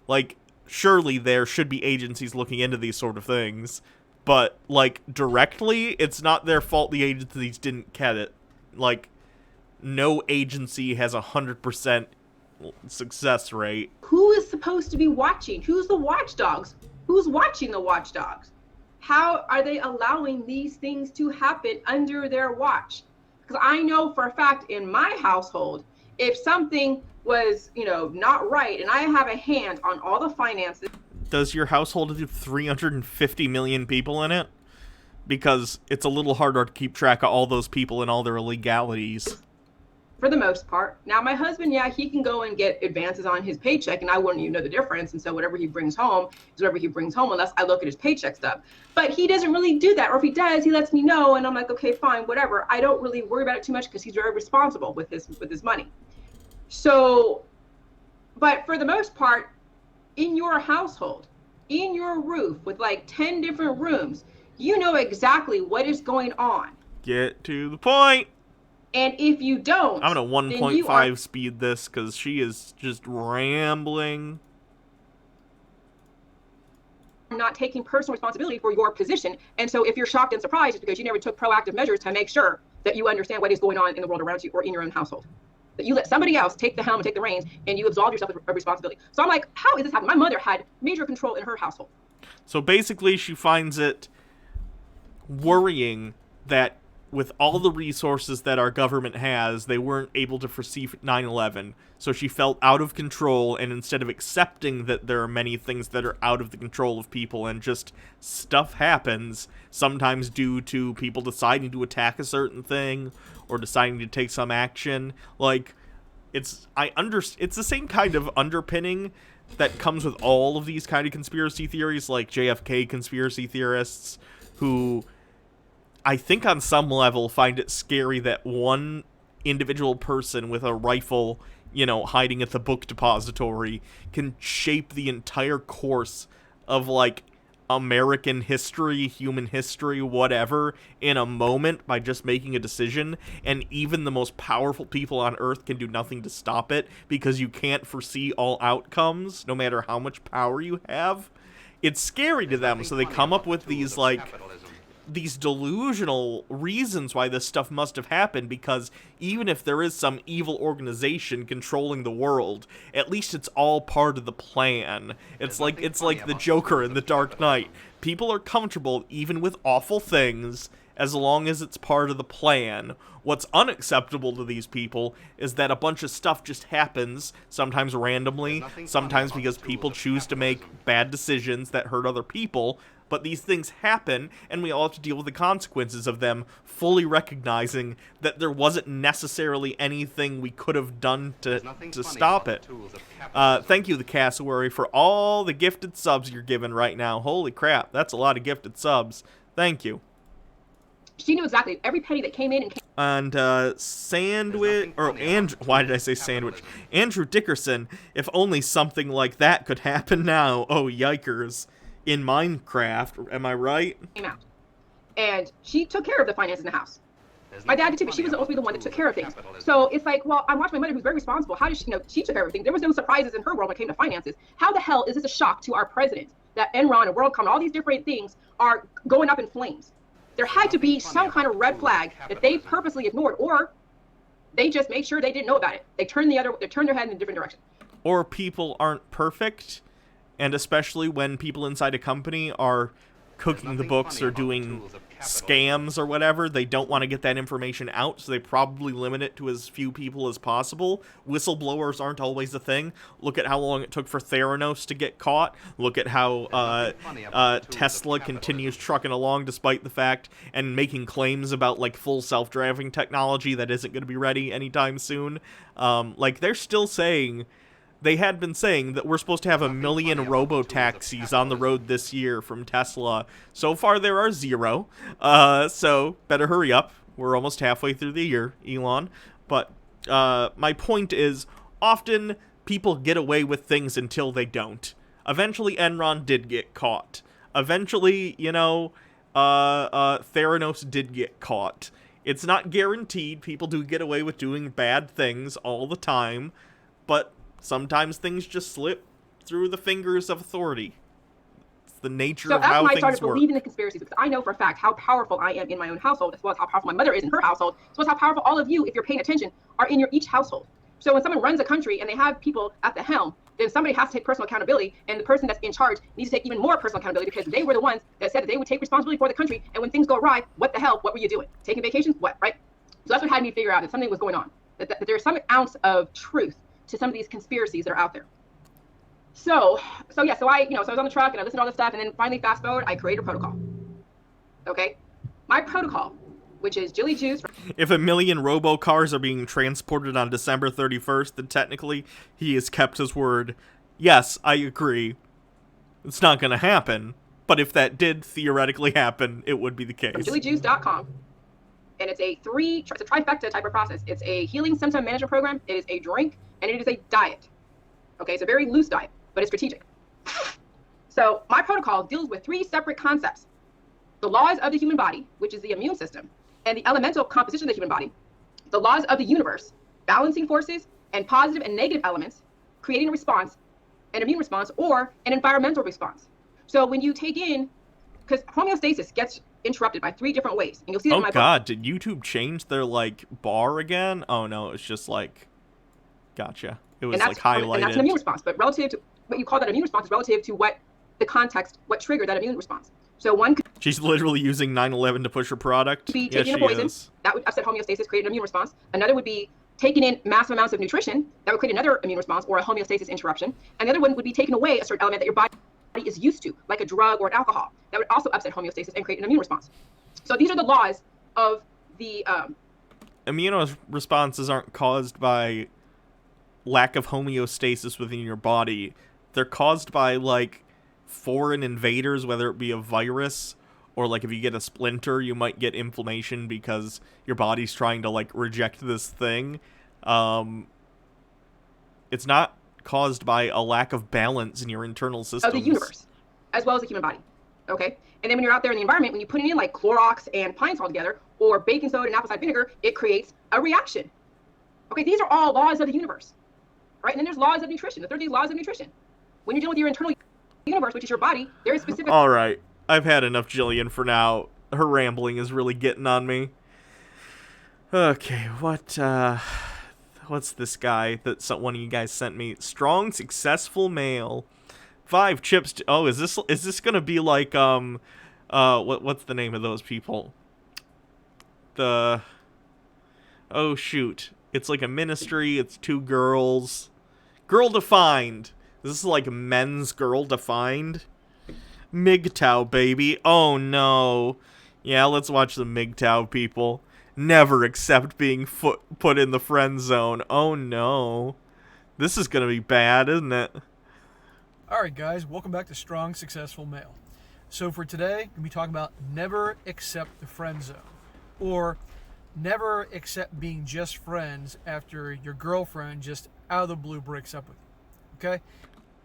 Like, surely there should be agencies looking into these sort of things, but like directly, it's not their fault the agencies didn't get it. Like, no agency has 100% success rate. Who is supposed to be watching? Who's the watchdogs? Who's watching the watchdogs? How are they allowing these things to happen under their watch? Because I know for a fact in my household, if something was, not right, and I have a hand on all the finances. Does your household have 350 million people in it? Because it's a little harder to keep track of all those people and all their illegalities. For the most part. Now, my husband, yeah, he can go and get advances on his paycheck, and I wouldn't even know the difference. And so whatever he brings home is whatever he brings home, unless I look at his paycheck stuff. But he doesn't really do that. Or if he does, he lets me know, and I'm like, okay, fine, whatever. I don't really worry about it too much because he's very responsible with his money. So, but for the most part, in your household, in your roof with like 10 different rooms, you know exactly what is going on. Get to the point. And if you don't, I'm going to 1.5 speed this because she is just rambling. Not taking personal responsibility for your position. And so if you're shocked and surprised, it's because you never took proactive measures to make sure that you understand what is going on in the world around you or in your own household. That you let somebody else take the helm and take the reins, and you absolve yourself of responsibility. So I'm like, how is this happening? My mother had major control in her household. So basically she finds it worrying that with all the resources that our government has, they weren't able to foresee 9/11. So she felt out of control, and instead of accepting that there are many things that are out of the control of people and just stuff happens, sometimes due to people deciding to attack a certain thing or deciding to take some action, like, it's the same kind of underpinning that comes with all of these kind of conspiracy theories, like JFK conspiracy theorists, who I think on some level find it scary that one individual person with a rifle, hiding at the book depository can shape the entire course of, like, American history, human history, whatever, in a moment by just making a decision, and even the most powerful people on Earth can do nothing to stop it because you can't foresee all outcomes, no matter how much power you have. It's scary to them, so they come up with these, like, these delusional reasons why this stuff must have happened, because even if there is some evil organization controlling the world, at least it's all part of the plan. It's like the Joker in The Dark Knight. People are comfortable even with awful things as long as it's part of the plan. What's unacceptable to these people is that a bunch of stuff just happens, sometimes randomly, sometimes because people choose to make bad decisions that hurt other people, but these things happen, and we all have to deal with the consequences of them, fully recognizing that there wasn't necessarily anything we could have done to stop it. Thank you, the Cassowary, for all the gifted subs you're giving right now. Holy crap, that's a lot of gifted subs. Thank you. She knew exactly every penny that came in and came. And Sandwich, or Andrew, why did I say Sandwich? Andrew Dickerson, if only something like that could happen now. Oh, yikers. In Minecraft, am I right? Came out. And she took care of the finances in the house. My dad did too, but she was supposed to be the one that took care of things. So it's like, well, I watched my mother, who's very responsible. How did she, she took care of everything. There was no surprises in her world when it came to finances. How the hell is this a shock to our president that Enron and WorldCom, all these different things are going up in flames? There had to be some kind of red flag that they purposely ignored, or they just made sure they didn't know about it. They turned their head in a different direction. Or people aren't perfect. And especially when people inside a company are cooking the books or doing scams or whatever, they don't want to get that information out, so they probably limit it to as few people as possible. Whistleblowers aren't always a thing. Look at how long it took for Theranos to get caught. Look at how Tesla continues trucking along despite the fact and making claims about, like, full self-driving technology that isn't going to be ready anytime soon. Like, they're still saying... They had been saying that we're supposed to have 1 million robo-taxis on the road this year from Tesla. So far, there are 0. So, better hurry up. We're almost halfway through the year, Elon. But my point is, often people get away with things until they don't. Eventually, Enron did get caught. Eventually, Theranos did get caught. It's not guaranteed. People do get away with doing bad things all the time. But... sometimes things just slip through the fingers of authority. It's the nature of how things work. So that's when I started believing in conspiracies, because I know for a fact how powerful I am in my own household, as well as how powerful my mother is in her household, as well as how powerful all of you, if you're paying attention, are in your each household. So when someone runs a country and they have people at the helm, then somebody has to take personal accountability, and the person that's in charge needs to take even more personal accountability, because they were the ones that said that they would take responsibility for the country, and when things go awry, what the hell, what were you doing? Taking vacations? What, right? So that's what had me figure out that something was going on, that there's some ounce of truth to some of these conspiracies that are out there. So I was on the truck and I listened to all this stuff, and then finally, fast forward, I created a protocol. Okay? My protocol, which is Jilly Juice. If 1 million robocars are being transported on December 31st, then technically he has kept his word. Yes, I agree. It's not going to happen, but if that did theoretically happen, it would be the case. JillyJuice.com. And it's a trifecta type of process. It's a healing symptom management program. It is a drink, and it is a diet. Okay, it's a very loose diet, but it's strategic. So my protocol deals with 3 separate concepts: the laws of the human body, which is the immune system, and the elemental composition of the human body, the laws of the universe, balancing forces, and positive and negative elements, creating a response, an immune response, or an environmental response. So when you take in, because homeostasis gets interrupted by 3 different ways, and you'll see that in my book. Oh god, did YouTube change their, like, bar again? Oh no, it's just like, gotcha. It was like highlighted. And that's an immune response, but relative to what you call that immune response is relative to what the context, what triggered that immune response. So one could... She's literally using 9/11 to push her product. ...be taking a poison, that would upset homeostasis, create an immune response. Another would be taking in massive amounts of nutrition, that would create another immune response or a homeostasis interruption. And the other one would be taking away a certain element that your body is used to, like a drug or an alcohol, that would also upset homeostasis and create an immune response. So these are the laws of the... Immune responses aren't caused by lack of homeostasis within your body. they're caused by, like, foreign invaders, whether it be a virus or, like, if you get a splinter, you might get inflammation because your body's trying to, like, reject this thing. It's not caused by a lack of balance in your internal systems. Of the universe, as well as the human body. Okay? And then when you're out there in the environment, when you put it in like Clorox and pine sol together, or baking soda and apple cider vinegar, it creates a reaction. Okay, these are all laws of the universe. Right? And then there's laws of nutrition. The 30 laws of nutrition. When you're dealing with your internal universe, which is your body, there is specific... All right. I've had enough Jillian for now. Her rambling is really getting on me. Okay, what's this guy that one of you guys sent me? Strong, successful male. 5 chips to... Oh, is this gonna be like, what's the name of those people? Oh, shoot. It's like a ministry. It's 2 girls. Girl Defined. This is like men's Girl Defined. MGTOW, baby. Oh, no. Yeah, let's watch the MGTOW people. Never accept being put in the friend zone. Oh, no. This is gonna be bad, isn't it? Alright, guys. Welcome back to Strong, Successful Male. So for today, we'll be talking about never accept the friend zone. Or never accept being just friends after your girlfriend just out of the blue breaks up with you. Okay?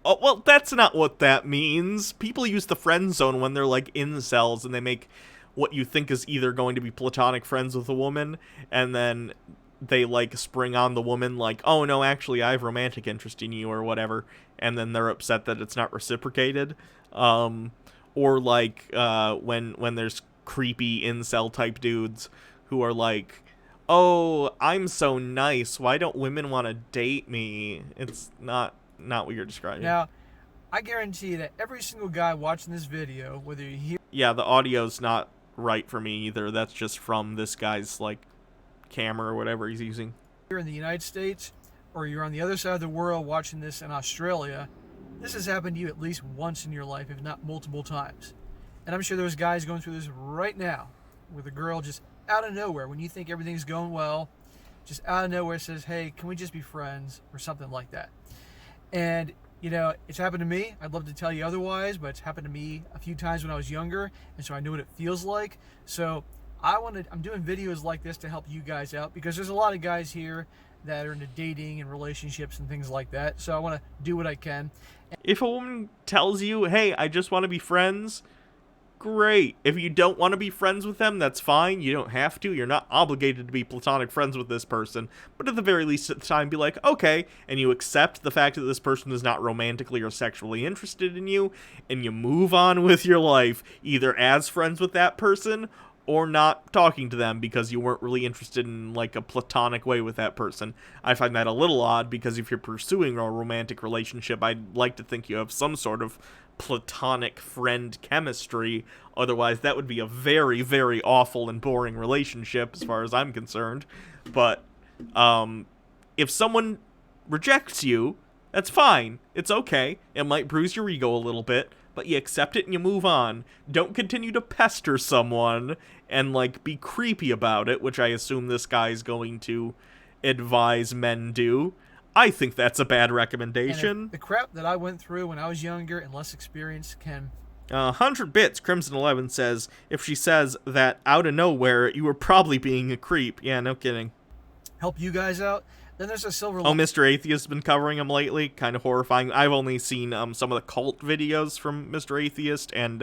Oh, well, that's not what that means. People use the friend zone when they're like incels and they make what you think is either going to be platonic friends with a woman, and then they like spring on the woman like, oh no, actually I have romantic interest in you or whatever, and then they're upset that it's not reciprocated. Or like when there's creepy incel type dudes who are like, oh, I'm so nice, why don't women want to date me? It's not what you're describing. Now, I guarantee that every single guy watching this video, whether you hear... Yeah, the audio's not right for me either. That's just from this guy's, like, camera or whatever he's using. Here in the United States, or you're on the other side of the world watching this in Australia, this has happened to you at least once in your life, if not multiple times. And I'm sure there's guys going through this right now, with a girl just out of nowhere, when you think everything's going well, just out of nowhere says, hey, can we just be friends, or something like that. And, you know, it's happened to me. I'd love to tell you otherwise, but it's happened to me a few times when I was younger, and so I know what it feels like. So I'm doing videos like this to help you guys out, because there's a lot of guys here that are into dating and relationships and things like that. So I want to do what I can. If a woman tells you, hey, I just want to be friends, great. If you don't want to be friends with them, that's fine. You don't have to. You're not obligated to be platonic friends with this person. But at the very least at the time, be like, okay, and you accept the fact that this person is not romantically or sexually interested in you, and you move on with your life, either as friends with that person or not talking to them because you weren't really interested in, like, a platonic way with that person. I find that a little odd, because if you're pursuing a romantic relationship, I'd like to think you have some sort of platonic friend chemistry. Otherwise, that would be a very, very awful and boring relationship as far as I'm concerned. But if someone rejects you, that's fine. It's okay. It might bruise your ego a little bit, but you accept it and you move on. Don't continue to pester someone and, like, be creepy about it, which I assume this guy's going to advise men do. I think that's a bad recommendation. The crap that I went through when I was younger and less experienced can... 100 bits, Crimson11 says, if she says that out of nowhere, you were probably being a creep. Yeah, no kidding. Help you guys out. Then there's a silver... Oh, Mr. Atheist has been covering him lately. Kind of horrifying. I've only seen some of the cult videos from Mr. Atheist and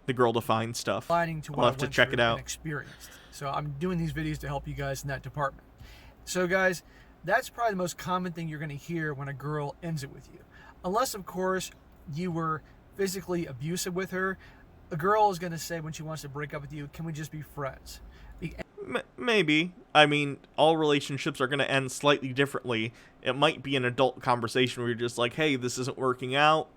the Girl Defined stuff. I'll have to check it out. Experienced. So I'm doing these videos to help you guys in that department. So guys, that's probably the most common thing you're going to hear when a girl ends it with you. Unless, of course, you were physically abusive with her, a girl is going to say when she wants to break up with you, can we just be friends? Maybe. I mean, all relationships are going to end slightly differently. It might be an adult conversation where you're just like, hey, this isn't working out.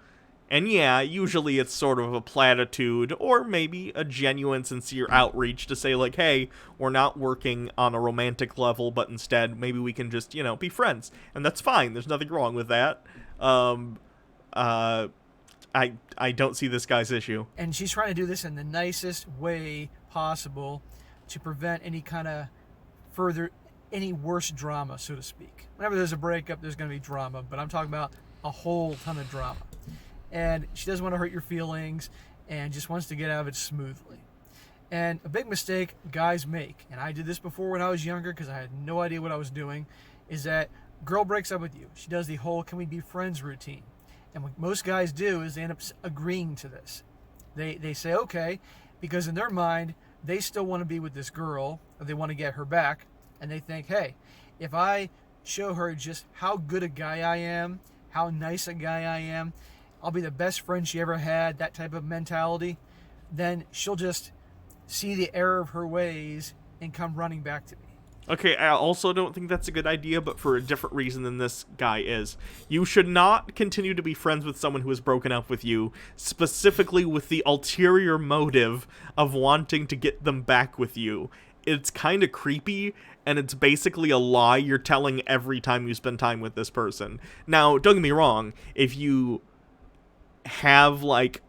And yeah, usually it's sort of a platitude or maybe a genuine, sincere outreach to say like, hey, we're not working on a romantic level, but instead maybe we can just, you know, be friends. And that's fine. There's nothing wrong with that. I don't see this guy's issue. And she's trying to do this in the nicest way possible to prevent any kind of any worse drama, so to speak. Whenever there's a breakup, there's going to be drama, but I'm talking about a whole ton of drama. And she doesn't want to hurt your feelings and just wants to get out of it smoothly. And a big mistake guys make, and I did this before when I was younger because I had no idea what I was doing, is that girl breaks up with you. She does the whole "can we be friends" routine. And what most guys do is they end up agreeing to this. They say okay, because in their mind, they still want to be with this girl, or they want to get her back, and they think, hey, if I show her just how good a guy I am, how nice a guy I am, I'll be the best friend she ever had, that type of mentality, then she'll just see the error of her ways and come running back to me. Okay, I also don't think that's a good idea, but for a different reason than this guy is. You should not continue to be friends with someone who has broken up with you, specifically with the ulterior motive of wanting to get them back with you. It's kind of creepy, and it's basically a lie you're telling every time you spend time with this person. Now, don't get me wrong, if you have, like,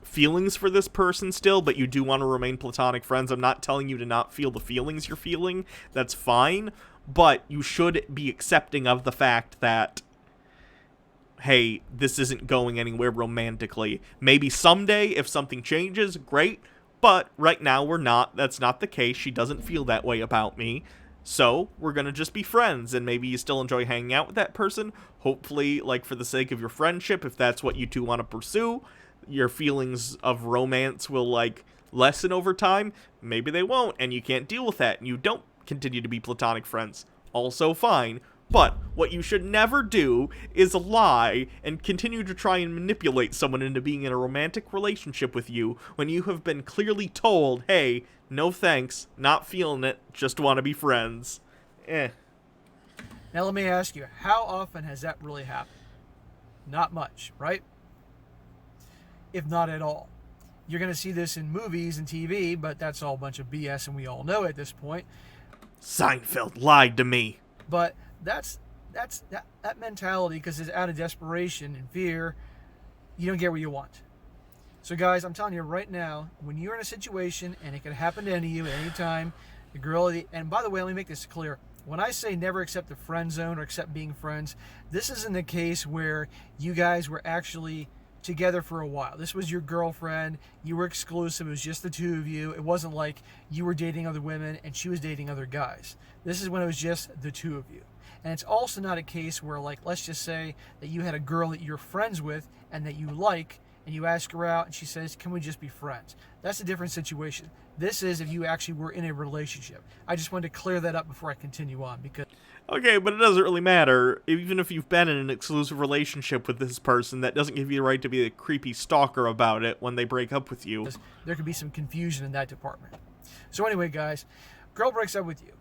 feelings for this person still, but you do want to remain platonic friends, I'm not telling you to not feel the feelings you're feeling. That's fine, but you should be accepting of the fact that, hey, this isn't going anywhere romantically. Maybe someday, if something changes, great, but right now we're not. That's not the case. She doesn't feel that way about me. So, we're gonna just be friends, and maybe you still enjoy hanging out with that person. Hopefully, like, for the sake of your friendship, if that's what you two want to pursue, your feelings of romance will, like, lessen over time. Maybe they won't, and you can't deal with that, and you don't continue to be platonic friends. Also fine. But what you should never do is lie and continue to try and manipulate someone into being in a romantic relationship with you when you have been clearly told, hey, no thanks, not feeling it, just want to be friends. Now let me ask you, how often has that really happened? Not much, right? If not at all. You're going to see this in movies and TV, but that's all a bunch of BS, and we all know at this point. Seinfeld lied to me. But that mentality, because it's out of desperation and fear, you don't get what you want. So guys, I'm telling you right now, when you're in a situation, and it can happen to any of you at any time, the girl, and by the way, let me make this clear. When I say never accept the friend zone or accept being friends, this isn't the case where you guys were actually together for a while. This was your girlfriend, you were exclusive, it was just the two of you. It wasn't like you were dating other women and she was dating other guys. This is when it was just the two of you. And it's also not a case where, like, let's just say that you had a girl that you're friends with and that you like, and you ask her out and she says, can we just be friends? That's a different situation. This is if you actually were in a relationship. I just wanted to clear that up before I continue on, because... Okay, but it doesn't really matter. Even if you've been in an exclusive relationship with this person, that doesn't give you the right to be a creepy stalker about it when they break up with you. There could be some confusion in that department. So anyway, guys, girl breaks up with you.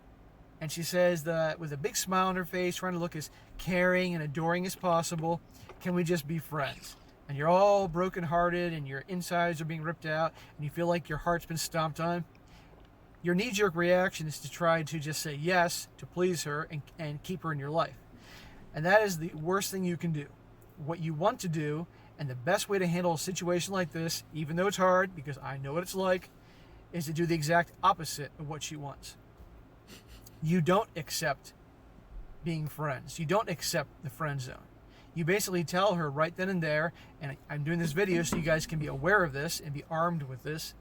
And she says that with a big smile on her face, trying to look as caring and adoring as possible, can we just be friends? And you're all brokenhearted and your insides are being ripped out and you feel like your heart's been stomped on. Your knee-jerk reaction is to try to just say yes to please her and keep her in your life. And that is the worst thing you can do. What you want to do, and the best way to handle a situation like this, even though it's hard, because I know what it's like, is to do the exact opposite of what she wants. You don't accept being friends. You don't accept the friend zone. You basically tell her right then and there, and I'm doing this video so you guys can be aware of this and be armed with this,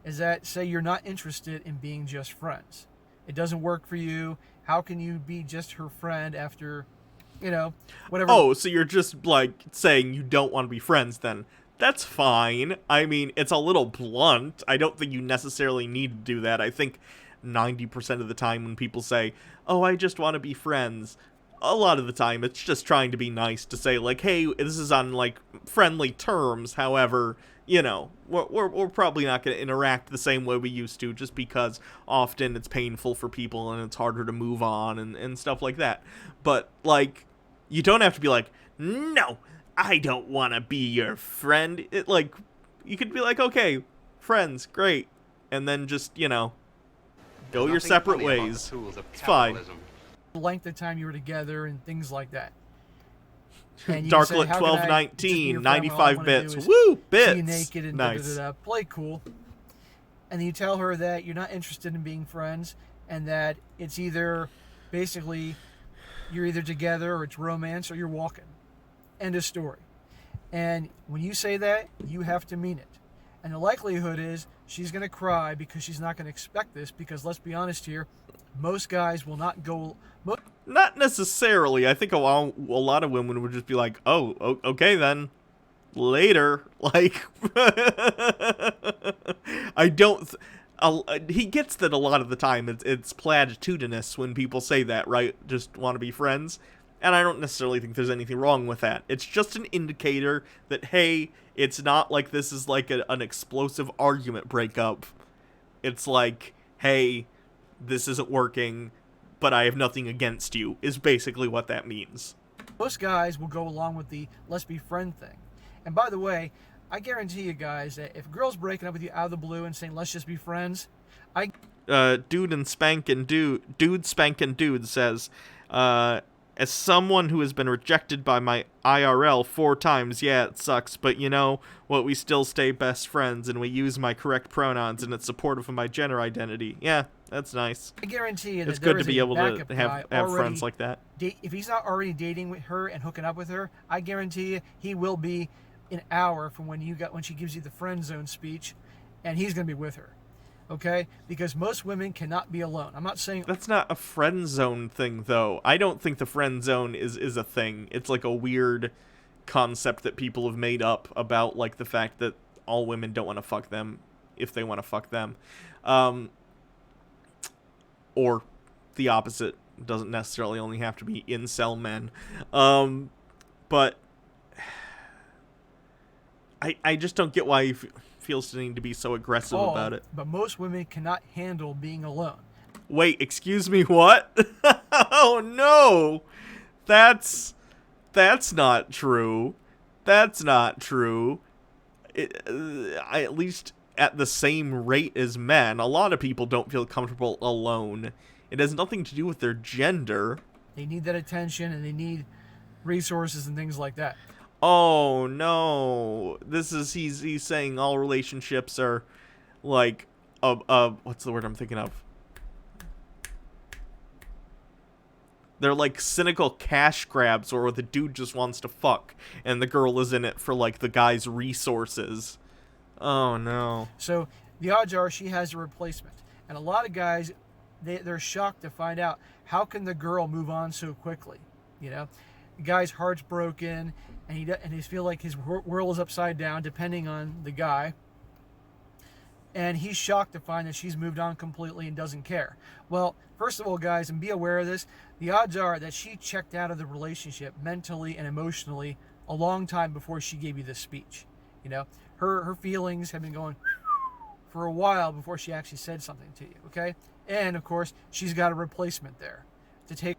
is that say you're not interested in being just friends. It doesn't work for you. How can you be just her friend after, you know, whatever? Oh, so you're just, like, saying you don't want to be friends then. That's fine. I mean, it's a little blunt. I don't think you necessarily need to do that. I think 90% of the time when people say, oh, I just want to be friends, a lot of the time it's just trying to be nice, to say, like, hey, this is on, like, friendly terms. However, you know, we're probably not going to interact the same way we used to, just because often it's painful for people and it's harder to move on and stuff like that. But, like, you don't have to be like, no, I don't want to be your friend. It, like, you could be like, okay, friends, great. And then just, you know, go your separate ways. It's fine. The length of time you were together and things like that. Darklit 1219, 95 bits. Woo, bits. See you naked and nice. Play cool. And then you tell her that you're not interested in being friends and that it's either basically you're either together or it's romance or you're walking. End of story. And when you say that, you have to mean it. And the likelihood is she's going to cry because she's not going to expect this, because let's be honest here, most guys will not go... Not necessarily. I think a lot of women would just be like, oh, okay then. Later. Like, I don't... he gets that a lot of the time. It's platitudinous when people say that, right? Just want to be friends. And I don't necessarily think there's anything wrong with that. It's just an indicator that, hey, it's not like this is like an explosive argument breakup. It's like, hey, this isn't working, but I have nothing against you, is basically what that means. Most guys will go along with the let's be friend thing. And by the way, I guarantee you guys that if a girl's breaking up with you out of the blue and saying let's just be friends, Dude Spankin' Dude says, as someone who has been rejected by my IRL 4 times, yeah, it sucks, but you know what, we still stay best friends, and we use my correct pronouns, and it's supportive of my gender identity. Yeah, that's nice. I guarantee you that it's good to be able to have friends like that. If he's not already dating with her and hooking up with her, I guarantee you he will be an hour from when she gives you the friend zone speech, and he's going to be with her. Okay? Because most women cannot be alone. I'm not saying... That's not a friend zone thing, though. I don't think the friend zone is a thing. It's like a weird concept that people have made up about, like, the fact that all women don't want to fuck them if they want to fuck them. Or the opposite. It doesn't necessarily only have to be incel men. But I just don't get why you feels the need to be so aggressive about it. But most women cannot handle being alone. Wait, excuse me, what? Oh no! That's not true. That's not true. At least at the same rate as men, a lot of people don't feel comfortable alone. It has nothing to do with their gender. They need that attention, and they need resources and things like that. Oh no! He's saying all relationships are like what's the word I'm thinking of? They're like cynical cash grabs, or the dude just wants to fuck and the girl is in it for like the guy's resources. Oh no! So the odds are she has a replacement, and a lot of guys they're shocked to find out how can the girl move on so quickly. You know, the guy's heart's broken. And he feel like his world is upside down, depending on the guy. And he's shocked to find that she's moved on completely and doesn't care. Well, first of all, guys, and be aware of this, the odds are that she checked out of the relationship mentally and emotionally a long time before she gave you this speech. You know, her feelings have been going for a while before she actually said something to you, okay? And, of course, she's got a replacement there.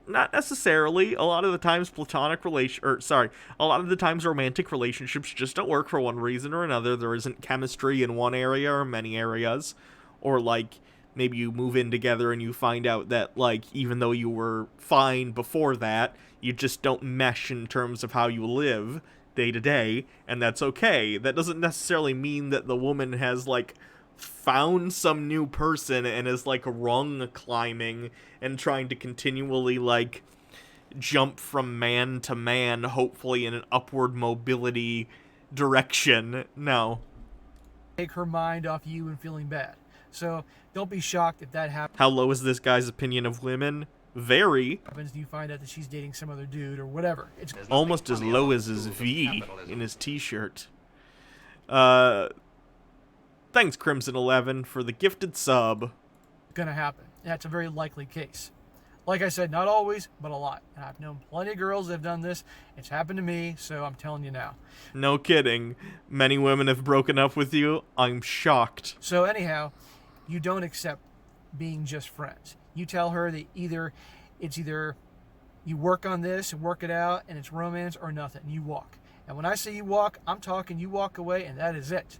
Not necessarily. A lot of the times a lot of the times romantic relationships just don't work for one reason or another. There isn't chemistry in one area or many areas. Or, like, maybe you move in together and you find out that, like, even though you were fine before that, you just don't mesh in terms of how you live day to day, and that's okay. That doesn't necessarily mean that the woman has, like, found some new person and is like rung climbing and trying to continually like jump from man to man, hopefully in an upward mobility direction. No. Take her mind off you and feeling bad. So don't be shocked if that happens. How low is this guy's opinion of women? Very. You find out that she's dating some other dude or whatever. It's almost as low as his V in his t-shirt. Thanks, Crimson11, for the gifted sub. Gonna happen. That's a very likely case. Like I said, not always, but a lot. And I've known plenty of girls that have done this. It's happened to me, so I'm telling you now. No kidding. Many women have broken up with you. I'm shocked. So anyhow, you don't accept being just friends. You tell her that either you work on this and work it out and it's romance or nothing. You walk. And when I say you walk, I'm talking you walk away and that is it.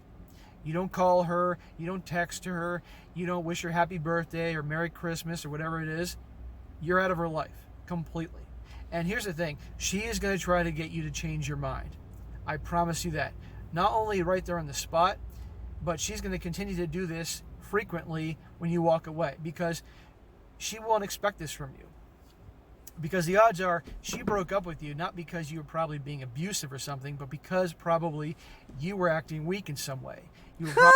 You don't call her, you don't text her, you don't wish her happy birthday or Merry Christmas or whatever it is. You're out of her life completely. And here's the thing, she is going to try to get you to change your mind. I promise you that. Not only right there on the spot, but she's going to continue to do this frequently when you walk away because she won't expect this from you. Because the odds are she broke up with you not because you were probably being abusive or something, but because probably you were acting weak in some way. You were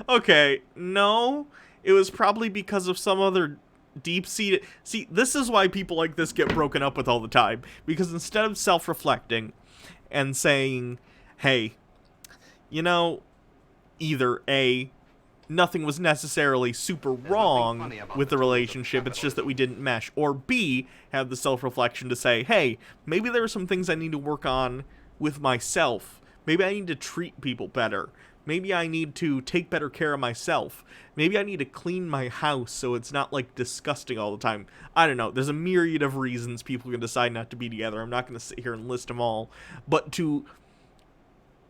Okay, no. It was probably because of some other deep-seated... See, this is why people like this get broken up with all the time. Because instead of self-reflecting and saying, hey, you know, either A, nothing was necessarily super wrong with the relationship, it's just that we didn't mesh, or B, have the self-reflection to say, hey, maybe there are some things I need to work on with myself. Maybe I need to treat people better. Maybe I need to take better care of myself. Maybe I need to clean my house so it's not, like, disgusting all the time. I don't know. There's a myriad of reasons people can decide not to be together. I'm not going to sit here and list them all. But to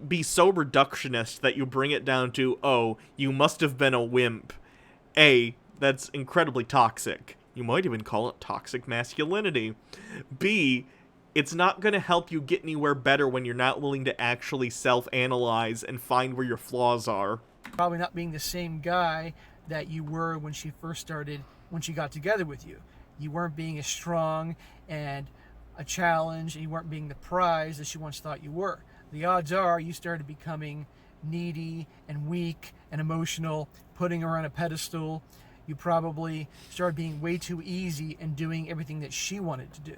be so reductionist that you bring it down to, oh, you must have been a wimp. A, that's incredibly toxic. You might even call it toxic masculinity. B, it's not going to help you get anywhere better when you're not willing to actually self-analyze and find where your flaws are. probably not being the same guy that you were when she got together with you. You weren't being as strong and a challenge, and you weren't being the prize that she once thought you were. The odds are you started becoming needy and weak and emotional, putting her on a pedestal. You probably started being way too easy and doing everything that she wanted to do.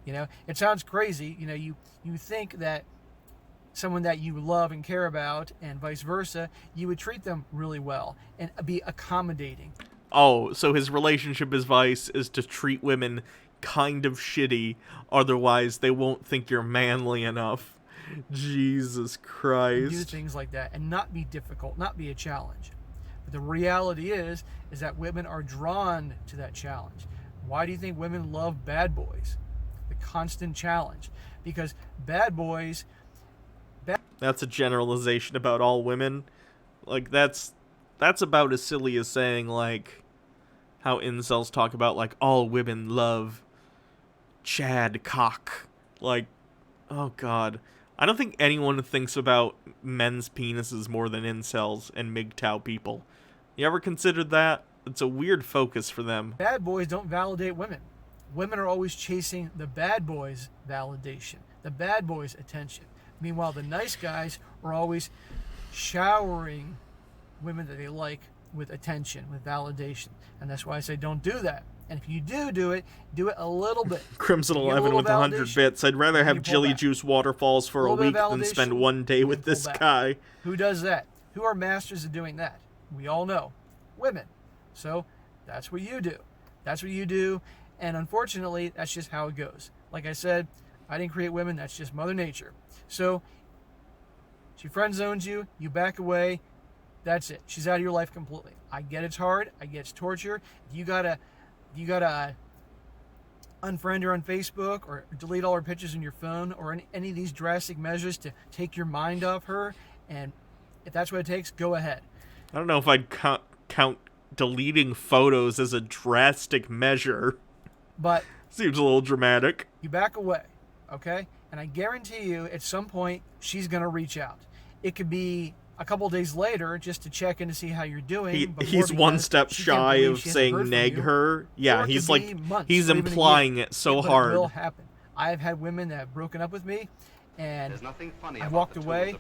You know, it sounds crazy. You know, you think that someone that you love and care about and vice versa, you would treat them really well and be accommodating. Oh, so his relationship advice is to treat women kind of shitty, otherwise they won't think you're manly enough. Jesus Christ. Do things like that and not be difficult, not be a challenge. But the reality is that women are drawn to that challenge. Why do you think women love bad boys? The constant challenge. Because bad boys... That's a generalization about all women. Like, that's about as silly as saying, like, how incels talk about, like, all women love Chad cock. Like, oh god. I don't think anyone thinks about men's penises more than incels and MGTOW people. You ever considered that? It's a weird focus for them. Bad boys don't validate women. Women are always chasing the bad boys' validation, the bad boys' attention. Meanwhile, the nice guys are always showering women that they like with attention, with validation. And that's why I say don't do that. And if you do it a little bit. Crimson 11 with 100 bits. I'd rather have Jilly Juice waterfalls for a week than spend one day with this guy. Who does that? Who are masters of doing that? We all know. Women. So that's what you do. That's what you do. And unfortunately, that's just how it goes. Like I said, I didn't create women. That's just Mother Nature. So she friend zones you. You back away. That's it. She's out of your life completely. I get it's hard. I get it's torture. You gotta unfriend her on Facebook or delete all her pictures on your phone or any of these drastic measures to take your mind off her. And if that's what it takes, go ahead. I don't know if I'd count deleting photos as a drastic measure. But seems a little dramatic. You back away, okay? And I guarantee you, at some point, she's going to reach out. It could be a couple days later just to check in to see how you're doing. He's one step shy of saying neg her. Yeah, he's like, he's implying it so hard. It will happen. I've had women that have broken up with me, and I walked away.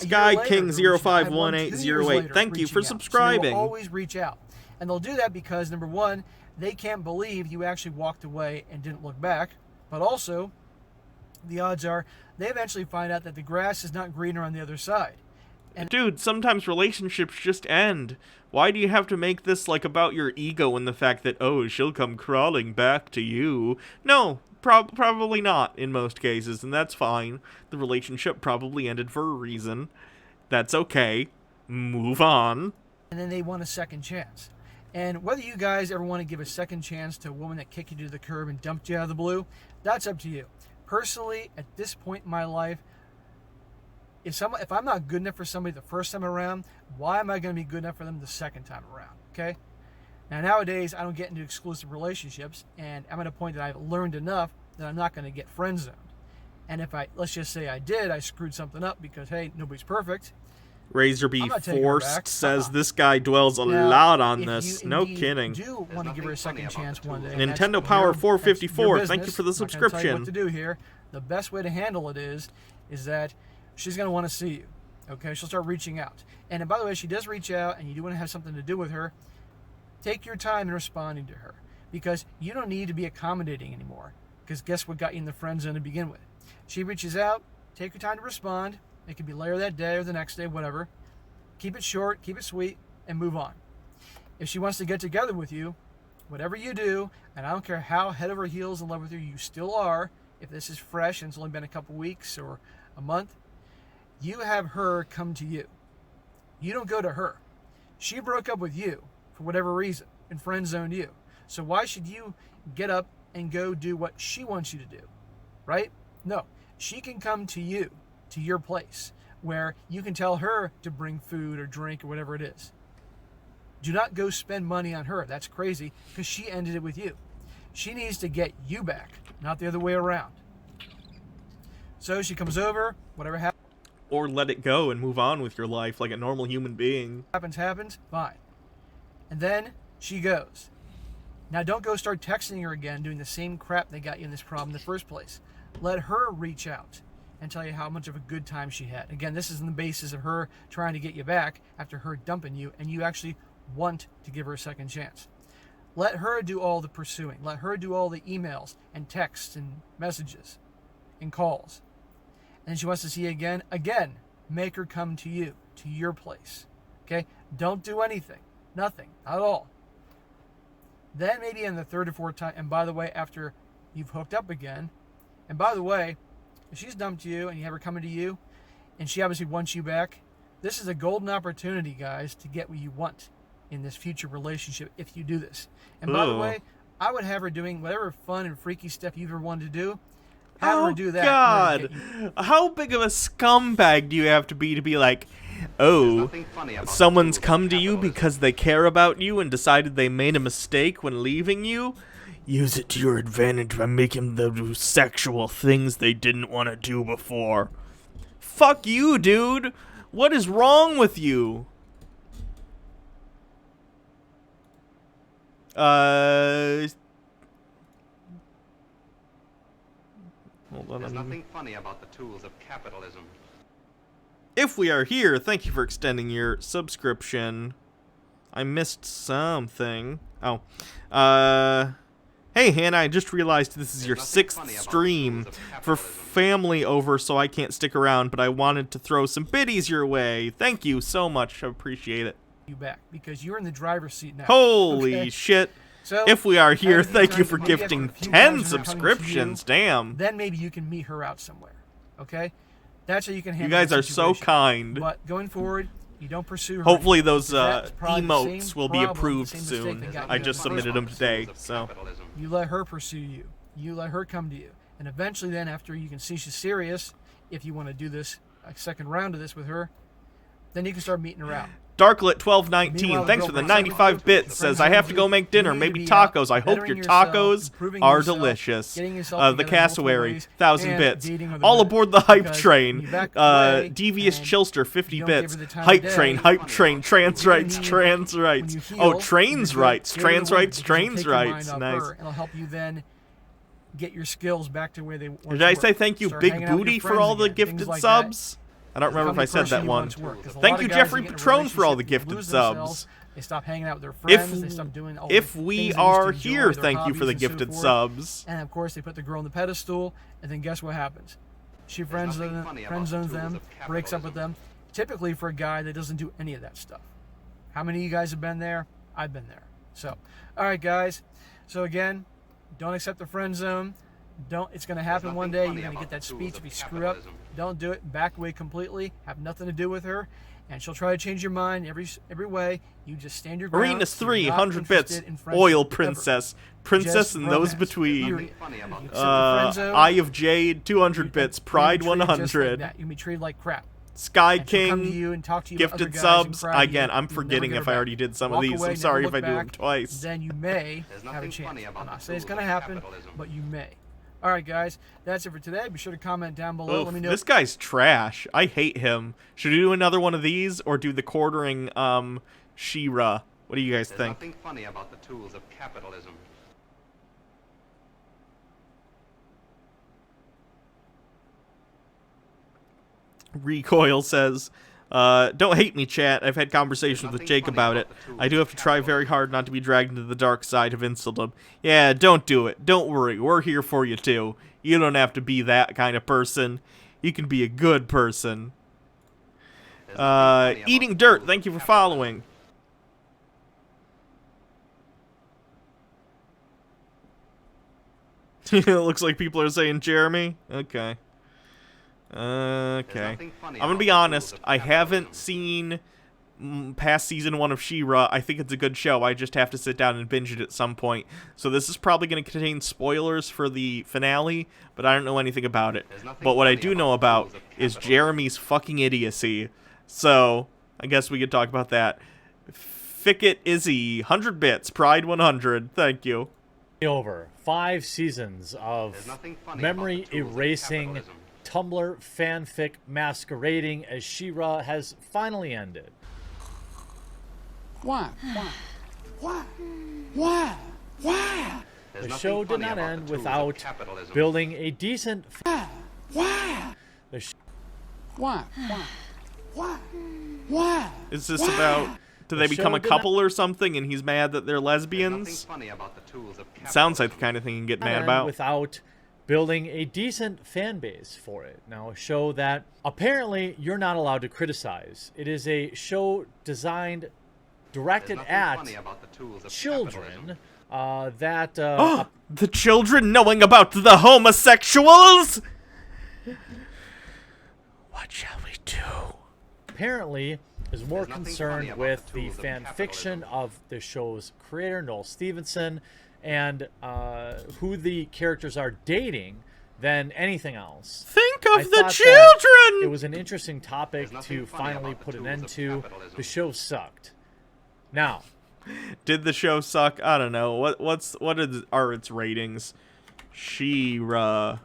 Guy King 051808, thank you for subscribing. So they will always reach out. And they'll do that because, number one, they can't believe you actually walked away and didn't look back. But also, the odds are they eventually find out that the grass is not greener on the other side. And dude, sometimes relationships just end. Why do you have to make this like about your ego and the fact that, oh, she'll come crawling back to you? No, probably not in most cases, and that's fine. The relationship probably ended for a reason. That's okay. Move on. And then they want a second chance. And whether you guys ever want to give a second chance to a woman that kicked you to the curb and dumped you out of the blue, that's up to you. Personally, at this point in my life, if I'm not good enough for somebody the first time around, why am I going to be good enough for them the second time around? Okay? Now, nowadays, I don't get into exclusive relationships, and I'm at a point that I've learned enough that I'm not going to get friend zoned. And if let's just say I did, I screwed something up because, hey, nobody's perfect. Razor I'm B not taking her Forced back. says this guy dwells a Now, lot on if this. you No indeed kidding. do want to give her a second chance one day. and that's Nintendo Power your- 454. that's your Thank you for the business. I'm not gonna tell you subscription. what to do here. The best way to handle it is that she's going to want to see you. Okay, she'll start reaching out. And by the way, if she does reach out and you do want to have something to do with her, take your time in responding to her, because you don't need to be accommodating anymore. Because guess what got you in the friend zone to begin with? She reaches out, take your time to respond. It could be later that day or the next day, whatever. Keep it short, keep it sweet, and move on. If she wants to get together with you, whatever you do, and I don't care how head over heels in love with her you still are, if this is fresh and it's only been a couple weeks or a month, you have her come to you. You don't go to her. She broke up with you for whatever reason and friend zoned you. So why should you get up and go do what she wants you to do? Right? No. She can come to you, to your place, where you can tell her to bring food or drink or whatever it is. Do not go spend money on her. That's crazy, because she ended it with you. She needs to get you back, not the other way around. So she comes over, whatever happens. Or let it go and move on with your life like a normal human being. Happens, fine. And then she goes. Now don't go start texting her again, doing the same crap that got you in this problem in the first place. Let her reach out and tell you how much of a good time she had. Again, this is on the basis of her trying to get you back after her dumping you, and you actually want to give her a second chance. Let her do all the pursuing. Let her do all the emails and texts and messages and calls. And she wants to see you again, make her come to you, to your place. Okay? Don't do anything. Nothing. Not at all. Then maybe in the third or fourth time, and by the way, after you've hooked up again, and by the way, if she's dumped you and you have her coming to you, and she obviously wants you back, this is a golden opportunity, guys, to get what you want in this future relationship if you do this. And by the way, I would have her doing whatever fun and freaky stuff you've ever wanted to do. Have her do that. God, how big of a scumbag do you have to be like, oh, someone's come to you because they care about you and decided they made a mistake when leaving you? Use it to your advantage by making them do sexual things they didn't want to do before. Fuck you, dude. What is wrong with you? Hold on. There's nothing funny about the tools of capitalism. If we are here, thank you for extending your subscription. I missed something. Oh. Hey, Hannah, I just realized this is your 6th stream for family over, so I can't stick around, but I wanted to throw some biddies your way. Thank you so much. I appreciate it. You back, because you're in the driver's seat now. Holy okay? shit. So, if we are here, everything's thank you right, for maybe after gifting a few 10 times they're coming to subscriptions. you, Damn. Then maybe you can meet her out somewhere. Okay? That's how you can handle You guys the are so situation. kind. But going forward, you don't pursue her. Hopefully those because that's probably the emotes same will be problem, approved the same mistake soon. that got I you just in the first submitted them place. today, so. You let her pursue you. You let her come to you. And eventually then, after you can see she's serious, if you want to do this, a second round of this with her, then you can start meeting her out. Darklit1219, thanks for the 95 bits, says, I have to go make dinner, maybe tacos. I hope your tacos are delicious. The Cassowary, 1,000 bits. All aboard the hype train. Devious Chilster, 50 bits. Hype train, trans rights. Oh, trains rights, trans rights. Nice. It'll help you then get your skills back to where they want. Did I say thank you, Big Booty, for all the gifted subs? I don't remember if I said that one. Thank you, Jeffrey Patron, for all the gifted subs. They stop hanging out with their friends. They stop doing all if the we things they are used to enjoy, here, their thank you for the hobbies and so gifted forth. subs. And of course, they put the girl on the pedestal, and then guess what happens? She friend zones them, breaks up with them. Typically for a guy that doesn't do any of that stuff. How many of you guys have been there? I've been there. So, all right, guys. So again, don't accept the friend zone. It's going to happen one day. You're going to get that speech if you screw up. Don't do it. Back away completely. Have nothing to do with her. And she'll try to change your mind every way. You just stand your ground. Arenas 300 bits. Oil Princess. Princess and those between. Eye of Jade, 200 bits. Pride 100. You can be treated like crap. Sky King, gifted subs. Again, I'm forgetting if I already did some of these. I'm sorry if I do them twice. Then you may have a chance. I'm not saying it's going to happen, but you may. All right, guys, that's it for today. Be sure to comment down below. Oof, Let me know. this guy's trash. I hate him. Should we do another one of these or do the quartering She-Ra? What do you guys There's think? nothing funny about the tools of capitalism. Recoil says, don't hate me, chat. I've had conversations with Jake about it. I do have to try very hard not to be dragged into the dark side of Insuldom. Yeah, don't do it. Don't worry. We're here for you, too. You don't have to be that kind of person. You can be a good person. Eating Dirt, thank you for following. It looks like people are saying Jeremy. Okay. Okay. I'm gonna be honest. I haven't seen past season 1 of She-Ra. I think it's a good show. I just have to sit down and binge it at some point. So this is probably going to contain spoilers for the finale, but I don't know anything about it. But what I do know about is Jeremy's fucking idiocy. So I guess we could talk about that. Fickett Izzy, 100 bits, Pride 100. Thank you. Over 5 seasons of memory erasing Tumblr fanfic masquerading as She-Ra has finally ended. Why? The show did not end without building a decent. Is this about? Do they become a couple or something, and he's mad that they're lesbians? Sounds like the kind of thing you can get mad about. Without building a decent fan base for it. Now, a show that apparently you're not allowed to criticize. It is a show directed at children the children knowing about the homosexuals? What shall we do? Apparently is more concerned with the fan fiction of the show's creator, Noel Stevenson, and who the characters are dating than anything else. Think of the children! It was an interesting topic to finally put an end to. The show sucked. Now, did the show suck? I don't know. What are its ratings? She-Ra.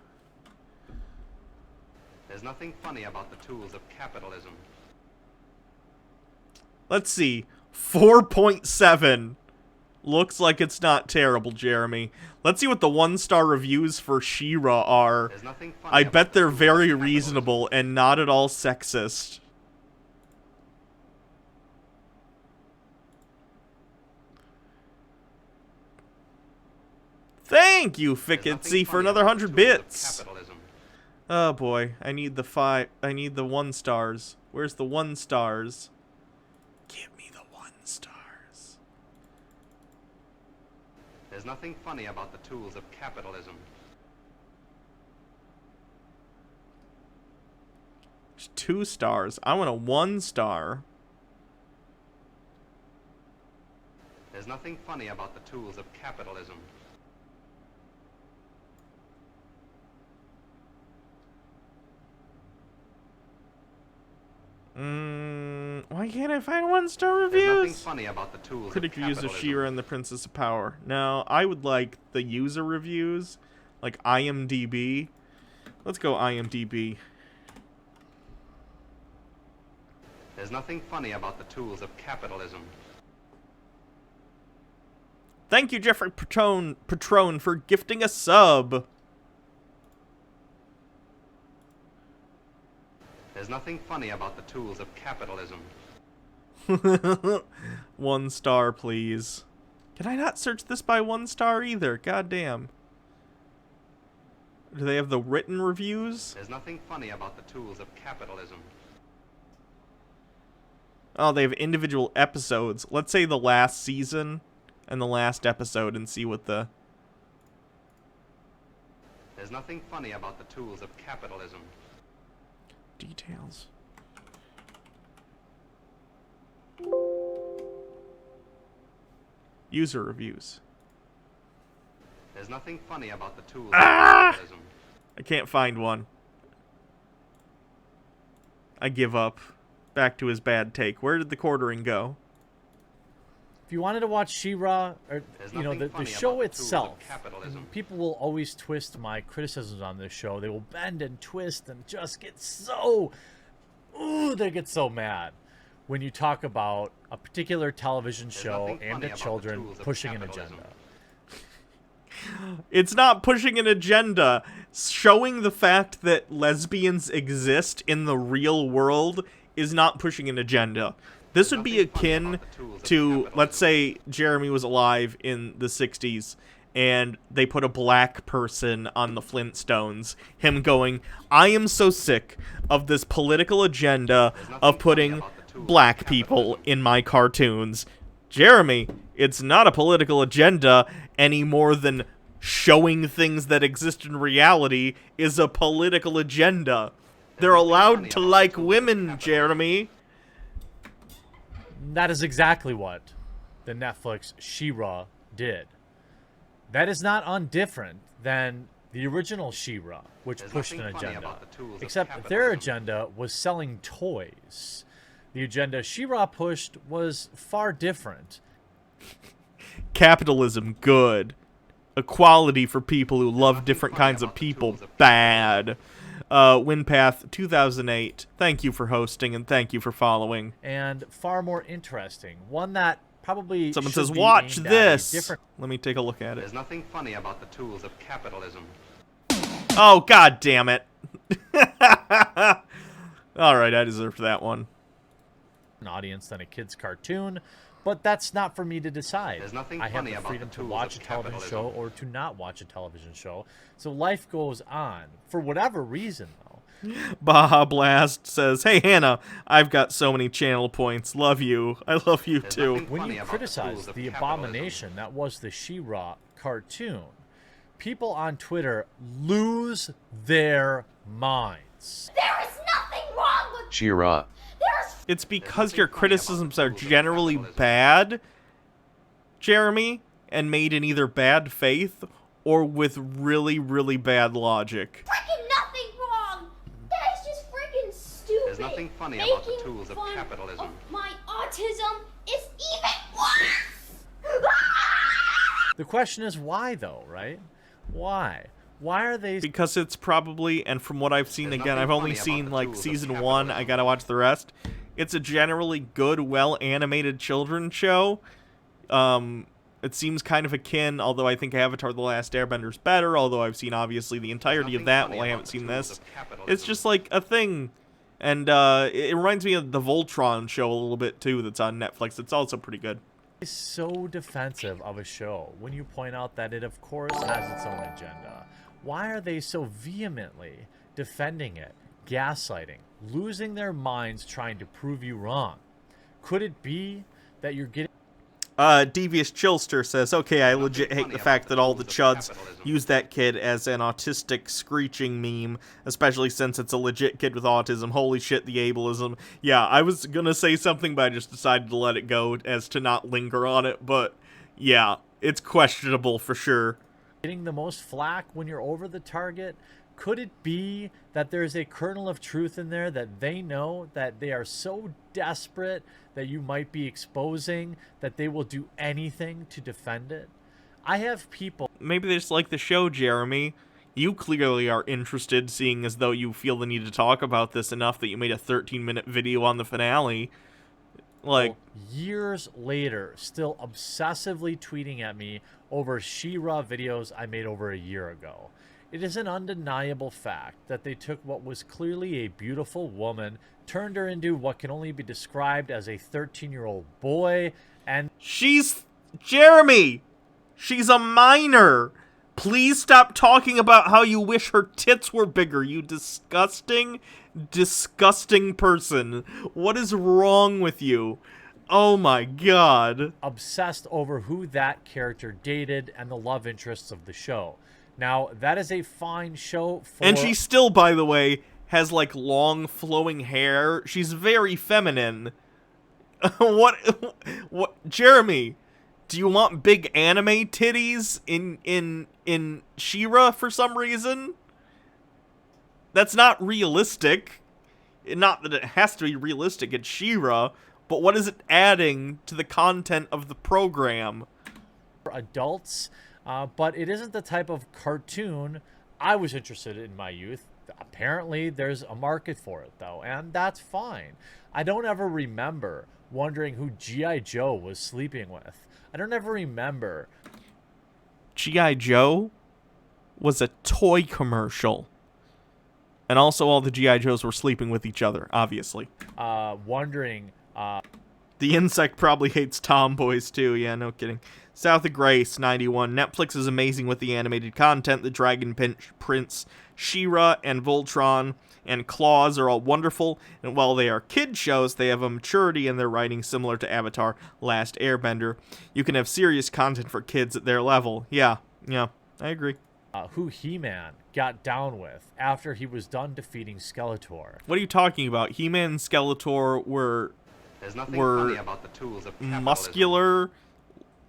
There's nothing funny about the tools of capitalism. Let's see. 4.7. Looks like it's not terrible, Jeremy. Let's see what the 1-star reviews for She-Ra are. I bet they're very reasonable and not at all sexist. Thank you, Ficketsy, for another 100 bits. Oh boy, I need the 1 stars. Where's the 1 stars? Give me the 1 stars. There's nothing funny about the tools of capitalism. There's 2 stars. I want a 1 star. There's nothing funny about the tools of capitalism. Why can't I find 1-star reviews? There's nothing funny about the tools Critic of reviews of capitalism. She-Ra and the Princess of Power. No, I would like the user reviews, like IMDb. Let's go IMDb. There's nothing funny about the tools of capitalism. Thank you, Jeffrey Patron, for gifting a sub. There's nothing funny about the tools of capitalism. 1 star, please. Can I not search this by 1 star either? God damn. Do they have the written reviews? There's nothing funny about the tools of capitalism. Oh, they have individual episodes. Let's say the last season and the last episode and see what the... There's nothing funny about the tools of capitalism. Details. User reviews. There's nothing funny about the tools of Ah! capitalism. I can't find one. I give up. Back to his bad take. Where did the quartering go? If you wanted to watch She-Ra, or There's you know, nothing the funny show about the tools of itself, capitalism. people will always twist my criticisms on this show. They will bend and twist and just get so, they get so mad when you talk about a particular television show nothing aimed funny at about the children tools of pushing an capitalism. agenda. It's not pushing an agenda. Showing the fact that lesbians exist in the real world is not pushing an agenda. This would be akin to, let's say Jeremy was alive in the 60s and they put a black person on the Flintstones. Him going, I am so sick of this political agenda of putting black people in my cartoons. Jeremy, it's not a political agenda any more than showing things that exist in reality is a political agenda. They're allowed to like women, Jeremy. That is exactly what the Netflix She-Ra did. That is not undifferent than the original She-Ra, which pushed an agenda. Except their agenda was selling toys. The agenda She-Ra pushed was far different. Capitalism, good. Equality for people who love different kinds of people, bad. Winpath 2008, thank you for hosting and thank you for following. And far more interesting. One that probably Someone should says, be watch aimed at a this. different- Let me take a look at it. There's nothing funny about the tools of capitalism. Oh, god damn it. Alright, I deserved that one. An audience than a kid's cartoon, but that's not for me to decide. There's nothing I have funny the about freedom the to tools watch of a television capitalism. show or to not watch a television show. So life goes on. For whatever reason, though. Baja Blast says, hey Hannah, I've got so many channel points. Love you. I love you too. When you criticize the abomination that was the She-Ra cartoon, people on Twitter lose their minds. There is nothing wrong with She-Ra. It's because your criticisms are generally bad, Jeremy, and made in either bad faith or with really, really bad logic. freaking nothing wrong. That is just freaking stupid. There's nothing funny about the Making tools of fun capitalism. of my autism is even worse. The question is why, though, right? Why? Why are they... Because it's probably, and from what I've seen, There's again, nothing I've only funny about seen the like tools of season 1, I gotta watch the rest. It's a generally good, well-animated children's show. It seems kind of akin, although I think Avatar The Last Airbender's better, although I've seen obviously the entirety of that while I haven't seen this. It's just like a thing. And it reminds me of the Voltron show a little bit too that's on Netflix. It's also pretty good. Is so defensive of a show when you point out that it of course has its own agenda? Why are they so vehemently defending it, gaslighting, losing their minds trying to prove you wrong? Could it be that you're getting... Devious Chillster says, okay, I legit hate the fact that all the chuds use that kid as an autistic screeching meme, especially since it's a legit kid with autism. Holy shit, the ableism. Yeah, I was gonna say something, but I just decided to let it go as to not linger on it, but yeah, it's questionable for sure. Getting the most flack when you're over the target? Could it be that there's a kernel of truth in there that they know that they are so desperate that you might be exposing that they will do anything to defend it? I have people... Maybe they just like the show, Jeremy. You clearly are interested, seeing as though you feel the need to talk about this enough that you made a 13-minute video on the finale. Like... years later, still obsessively tweeting at me over She-Ra videos I made over a year ago. It is an undeniable fact that they took what was clearly a beautiful woman, turned her into what can only be described as a 13-year-old boy, and... She's... Jeremy! She's a minor! Please stop talking about how you wish her tits were bigger, you disgusting, disgusting person. What is wrong with you? Oh my god. Obsessed over who that character dated and the love interests of the show. Now, that is a fine show for... And she still, by the way, has, like, long, flowing hair. She's very feminine. What, Jeremy, do you want big anime titties in She-Ra for some reason? That's not realistic. Not that it has to be realistic, it's She-Ra. but what is it adding to the content of the program? For adults, but it isn't the type of cartoon I was interested in my youth. Apparently, there's a market for it, though, and that's fine. I don't ever remember wondering who G.I. Joe was sleeping with. I don't ever remember. G.I. Joe was a toy commercial. And also all the G.I. Joes were sleeping with each other, obviously. Wondering... The insect probably hates tomboys, too. Yeah, no kidding. South of Grace, 91. Netflix is amazing with the animated content. The Dragon Prince, She-Ra, and Voltron, and Claws are all wonderful. And while they are kid shows, they have a maturity in their writing similar to Avatar Last Airbender. You can have serious content for kids at their level. Yeah, I agree. Who He-Man got down with after he was done defeating Skeletor. What are you talking about? He-Man and Skeletor were funny about the tools of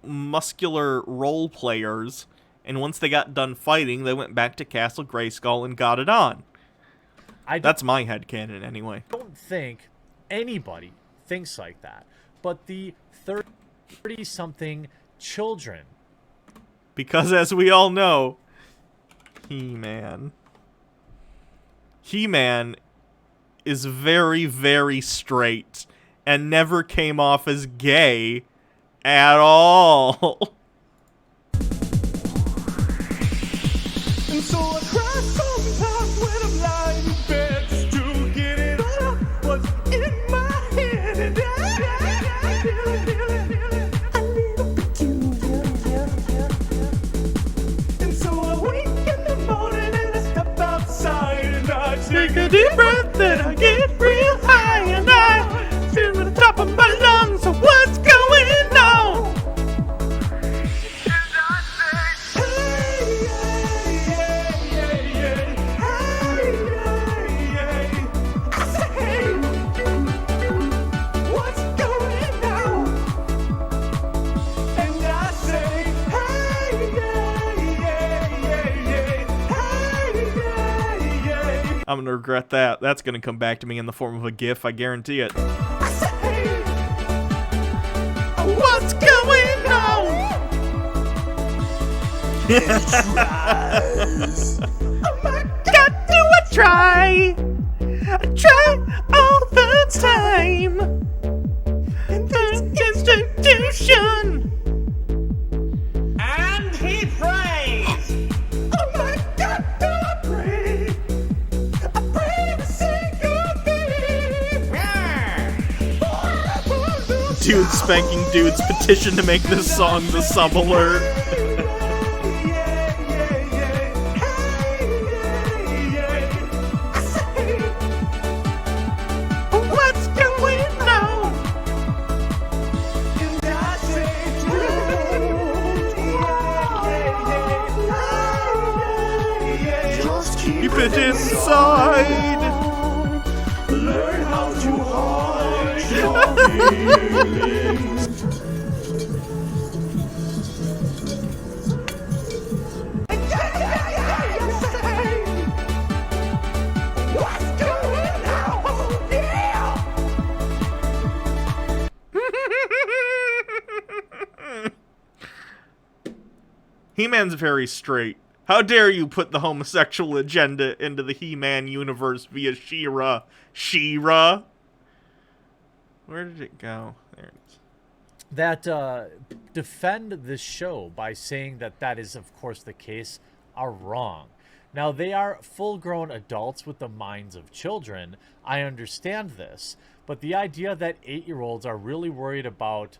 muscular role players, and once they got done fighting, they went back to Castle Grayskull and got it on. That's my headcanon, anyway. I don't think anybody thinks like that, but the 30-something children. Because as we all know, He-Man is very, very straight and never came off as gay at all. And so I cry sometimes when I'm lying in bed just to get it out what's in my head. And I feel a little peculiar. And so I wake in the morning and I step outside and I take a deep breath and I get real high and I feel at the top of my lungs of what's going on. I'm gonna regret that. That's gonna come back to me in the form of a GIF, I guarantee it. What's going on? Oh my God, do I try? I try all the time. In this institution. And he prays. Oh my God, do I pray? I pray to see your face. Dude spanking dudes petition to make this song the sub alert. What's going on? And I say, just keep it inside. Learn how to hide your feelings. What's going on? Yeah. He-Man's very straight. How dare you put the homosexual agenda into the He-Man universe via She-Ra? She-Ra? Where did it go? There it is. That defend this show by saying that that is, of course, the case are wrong. Now, they are full-grown adults with the minds of children. I understand this. But the idea that 8-year-olds are really worried about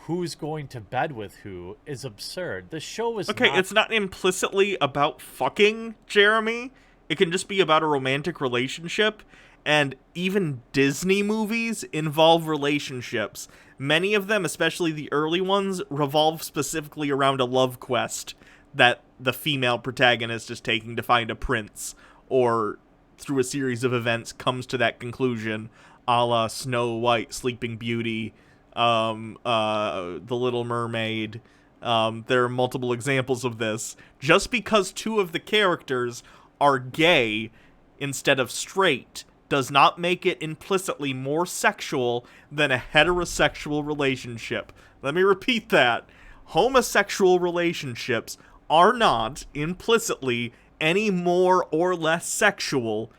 who's going to bed with who is absurd. The show is okay, it's not implicitly about fucking, Jeremy. It can just be about a romantic relationship. And even Disney movies involve relationships. Many of them, especially the early ones, revolve specifically around a love quest that the female protagonist is taking to find a prince, or through a series of events comes to that conclusion, a la Snow White, Sleeping Beauty, The Little Mermaid. There are multiple examples of this. Just because two of the characters are gay instead of straight does not make it implicitly more sexual than a heterosexual relationship. Let me repeat that. Homosexual relationships are not implicitly any more or less sexual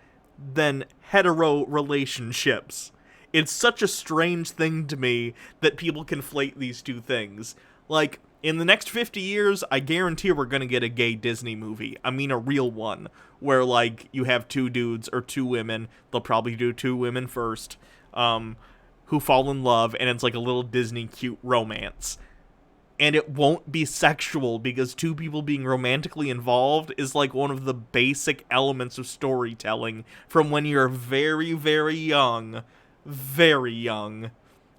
than hetero relationships. It's such a strange thing to me that people conflate these two things. Like, in the next 50 years, I guarantee we're gonna get a gay Disney movie. I mean a real one, where, like, you have two dudes or two women, they'll probably do two women first, who fall in love, and it's like a little Disney cute romance. And it won't be sexual, because two people being romantically involved is like one of the basic elements of storytelling from when you're very, very young. Very young.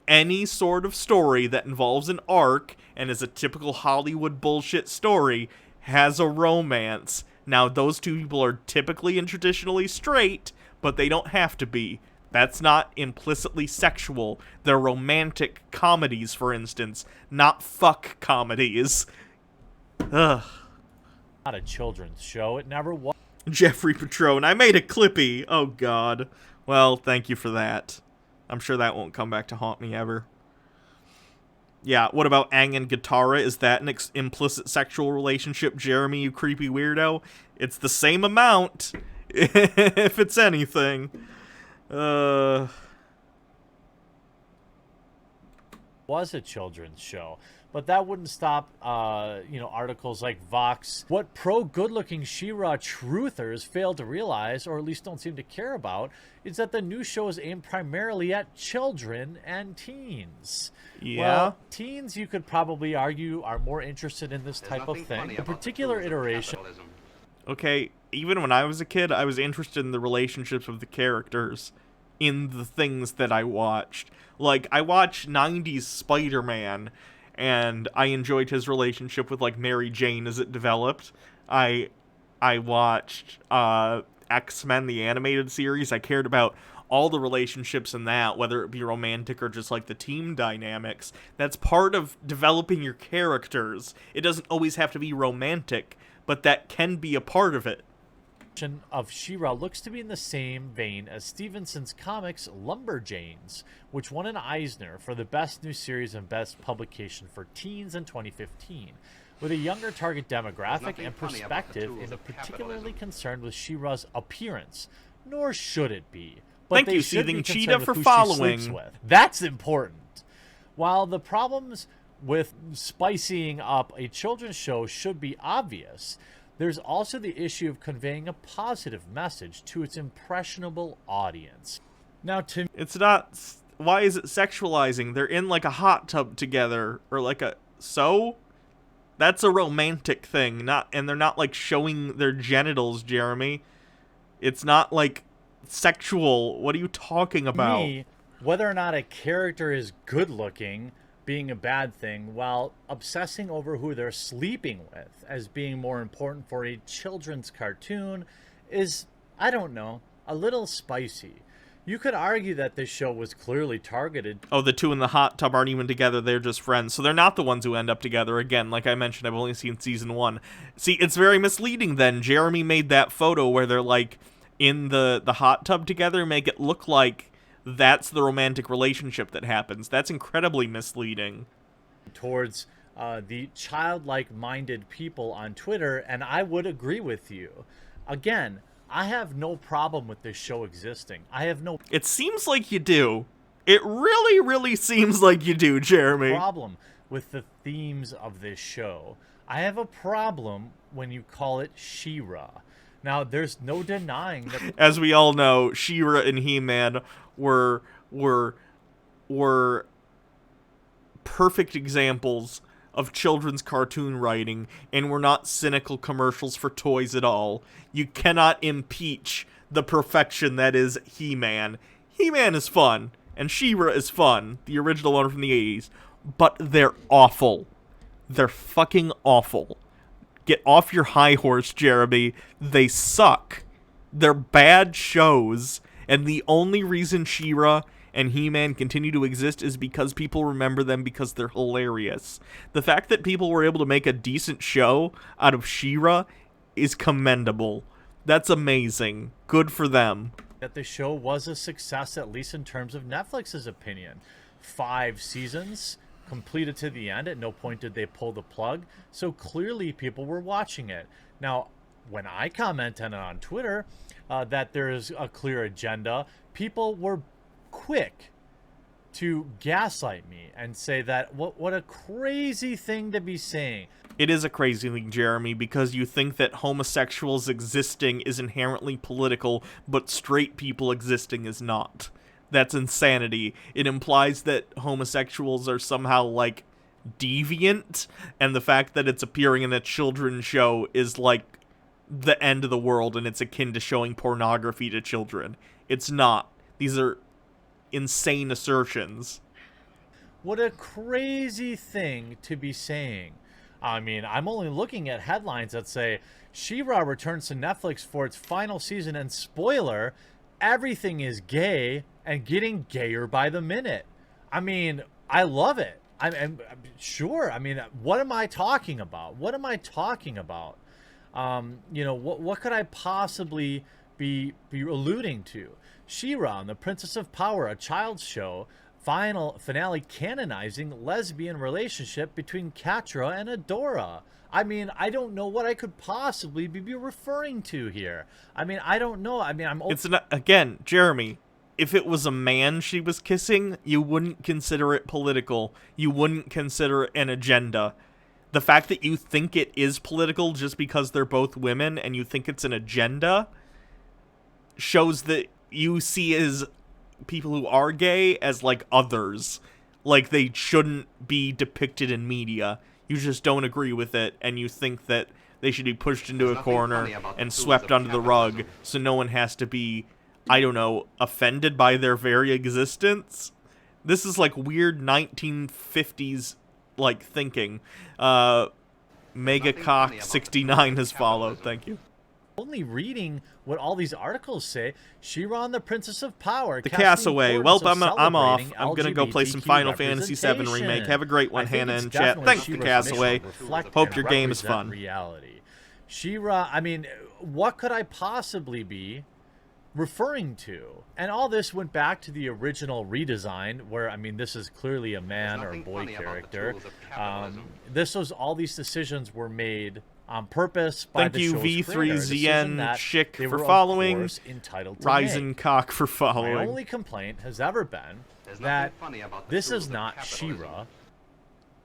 Any sort of story that involves an arc and is a typical Hollywood bullshit story has a romance. Now, those two people are typically and traditionally straight, but they don't have to be. That's not implicitly sexual. They're romantic comedies, for instance, not fuck comedies. Ugh. Not a children's show. It never was. Jeffrey Patron, I made a Clippy. Oh, God. Well, thank you for that. I'm sure that won't come back to haunt me ever. Yeah, what about Aang and Katara? Is that an implicit sexual relationship, Jeremy, you creepy weirdo? It's the same amount, if it's anything. Was a children's show, but that wouldn't stop articles like Vox. What pro-good-looking She-Ra truthers fail to realize, or at least don't seem to care about, is that the new show is aimed primarily at children and teens. Yeah. Well, teens, you could probably argue, are more interested in this type of thing. The particular iteration. Okay, even when I was a kid, I was interested in the relationships of the characters in the things that I watched. Like, I watched 90s Spider-Man, and I enjoyed his relationship with, like, Mary Jane as it developed. I watched X-Men, the animated series. I cared about all the relationships in that, whether it be romantic or just, like, the team dynamics. That's part of developing your characters. It doesn't always have to be romantic, but that can be a part of it. Of She-Ra looks to be in the same vein as Stevenson's comics Lumberjanes, which won an Eisner for the best new series and best publication for teens in 2015. With a younger target demographic and perspective, isn't particularly concerned with She-Ra's appearance, nor should it be. But Thank they you, should Seething be Cheetah, concerned for with who following. She sleeps with. That's important. While the problems with spicing up a children's show should be obvious, there's also the issue of conveying a positive message to its impressionable audience. Now, to it's not. Why is it sexualizing? They're in like a hot tub together, or like a That's a romantic thing, and they're not like showing their genitals, Jeremy. It's not like sexual. What are you talking about? Me, whether or not a character is good looking being a bad thing, while obsessing over who they're sleeping with as being more important for a children's cartoon is, I don't know, a little spicy. You could argue that this show was clearly targeted. Oh, the two in the hot tub aren't even together, they're just friends. So they're not the ones who end up together. Again, like I mentioned, I've only seen season 1. See, it's very misleading then. Jeremy made that photo where they're like in the hot tub together, make it look like that's the romantic relationship that happens. That's incredibly misleading. Towards the childlike-minded people on Twitter, and I would agree with you. Again, I have no problem with this show existing. I have no... It seems like you do. It really, really seems like you do, Jeremy. Problem with the themes of this show. I have a problem when you call it She-Ra. Now, there's no denying that... As we all know, She-Ra and He-Man were perfect examples of children's cartoon writing, and were not cynical commercials for toys at all. You cannot impeach the perfection that is He-Man. He-Man is fun, and She-Ra is fun, the original one from the 80s, but they're awful. They're fucking awful. Get off your high horse, Jeremy. They suck. They're bad shows, and the only reason She-Ra and He-Man continue to exist is because people remember them because they're hilarious. The fact that people were able to make a decent show out of She-Ra is commendable. That's amazing. Good for them. that the show was a success, at least in terms of Netflix's opinion. 5 seasons completed to the end. At no point did they pull the plug. So clearly people were watching it. Now, when I commented on Twitter that there is a clear agenda, people were quick to gaslight me and say that what a crazy thing to be saying. It is a crazy thing, Jeremy, because you think that homosexuals existing is inherently political, but straight people existing is not. That's insanity. It implies that homosexuals are somehow, like, deviant, and the fact that it's appearing in a children's show is, like, the end of the world, and it's akin to showing pornography to children. It's not. These are insane assertions. What a crazy thing to be saying. I mean, I'm only looking at headlines that say She-Ra returns to Netflix for its final season, and spoiler, everything is gay and getting gayer by the minute. I mean, I love it. I'm sure. I mean, what am I talking about? What am I talking about? You know, what could I possibly be alluding to? She-Ra and the Princess of Power, a child's show, finale canonizing lesbian relationship between Catra and Adora. I mean, I don't know what I could possibly be referring to here. I mean, I don't know. I mean, It's not, again, Jeremy, if it was a man she was kissing, you wouldn't consider it political. You wouldn't consider it an agenda. The fact that you think it is political just because they're both women and you think it's an agenda shows that you see as people who are gay as, like, others. Like, they shouldn't be depicted in media. You just don't agree with it, and you think that they should be pushed into a corner and swept under the rug so no one has to be, I don't know, offended by their very existence. This is, like, weird 1950s, like, thinking. Megacock69 has followed. Thank you. Only reading what all these articles say. She-Ra and the Princess of Power. The Castaway. Well, I'm off. I'm gonna go play some Final Fantasy VII Remake. Have a great one, Hannah in chat. Thanks, The Castaway. Hope your game is fun. Reality. She-Ra, I mean, what could I possibly be referring to? And all this went back to the original redesign, where, I mean, this is clearly a man or boy character. This was, all these decisions were made on purpose by Thank the you, show's V3ZN Chick they for were, of following. course, entitled to Ryzen make. Cock for following. My only complaint has ever been that this is not She-Ra.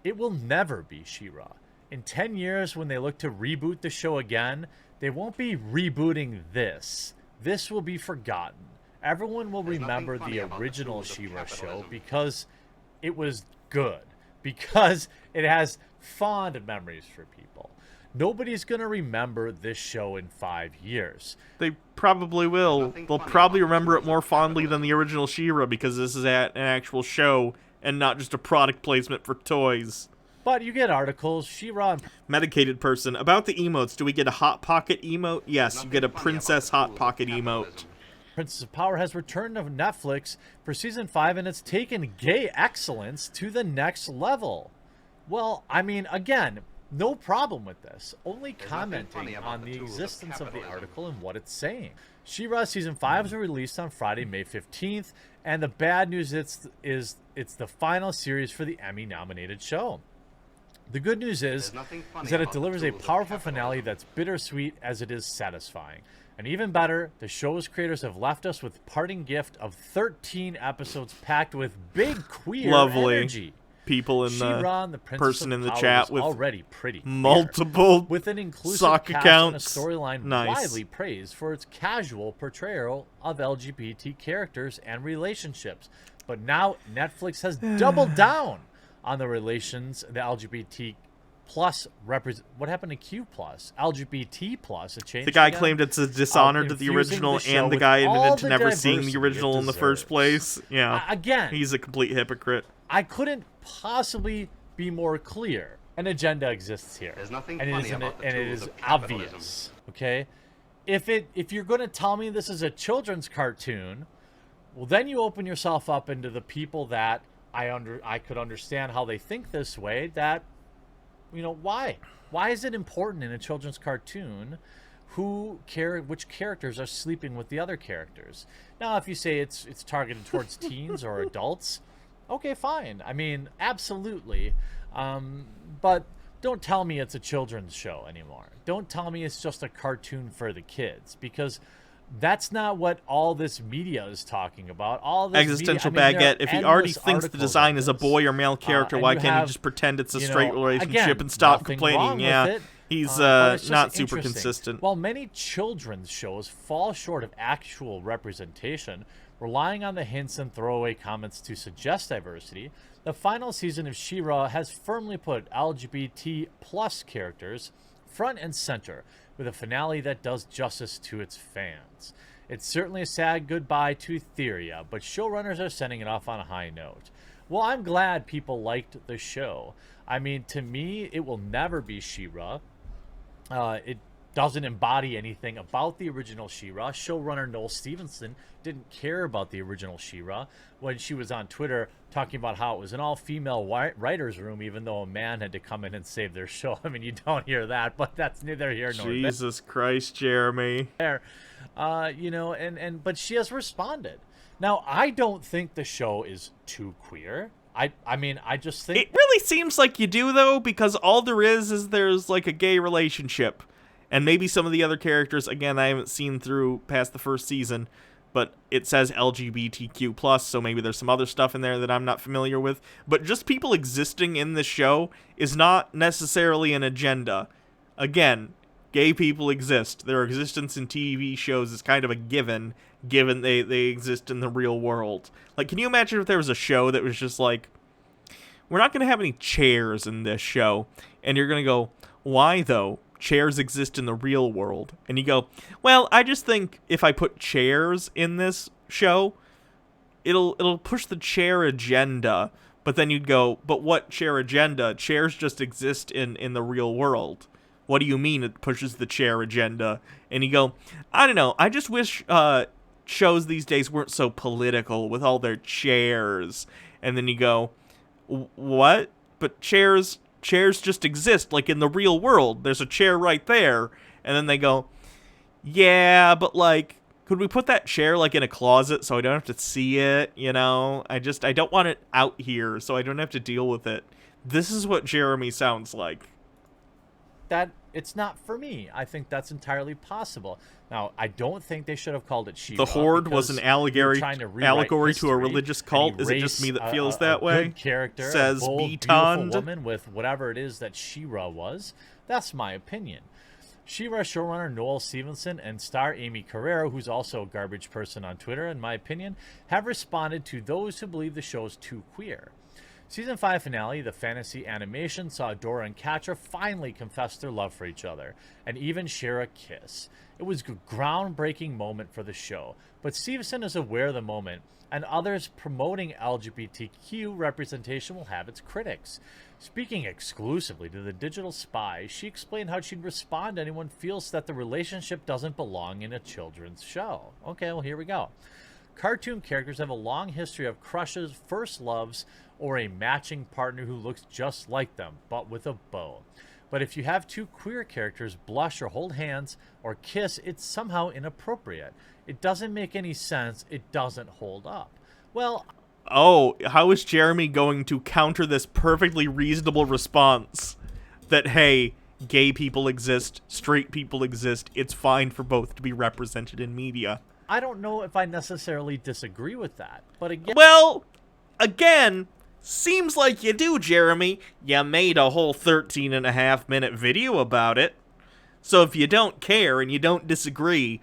It will never be She-Ra. In 10 years, when they look to reboot the show again, they won't be rebooting this. This will be forgotten. Everyone will remember the original She-Ra show because it was good. Because it has fond memories for people. Nobody's going to remember this show in 5 years. They probably will. They'll probably remember it more fondly than the original She-Ra because this is an actual show and not just a product placement for toys. But you get articles, She-Ra... Medicated person. About the emotes, do we get a Hot Pocket emote? Yes, you get a Princess Hot Pocket emote. Princess of Power has returned to Netflix for Season 5, and it's taken gay excellence to the next level. Well, I mean, again, no problem with this. Only commenting on the existence of the article and what it's saying. She-Ra Season 5 was released on Friday, May 15th, and the bad news is it's the final series for the Emmy-nominated show. The good news is that it delivers a powerful finale that's bittersweet as it is satisfying. And even better, the show's creators have left us with a parting gift of 13 episodes packed with big queer energy. People in She-Ra, the Princess person of in the Power chat was with already pretty multiple queer, with an inclusive sock cast accounts. and a storyline Nice. widely praised for its casual portrayal of LGBT characters and relationships. But now Netflix has doubled down on the relations, the LGBT plus what happened to Q plus? LGBT plus, it changed. The guy again? claimed it's a dishonor to the Infusing original, show and the with guy all admitted to the never seeing the diversity original it in the first place. Yeah. Again, he's a complete hypocrite. I couldn't possibly be more clear. An agenda exists here. There's nothing and funny it is, about the and it tools is of capitalism. obvious. Okay? If you're going to tell me this is a children's cartoon, well, then you open yourself up into the people that I could understand how they think this way. That, you know, why is it important in a children's cartoon which characters are sleeping with the other characters. Now, if you say it's targeted towards teens or adults, okay, fine. I mean, absolutely. But don't tell me it's a children's show anymore. Don't tell me it's just a cartoon for the kids, because that's not what all this media is talking about. All this Existential media, baguette. If he already thinks the design is a boy or male character, why can't he just pretend it's a straight relationship again, and stop nothing complaining? wrong Yeah, with it, he's but it's just not super interesting. consistent. While many children's shows fall short of actual representation, relying on the hints and throwaway comments to suggest diversity, the final season of She-Ra has firmly put LGBT plus characters front and center, with a finale that does justice to its fans. It's certainly a sad goodbye to Theria, but showrunners are sending it off on a high note. Well, I'm glad people liked the show. I mean, to me, it will never be She-Ra. It doesn't embody anything about the original She-Ra. Showrunner Noel Stevenson didn't care about the original She-Ra when she was on Twitter talking about how it was an all-female writer's room, even though a man had to come in and save their show. I mean, you don't hear that, but that's neither here nor there. Jesus Christ, Jeremy. You know, but she has responded. Now, I don't think the show is too queer. I mean, I just think... It really seems like you do, though, because all there is there's, like, a gay relationship. And maybe some of the other characters, again, I haven't seen through past the first season, but it says LGBTQ+, so maybe there's some other stuff in there that I'm not familiar with. But just people existing in the show is not necessarily an agenda. Again, gay people exist. Their existence in TV shows is kind of a given they exist in the real world. Like, can you imagine if there was a show that was just like, we're not going to have any chairs in this show, and you're going to go, why, though? Chairs exist in the real world. And you go, well, I just think if I put chairs in this show, it'll push the chair agenda. But then you'd go, but what chair agenda? Chairs just exist in the real world. What do you mean it pushes the chair agenda? And you go, I don't know. I just wish shows these days weren't so political with all their chairs. And then you go, what? But chairs just exist, like in the real world. There's a chair right there. And then they go, yeah, but like, could we put that chair like in a closet so I don't have to see it? You know, I don't want it out here so I don't have to deal with it. This is what Jeremy sounds like. That it's not for me. I think that's entirely possible. Now, I don't think they should have called it She-Ra. The Horde was an allegory to a religious cult. Is it just me that feels that way? Good character, says a bold, Beatond. beautiful woman with whatever it is that She-Ra was. That's my opinion. She-Ra showrunner Noel Stevenson and star Amy Carrero, who's also a garbage person on Twitter, in my opinion, have responded to those who believe the show is too queer. Season 5 finale, the fantasy animation, saw Dora and Katra finally confess their love for each other, and even share a kiss. It was a groundbreaking moment for the show, but Stevenson is aware of the moment, and others promoting LGBTQ representation will have its critics. Speaking exclusively to the Digital Spy, she explained how she'd respond to anyone who feels that the relationship doesn't belong in a children's show. Okay, well, here we go. Cartoon characters have a long history of crushes, first loves, or a matching partner who looks just like them, but with a bow. But if you have two queer characters blush or hold hands or kiss, it's somehow inappropriate. It doesn't make any sense. It doesn't hold up. Well... Oh, how is Jeremy going to counter this perfectly reasonable response that, hey, gay people exist, straight people exist, it's fine for both to be represented in media? I don't know if I necessarily disagree with that, but again... Well, again, seems like you do, Jeremy. You made a whole 13.5-minute video about it. So if you don't care and you don't disagree,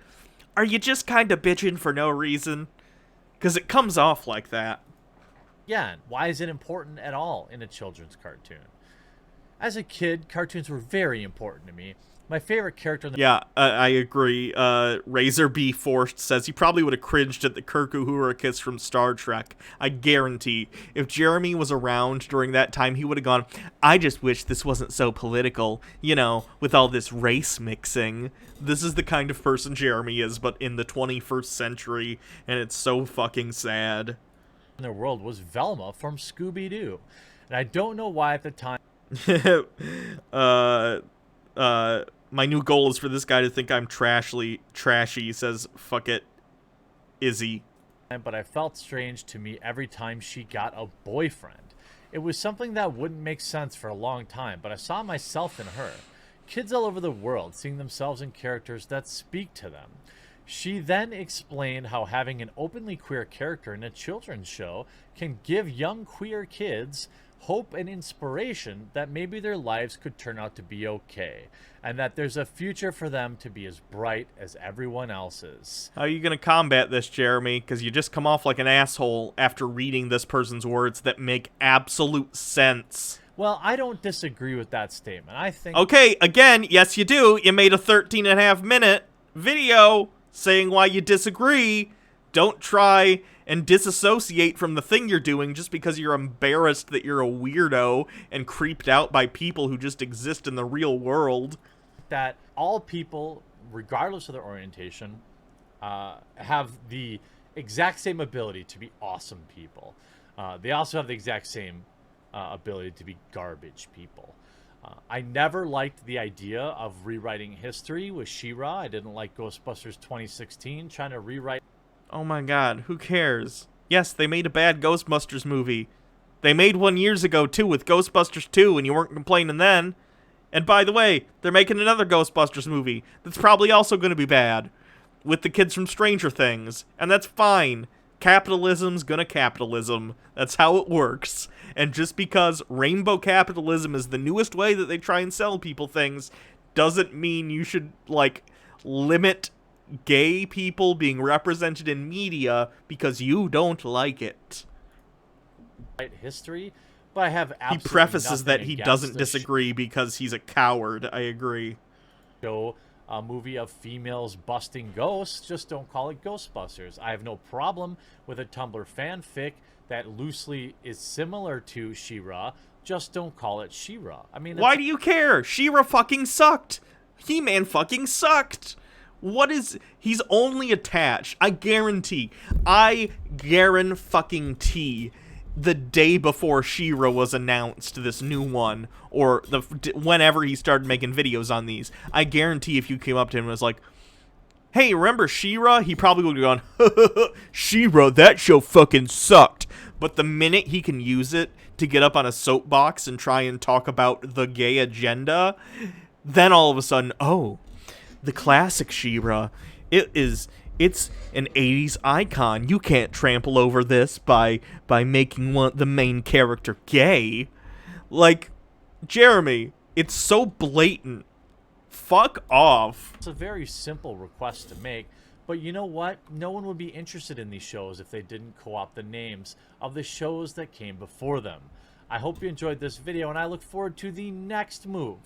are you just kind of bitching for no reason? Because it comes off like that. Yeah, why is it important at all in a children's cartoon? As a kid, cartoons were very important to me. My favorite character in the... Yeah, I agree. Razor B. Forced says he probably would have cringed at the Kirk Uhura kiss from Star Trek. I guarantee. If Jeremy was around during that time, he would have gone, I just wish this wasn't so political, you know, with all this race mixing. This is the kind of person Jeremy is, but in the 21st century, and it's so fucking sad. In their world was Velma from Scooby-Doo. And I don't know why at the time... My new goal is for this guy to think I'm trashy, says fuck it, Izzy. But I felt strange to me every time she got a boyfriend. It was something that wouldn't make sense for a long time, but I saw myself in her. Kids all over the world seeing themselves in characters that speak to them. She then explained how having an openly queer character in a children's show can give young queer kids hope and inspiration that maybe their lives could turn out to be okay, and that there's a future for them to be as bright as everyone else's. How are you going to combat this, Jeremy? Because you just come off like an asshole after reading this person's words that make absolute sense. Well, I don't disagree with that statement. I think... Okay, again, yes you do. You made a 13.5-minute video saying why you disagree. Don't try and disassociate from the thing you're doing just because you're embarrassed that you're a weirdo and creeped out by people who just exist in the real world. That all people, regardless of their orientation, have the exact same ability to be awesome people. They also have the exact same ability to be garbage people. I never liked the idea of rewriting history with She-Ra. I didn't like Ghostbusters 2016 trying to rewrite... Oh my god, who cares? Yes, they made a bad Ghostbusters movie. They made one years ago, too, with Ghostbusters 2, and you weren't complaining then. And by the way, they're making another Ghostbusters movie that's probably also going to be bad, with the kids from Stranger Things, and that's fine. Capitalism's gonna capitalism. That's how it works. And just because rainbow capitalism is the newest way that they try and sell people things, doesn't mean you should, like, limit gay people being represented in media because you don't like it. History, but I have absolutely he prefaces that he against doesn't the disagree because he's a coward. I agree. Show a movie of females busting ghosts, just don't call it Ghostbusters. I have no problem with a Tumblr fanfic that loosely is similar to She-Ra, just don't call it She-Ra. I mean, why do you care? She-Ra fucking sucked. He-Man fucking sucked. What is... He's only attached. I guarantee the day before She-Ra was announced, this new one, or whenever he started making videos on these, I guarantee if you came up to him and was like, hey, remember She-Ra? He probably would have gone, She-Ra, that show fucking sucked. But the minute he can use it to get up on a soapbox and try and talk about the gay agenda, then all of a sudden, oh, the classic She-Ra, it's an 80s icon. You can't trample over this by making the main character gay. Like, Jeremy, it's so blatant. Fuck off. It's a very simple request to make, but you know what? No one would be interested in these shows if they didn't co-opt the names of the shows that came before them. I hope you enjoyed this video, and I look forward to the next move.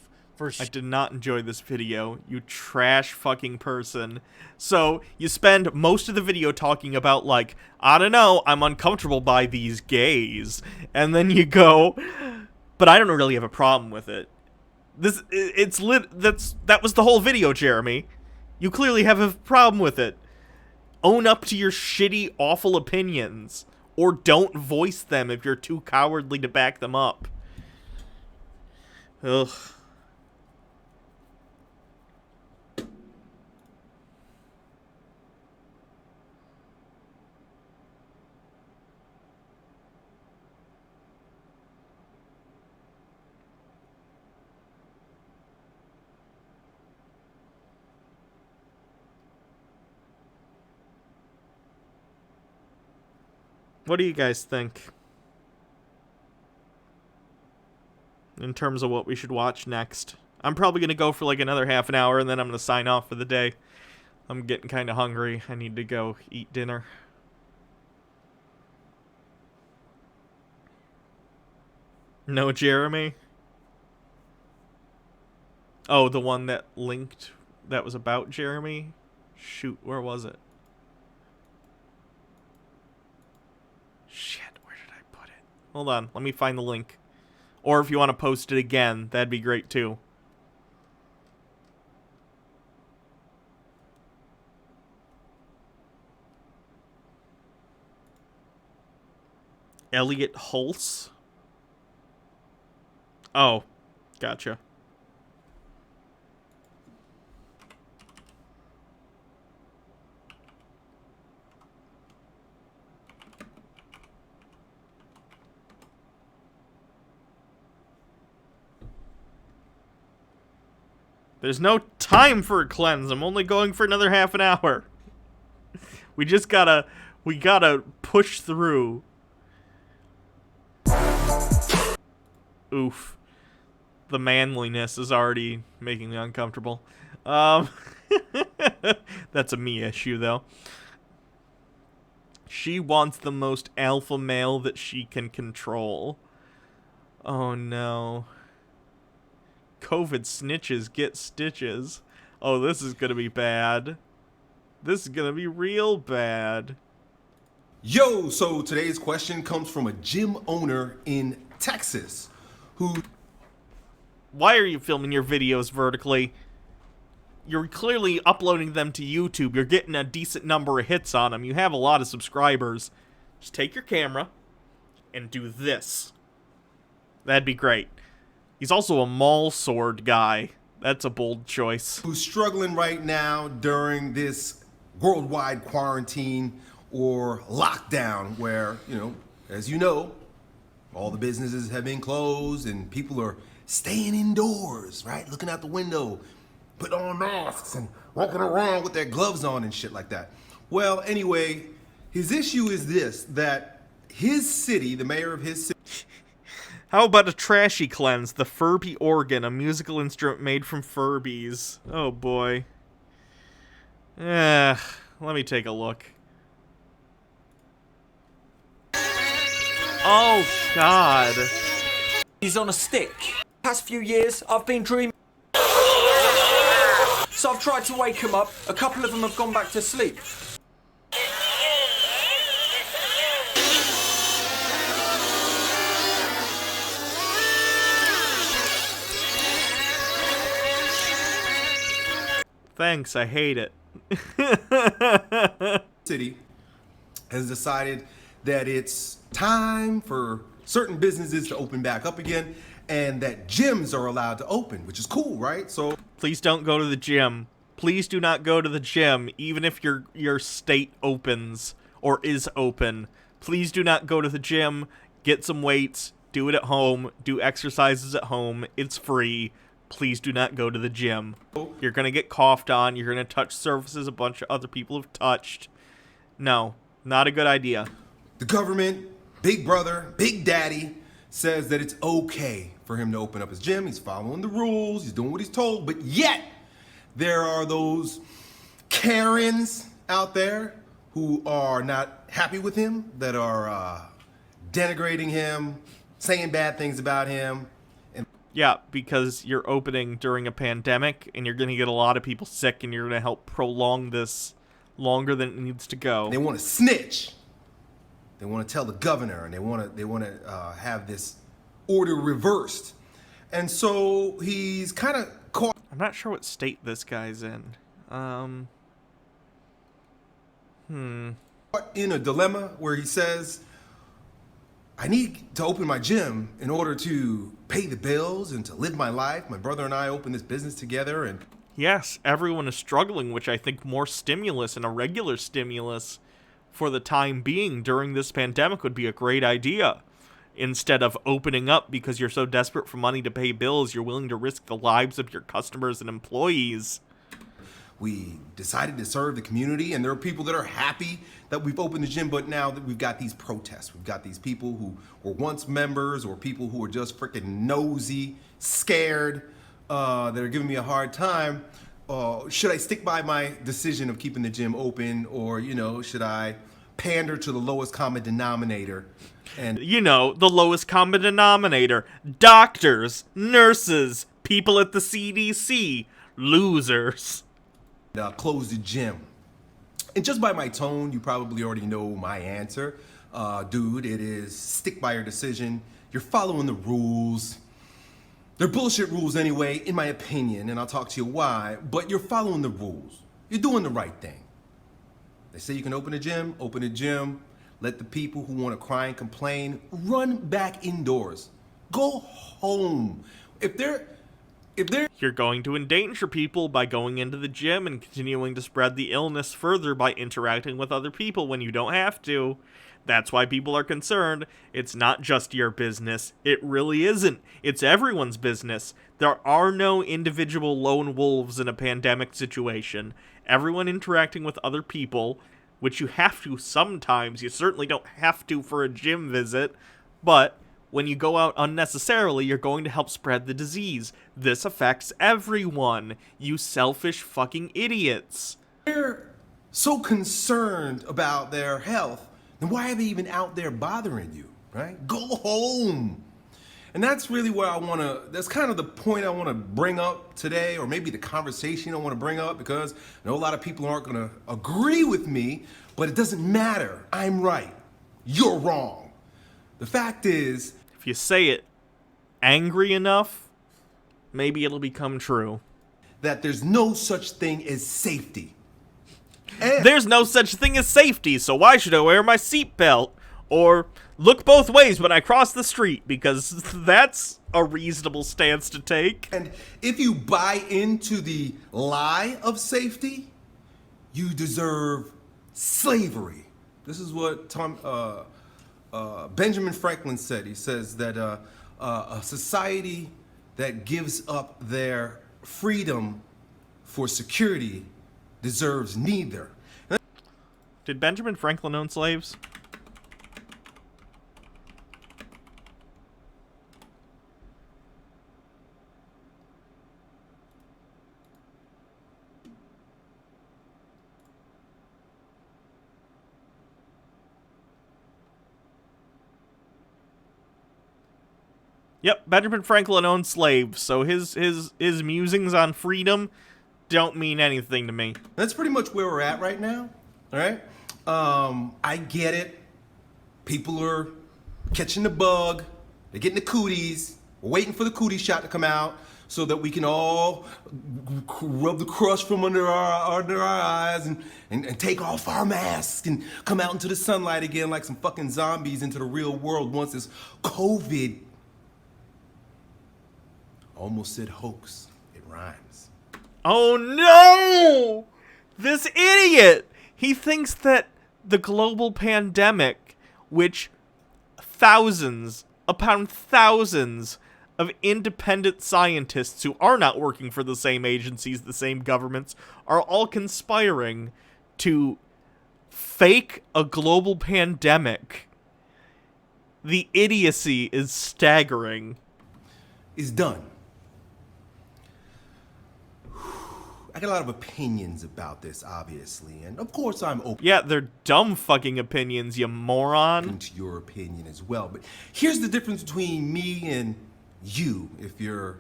I did not enjoy this video, you trash fucking person. So, you spend most of the video talking about, like, I don't know, I'm uncomfortable by these gays. And then you go, but I don't really have a problem with it. That was the whole video, Jeremy. You clearly have a problem with it. Own up to your shitty, awful opinions. Or don't voice them if you're too cowardly to back them up. Ugh. What do you guys think? In terms of what we should watch next. I'm probably going to go for like another half an hour and then I'm going to sign off for the day. I'm getting kind of hungry. I need to go eat dinner. No, Jeremy? Oh, the one that linked, that was about Jeremy? Shoot, where was it? Shit, where did I put it? Hold on, let me find the link. Or if you want to post it again, that'd be great too. Elliot Hulse? Oh, gotcha. There's no time for a cleanse. I'm only going for another half an hour. We gotta push through. Oof. The manliness is already making me uncomfortable. That's a me issue, though. She wants the most alpha male that she can control. Oh, no. COVID snitches get stitches. Oh, this is gonna be bad. This is gonna be real bad. Yo, so today's question comes from a gym owner in Texas who... Why are you filming your videos vertically? You're clearly uploading them to YouTube. You're getting a decent number of hits on them. You have a lot of subscribers. Just take your camera and do this. That'd be great. He's also a mall sword guy. That's a bold choice. Who's struggling right now during this worldwide quarantine or lockdown where, as you know, all the businesses have been closed and people are staying indoors, right? Looking out the window, putting on masks and walking around with their gloves on and shit like that. Well, anyway, his issue is this, that his city, the mayor of his city... How about a trashy cleanse? The Furby organ, a musical instrument made from Furbies. Oh boy. Let me take a look. Oh God. He's on a stick. Past few years, I've been dreaming. So I've tried to wake him up. A couple of them have gone back to sleep. Thanks, I hate it. City has decided that it's time for certain businesses to open back up again and that gyms are allowed to open, which is cool, right? So please don't go to the gym. Please do not go to the gym, even if your state opens or is open. Please do not go to the gym. Get some weights. Do it at home. Do exercises at home. It's free. Please do not go to the gym. You're going to get coughed on. You're going to touch surfaces a bunch of other people have touched. No, not a good idea. The government, Big Brother, Big Daddy, says that it's okay for him to open up his gym. He's following the rules. He's doing what he's told. But yet, there are those Karens out there who are not happy with him, that are denigrating him, saying bad things about him. Yeah, because you're opening during a pandemic, and you're going to get a lot of people sick, and you're going to help prolong this longer than it needs to go. They want to snitch. They want to tell the governor, and they want to have this order reversed. And so he's kind of caught. I'm not sure what state this guy's in. Caught in a dilemma where he says, I need to open my gym in order to pay the bills and to live my life. My brother and I opened this business together, and yes, everyone is struggling, which I think more stimulus and a regular stimulus for the time being during this pandemic would be a great idea. Instead of opening up because you're so desperate for money to pay bills, you're willing to risk the lives of your customers and employees. We decided to serve the community, and there are people that are happy that we've opened the gym, but now that we've got these protests, we've got these people who were once members or people who are just freaking nosy, scared, that are giving me a hard time. Should I stick by my decision of keeping the gym open, or, should I pander to the lowest common denominator? And the lowest common denominator. Doctors, nurses, people at the CDC, losers. Close the gym. And just by my tone, you probably already know my answer. Dude, it is stick by your decision. You're following the rules. They're bullshit rules anyway, in my opinion, and I'll talk to you why, but you're following the rules. You're doing the right thing. They say you can open a gym, let the people who want to cry and complain run back indoors. Go home. If they're You're going to endanger people by going into the gym and continuing to spread the illness further by interacting with other people when you don't have to. That's why people are concerned. It's not just your business. It really isn't. It's everyone's business. There are no individual lone wolves in a pandemic situation. Everyone interacting with other people, which you have to sometimes. You certainly don't have to for a gym visit, but when you go out unnecessarily, you're going to help spread the disease. This affects everyone, you selfish fucking idiots. They're so concerned about their health, then why are they even out there bothering you, right? Go home. And that's really where that's kind of the point I want to bring up today, or maybe the conversation I want to bring up, because I know a lot of people aren't going to agree with me, but it doesn't matter. I'm right. You're wrong. The fact is, if you say it angry enough, maybe it'll become true. That there's no such thing as safety. There's no such thing as safety, so why should I wear my seatbelt? Or look both ways when I cross the street, because that's a reasonable stance to take. And if you buy into the lie of safety, you deserve slavery. This is what Benjamin Franklin said. He says that a society that gives up their freedom for security deserves neither. Did Benjamin Franklin own slaves? Yep, Benjamin Franklin owned slaves, so his musings on freedom don't mean anything to me. That's pretty much where we're at right now, all right? I get it. People are catching the bug. They're getting the cooties. We're waiting for the cootie shot to come out so that we can all rub the crust from under our eyes and take off our masks and come out into the sunlight again like some fucking zombies into the real world once this COVID, almost said hoax, it rhymes. Oh no! This idiot! He thinks that the global pandemic, which thousands upon thousands of independent scientists who are not working for the same agencies, the same governments, are all conspiring to fake a global pandemic. The idiocy is staggering. Is done. I got a lot of opinions about this, obviously, and of course I'm open. Yeah, they're dumb fucking opinions, you moron. To your opinion as well, but here's the difference between me and you, if you're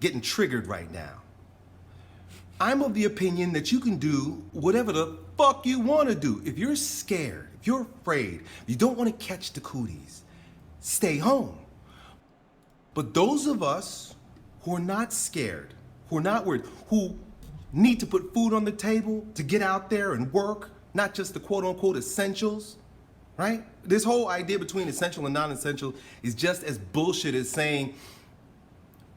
getting triggered right now. I'm of the opinion that you can do whatever the fuck you want to do. If you're scared, if you're afraid, if you don't want to catch the cooties, stay home. But those of us who are not scared, who are not worried, who need to put food on the table to get out there and work, not just the quote-unquote essentials, right? This whole idea between essential and non-essential is just as bullshit as saying,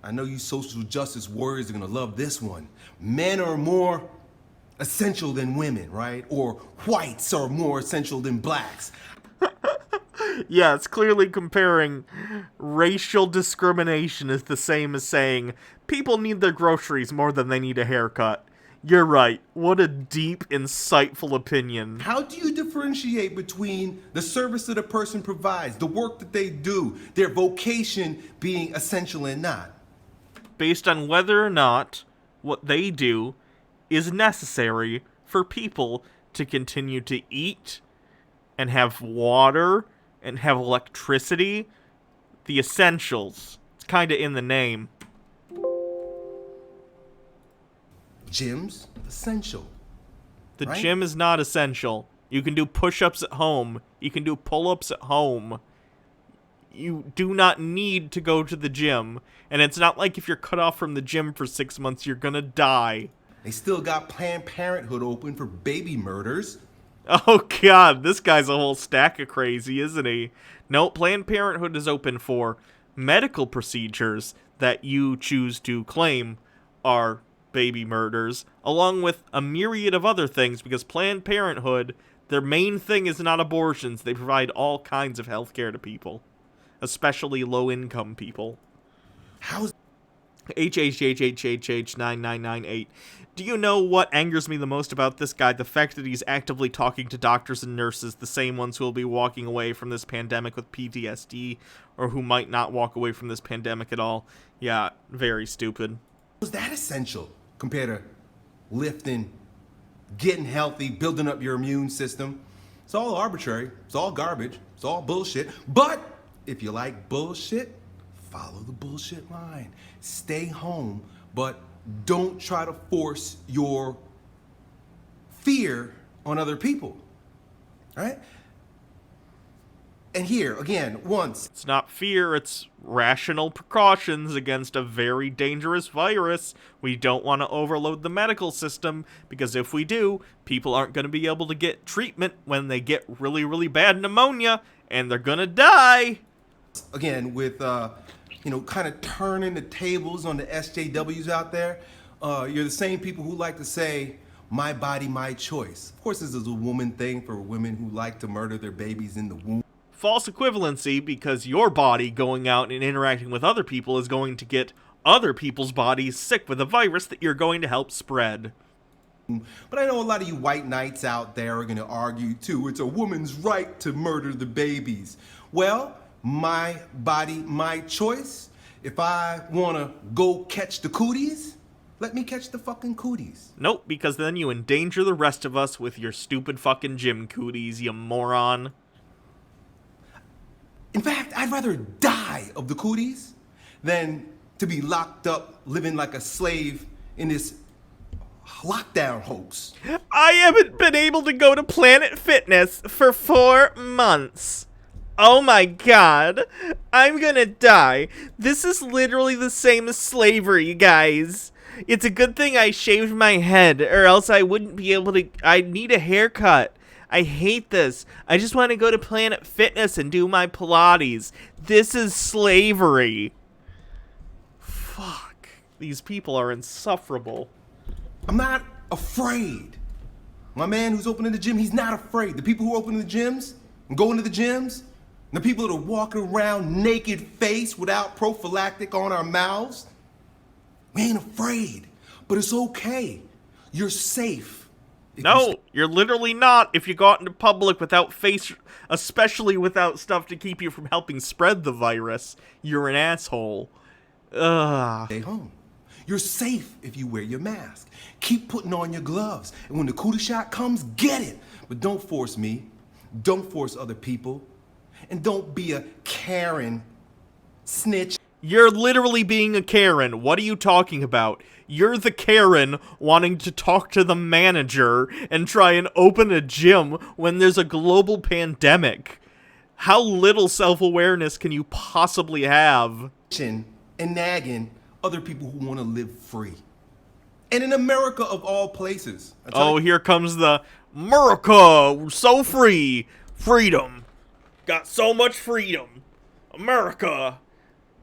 I know you social justice warriors are gonna love this one. Men are more essential than women, right? Or whites are more essential than blacks. Yeah, it's clearly comparing racial discrimination is the same as saying people need their groceries more than they need a haircut. You're right. What a deep, insightful opinion. How do you differentiate between the service that a person provides, the work that they do, their vocation being essential and not? Based on whether or not what they do is necessary for people to continue to eat and have water and have electricity, the essentials. It's kind of in the name. Gym's essential. The right? gym is not essential. You can do push-ups at home. You can do pull-ups at home. You do not need to go to the gym. And it's not like if you're cut off from the gym for 6 months, you're gonna die. They still got Planned Parenthood open for baby murders. Oh god, this guy's a whole stack of crazy, isn't he? No, Planned Parenthood is open for medical procedures that you choose to claim are baby murders, along with a myriad of other things, because Planned Parenthood, Their main thing is not abortions. They provide all kinds of health care to people, especially low-income people. How's HHHHHH9998. Do you know what angers me the most about this guy? The fact that he's actively talking to doctors and nurses, the same ones who will be walking away from this pandemic with PTSD, or who might not walk away from this pandemic at all. Yeah, very stupid. Was that essential compared to lifting, getting healthy, building up your immune system? It's all arbitrary. It's all garbage. It's all bullshit. But if you like bullshit, follow the bullshit line. Stay home, but don't try to force your fear on other people. All right? And here, again, once. It's not fear, it's rational precautions against a very dangerous virus. We don't want to overload the medical system, because if we do, people aren't going to be able to get treatment when they get really, really bad pneumonia, and they're going to die. Again, with, kind of turning the tables on the SJWs out there, you're the same people who like to say, my body, my choice. Of course, this is a woman thing for women who like to murder their babies in the womb. False equivalency, because your body going out and interacting with other people is going to get other people's bodies sick with a virus that you're going to help spread. But I know a lot of you white knights out there are going to argue, too, it's a woman's right to murder the babies. Well, my body, my choice. If I want to go catch the cooties, let me catch the fucking cooties. Nope, because then you endanger the rest of us with your stupid fucking gym cooties, you moron. In fact, I'd rather die of the cooties than to be locked up living like a slave in this lockdown hoax. I haven't been able to go to Planet Fitness for 4 months. Oh my god, I'm gonna die. This is literally the same as slavery, guys. It's a good thing I shaved my head, or else I wouldn't be able to. I need a haircut. I hate this. I just want to go to Planet Fitness and do my Pilates. This is slavery. Fuck. These people are insufferable. I'm not afraid. My man who's opening the gym, he's not afraid. The people who open the gyms and go into the gyms, the people that are walking around naked face without prophylactic on our mouths, we ain't afraid. But it's okay. You're safe. No, you're literally not if you go out into public without face, especially without stuff to keep you from helping spread the virus. You're an asshole. Ugh. Stay home. You're safe if you wear your mask. Keep putting on your gloves. And when the cootie shot comes, get it. But don't force me. Don't force other people. And don't be a Karen snitch. You're literally being a Karen. What are you talking about? You're the Karen wanting to talk to the manager and try and open a gym when there's a global pandemic. How little self-awareness can you possibly have? And nagging other people who want to live free. And in America of all places. Oh, here comes the America, we're so free. Freedom. Got so much freedom. America.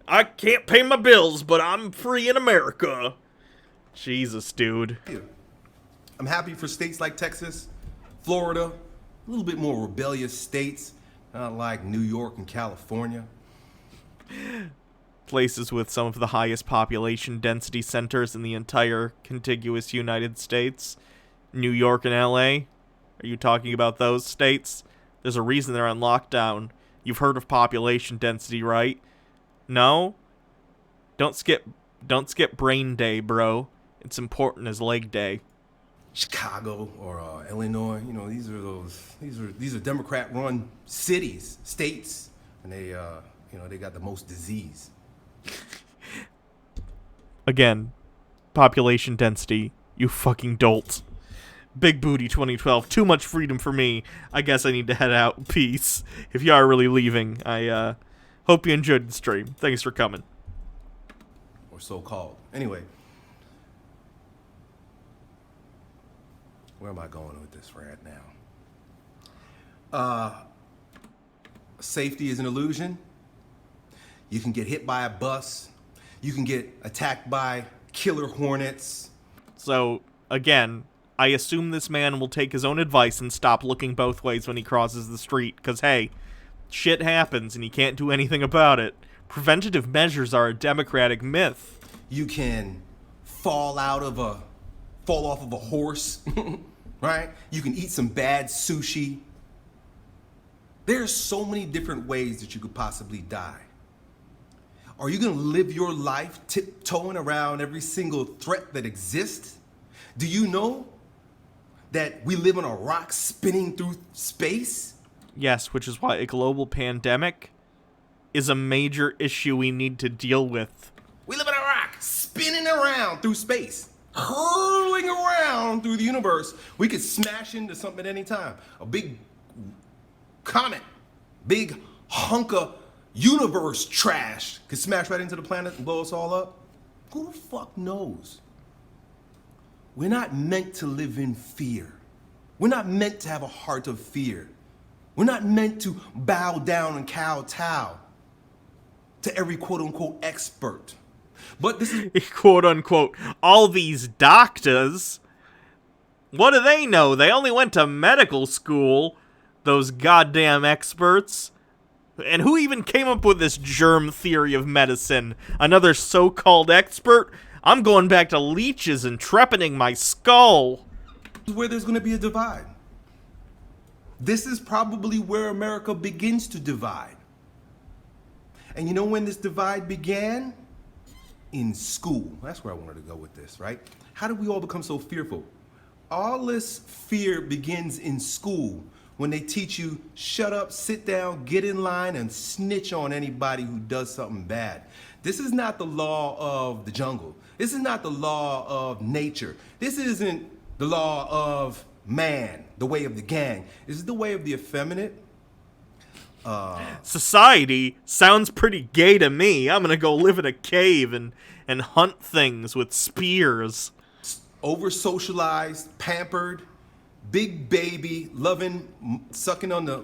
I can't pay my bills, but I'm free in America. Jesus, dude. I'm happy for states like Texas, Florida, a little bit more rebellious states, not like New York and California. Places with some of the highest population density centers in the entire contiguous United States. New York and LA. Are you talking about those states? There's a reason they're on lockdown. You've heard of population density, right? No? Don't skip brain day, bro. It's important as leg day. Chicago or Illinois, these are Democrat-run cities, states, and they got the most disease. Again, population density, you fucking dolt. Big booty 2012, too much freedom for me. I guess I need to head out. Peace. If you are really leaving, I hope you enjoyed the stream. Thanks for coming. Or so-called. Anyway. Where am I going with this right now? Safety is an illusion. You can get hit by a bus. You can get attacked by killer hornets. So, again, I assume this man will take his own advice and stop looking both ways when he crosses the street, because, hey, shit happens and you can't do anything about it. Preventative measures are a democratic myth. You can fall off of a horse, right? You can eat some bad sushi. There's so many different ways that you could possibly die. Are you gonna live your life tiptoeing around every single threat that exists? Do you know that we live on a rock spinning through space? Yes, which is why a global pandemic is a major issue we need to deal with. We live on a rock spinning around through space, hurling around through the universe. We could smash into something at any time. A big comet, big hunk of universe trash could smash right into the planet and blow us all up. Who the fuck knows? We're not meant to live in fear. We're not meant to have a heart of fear. We're not meant to bow down and kowtow to every quote-unquote expert. But this is quote-unquote, all these doctors. What do they know? They only went to medical school, those goddamn experts. And who even came up with this germ theory of medicine? Another so-called expert? I'm going back to leeches and trepanning my skull. Where there's going to be a divide. This is probably where America begins to divide. And you know when this divide began? In school. That's where I wanted to go with this, right? How did we all become so fearful? All this fear begins in school when they teach you, shut up, sit down, get in line, and snitch on anybody who does something bad. This is not the law of the jungle. This is not the law of nature. This isn't the law of man, the way of the gang. This is the way of the effeminate. Society sounds pretty gay to me. I'm gonna go live in a cave and hunt things with spears. Over-socialized, pampered, big baby, loving, sucking on the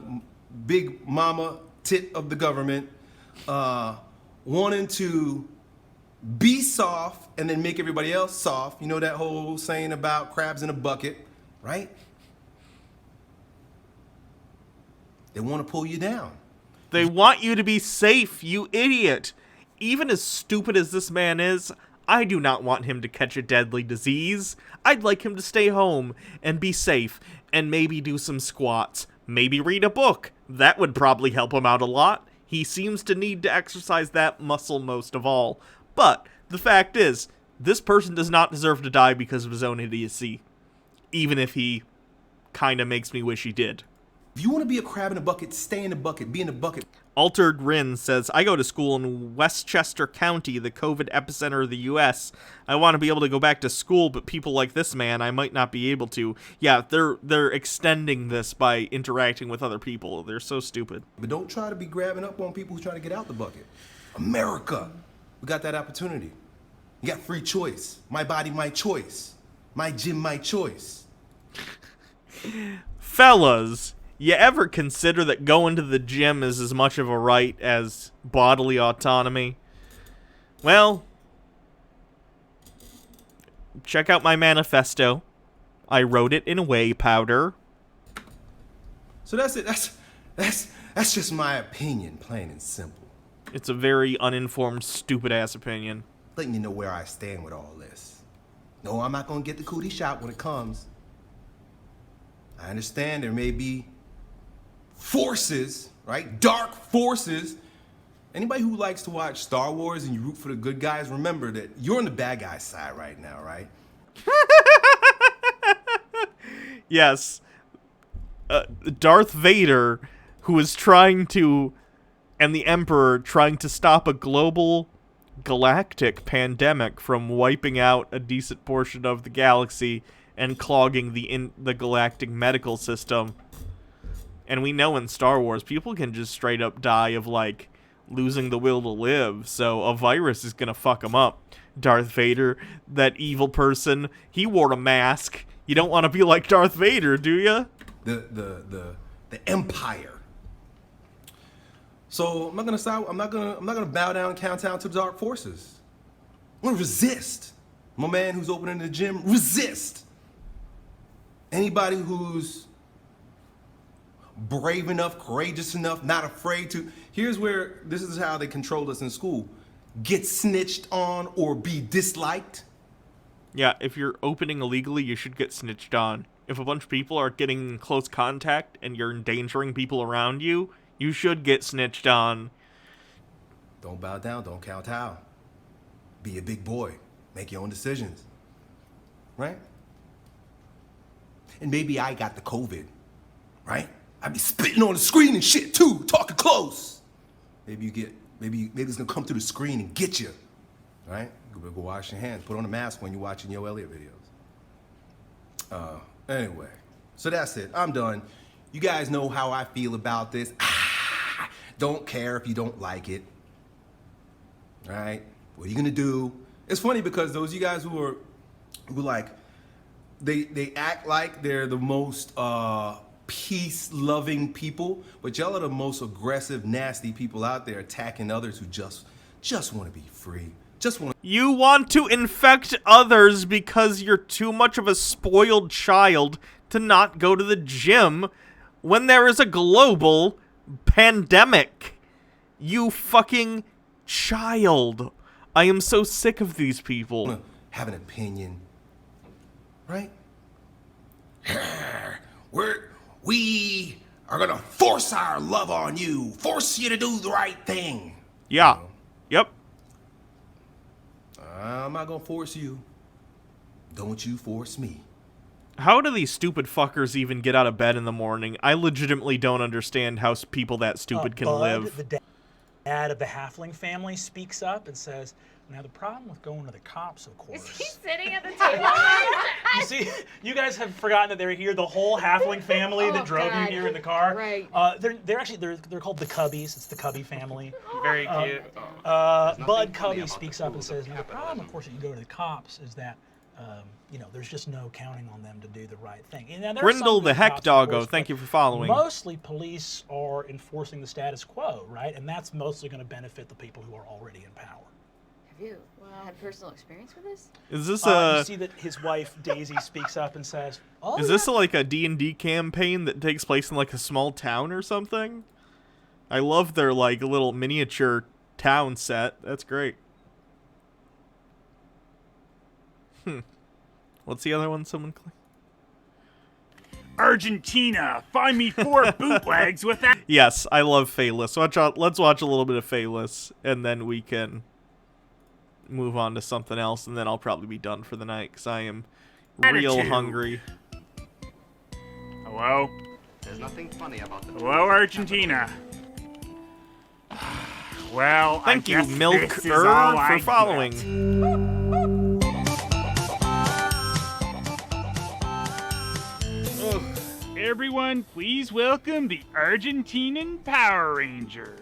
big mama tit of the government, wanting to be soft and then make everybody else soft. You know that whole saying about crabs in a bucket, right? They want to pull you down. They want you to be safe, you idiot. Even as stupid as this man is, I do not want him to catch a deadly disease. I'd like him to stay home and be safe and maybe do some squats. Maybe read a book. That would probably help him out a lot. He seems to need to exercise that muscle most of all. But the fact is, this person does not deserve to die because of his own idiocy. Even if he kinda makes me wish he did. If you want to be a crab in a bucket, stay in the bucket, be in the bucket. Altered Rin says, I go to school in Westchester County, the COVID epicenter of the U.S. I want to be able to go back to school, but people like this man, I might not be able to. Yeah, they're extending this by interacting with other people. They're so stupid. But don't try to be grabbing up on people who try to get out the bucket. America, we got that opportunity. You got free choice. My body, my choice. My gym, my choice. Fellas, you ever consider that going to the gym is as much of a right as bodily autonomy? Well, check out my manifesto. I wrote it in whey powder. So that's it. That's just my opinion, plain and simple. It's a very uninformed, stupid-ass opinion. Letting you know where I stand with all this. No, I'm not going to get the cootie shot when it comes. I understand there may be forces, right? Dark forces. Anybody who likes to watch Star Wars and you root for the good guys, remember that you're on the bad guy's side right now, right? Yes. Darth Vader, who is trying to, and the Emperor trying to stop a global galactic pandemic from wiping out a decent portion of the galaxy and clogging the galactic medical system. And we know in Star Wars, people can just straight up die of, like, losing the will to live, so a virus is gonna fuck them up. Darth Vader, that evil person, he wore a mask. You don't want to be like Darth Vader, do you? The Empire. So I'm not gonna bow down and kowtow to the dark forces. I'm gonna resist. My man who's opening the gym, resist. Anybody who's brave enough, courageous enough, not afraid to. Here's where, this is how they controlled us in school. Get snitched on or be disliked. Yeah, if you're opening illegally, you should get snitched on. If a bunch of people are getting in close contact and you're endangering people around you, you should get snitched on. Don't bow down, don't kowtow. Be a big boy. Make your own decisions. Right? And maybe I got the COVID, right? I be spitting on the screen and shit too, talking close. Maybe it's gonna come through the screen and get you, right? Go wash your hands, put on a mask when you're watching Yo Elliott videos. Anyway, so that's it, I'm done. You guys know how I feel about this. Don't care if you don't like it, right? What are you gonna do? It's funny because those of you guys who like, they act like they're the most peace-loving people, but y'all are the most aggressive, nasty people out there attacking others who just want to be free. You want to infect others because you're too much of a spoiled child to not go to the gym when there is a global pandemic. You fucking child. I am so sick of these people. Have an opinion, right? We are gonna force our love on you, force you to do the right thing. Yeah. Yep. I'm not gonna force you. Don't you force me. How do these stupid fuckers even get out of bed in the morning? I legitimately don't understand how people that stupid can Bud, live. The dad of the halfling family, speaks up and says, now the problem with going to the cops, of course. Is he sitting at the table? You see, you guys have forgotten that they're here. The whole halfling family that drove you here in the car. Right. They're called the Cubbies. It's the Cubby family. Very cute. Bud Cubby speaks up and says, now the problem, of course, that you go to the cops is that, there's just no counting on them to do the right thing. And now, there are some Brindle the good heck cops, of doggo, course, thank but you for following. Mostly police are enforcing the status quo, right? And that's mostly going to benefit the people who are already in power. Have you had personal experience with this? Is this you see that his wife Daisy speaks up and says, "Oh, is this like a D&D campaign that takes place in like a small town or something? I love their like little miniature town set. That's great. What's the other one someone clicked? Argentina, find me 4 bootlegs with that. Yes, I love Phaelus. Let's watch a little bit of Phaelus, and then we can move on to something else, and then I'll probably be done for the night, because I am real hungry. Hello? There's nothing funny about the Hello, Argentina. Well, Thank you, I guess Milk this is all I for following. Everyone, please welcome the Argentinian Power Rangers.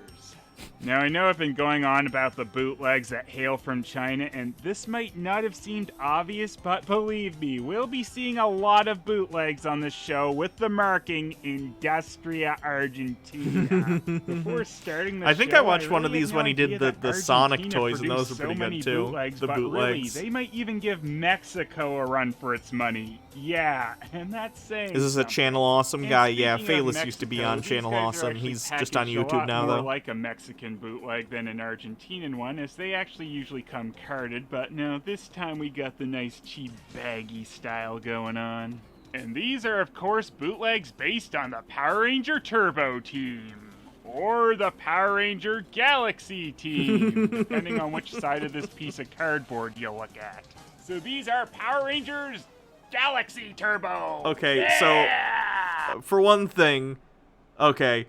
Now, I know I've been going on about the bootlegs that hail from China, and this might not have seemed obvious, but believe me, we'll be seeing a lot of bootlegs on this show with the marking Industria Argentina. Before starting the show, I think I watched one of really these had when no he did idea the that Sonic Argentina toys, and those were produced pretty so many good too. bootlegs, The but bootlegs. really, they might even give Mexico a run for its money. Yeah, and that's saying Is this a something. Channel Awesome And guy? Yeah, speaking of Phaelus used to be Mexico, on these Channel guys are Awesome. actually He's just on packaged a YouTube lot now, more though. like a Mexican bootleg than an Argentinian one, as they actually usually come carded, but no, this time we got the nice cheap baggy style going on. And these are, of course, bootlegs based on the Power Ranger Turbo team. Or the Power Ranger Galaxy team, depending on which side of this piece of cardboard you look at. So these are Power Rangers Galaxy Turbo. Okay, so for one thing, okay,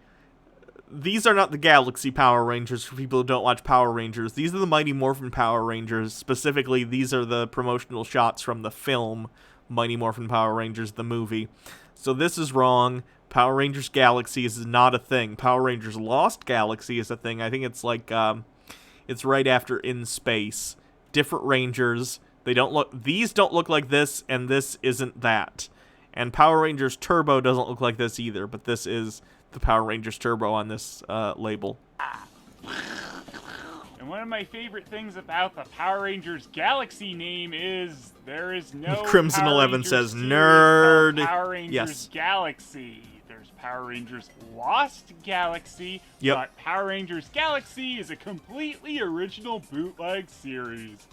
these are not the Galaxy Power Rangers for people who don't watch Power Rangers. These are the Mighty Morphin Power Rangers. Specifically, these are the promotional shots from the film Mighty Morphin Power Rangers, the movie. So this is wrong. Power Rangers Galaxy is not a thing. Power Rangers Lost Galaxy is a thing. I think it's like, it's right after In Space. Different Rangers. These don't look like this, and this isn't that. And Power Rangers Turbo doesn't look like this either, but this is the Power Rangers Turbo on this label. And one of my favorite things about the Power Rangers Galaxy name is there is no Crimson Power 11 Rangers says, series "Nerd." called Power Rangers Yes. Galaxy. There's Power Rangers Lost Galaxy, Yep. but Power Rangers Galaxy is a completely original bootleg series.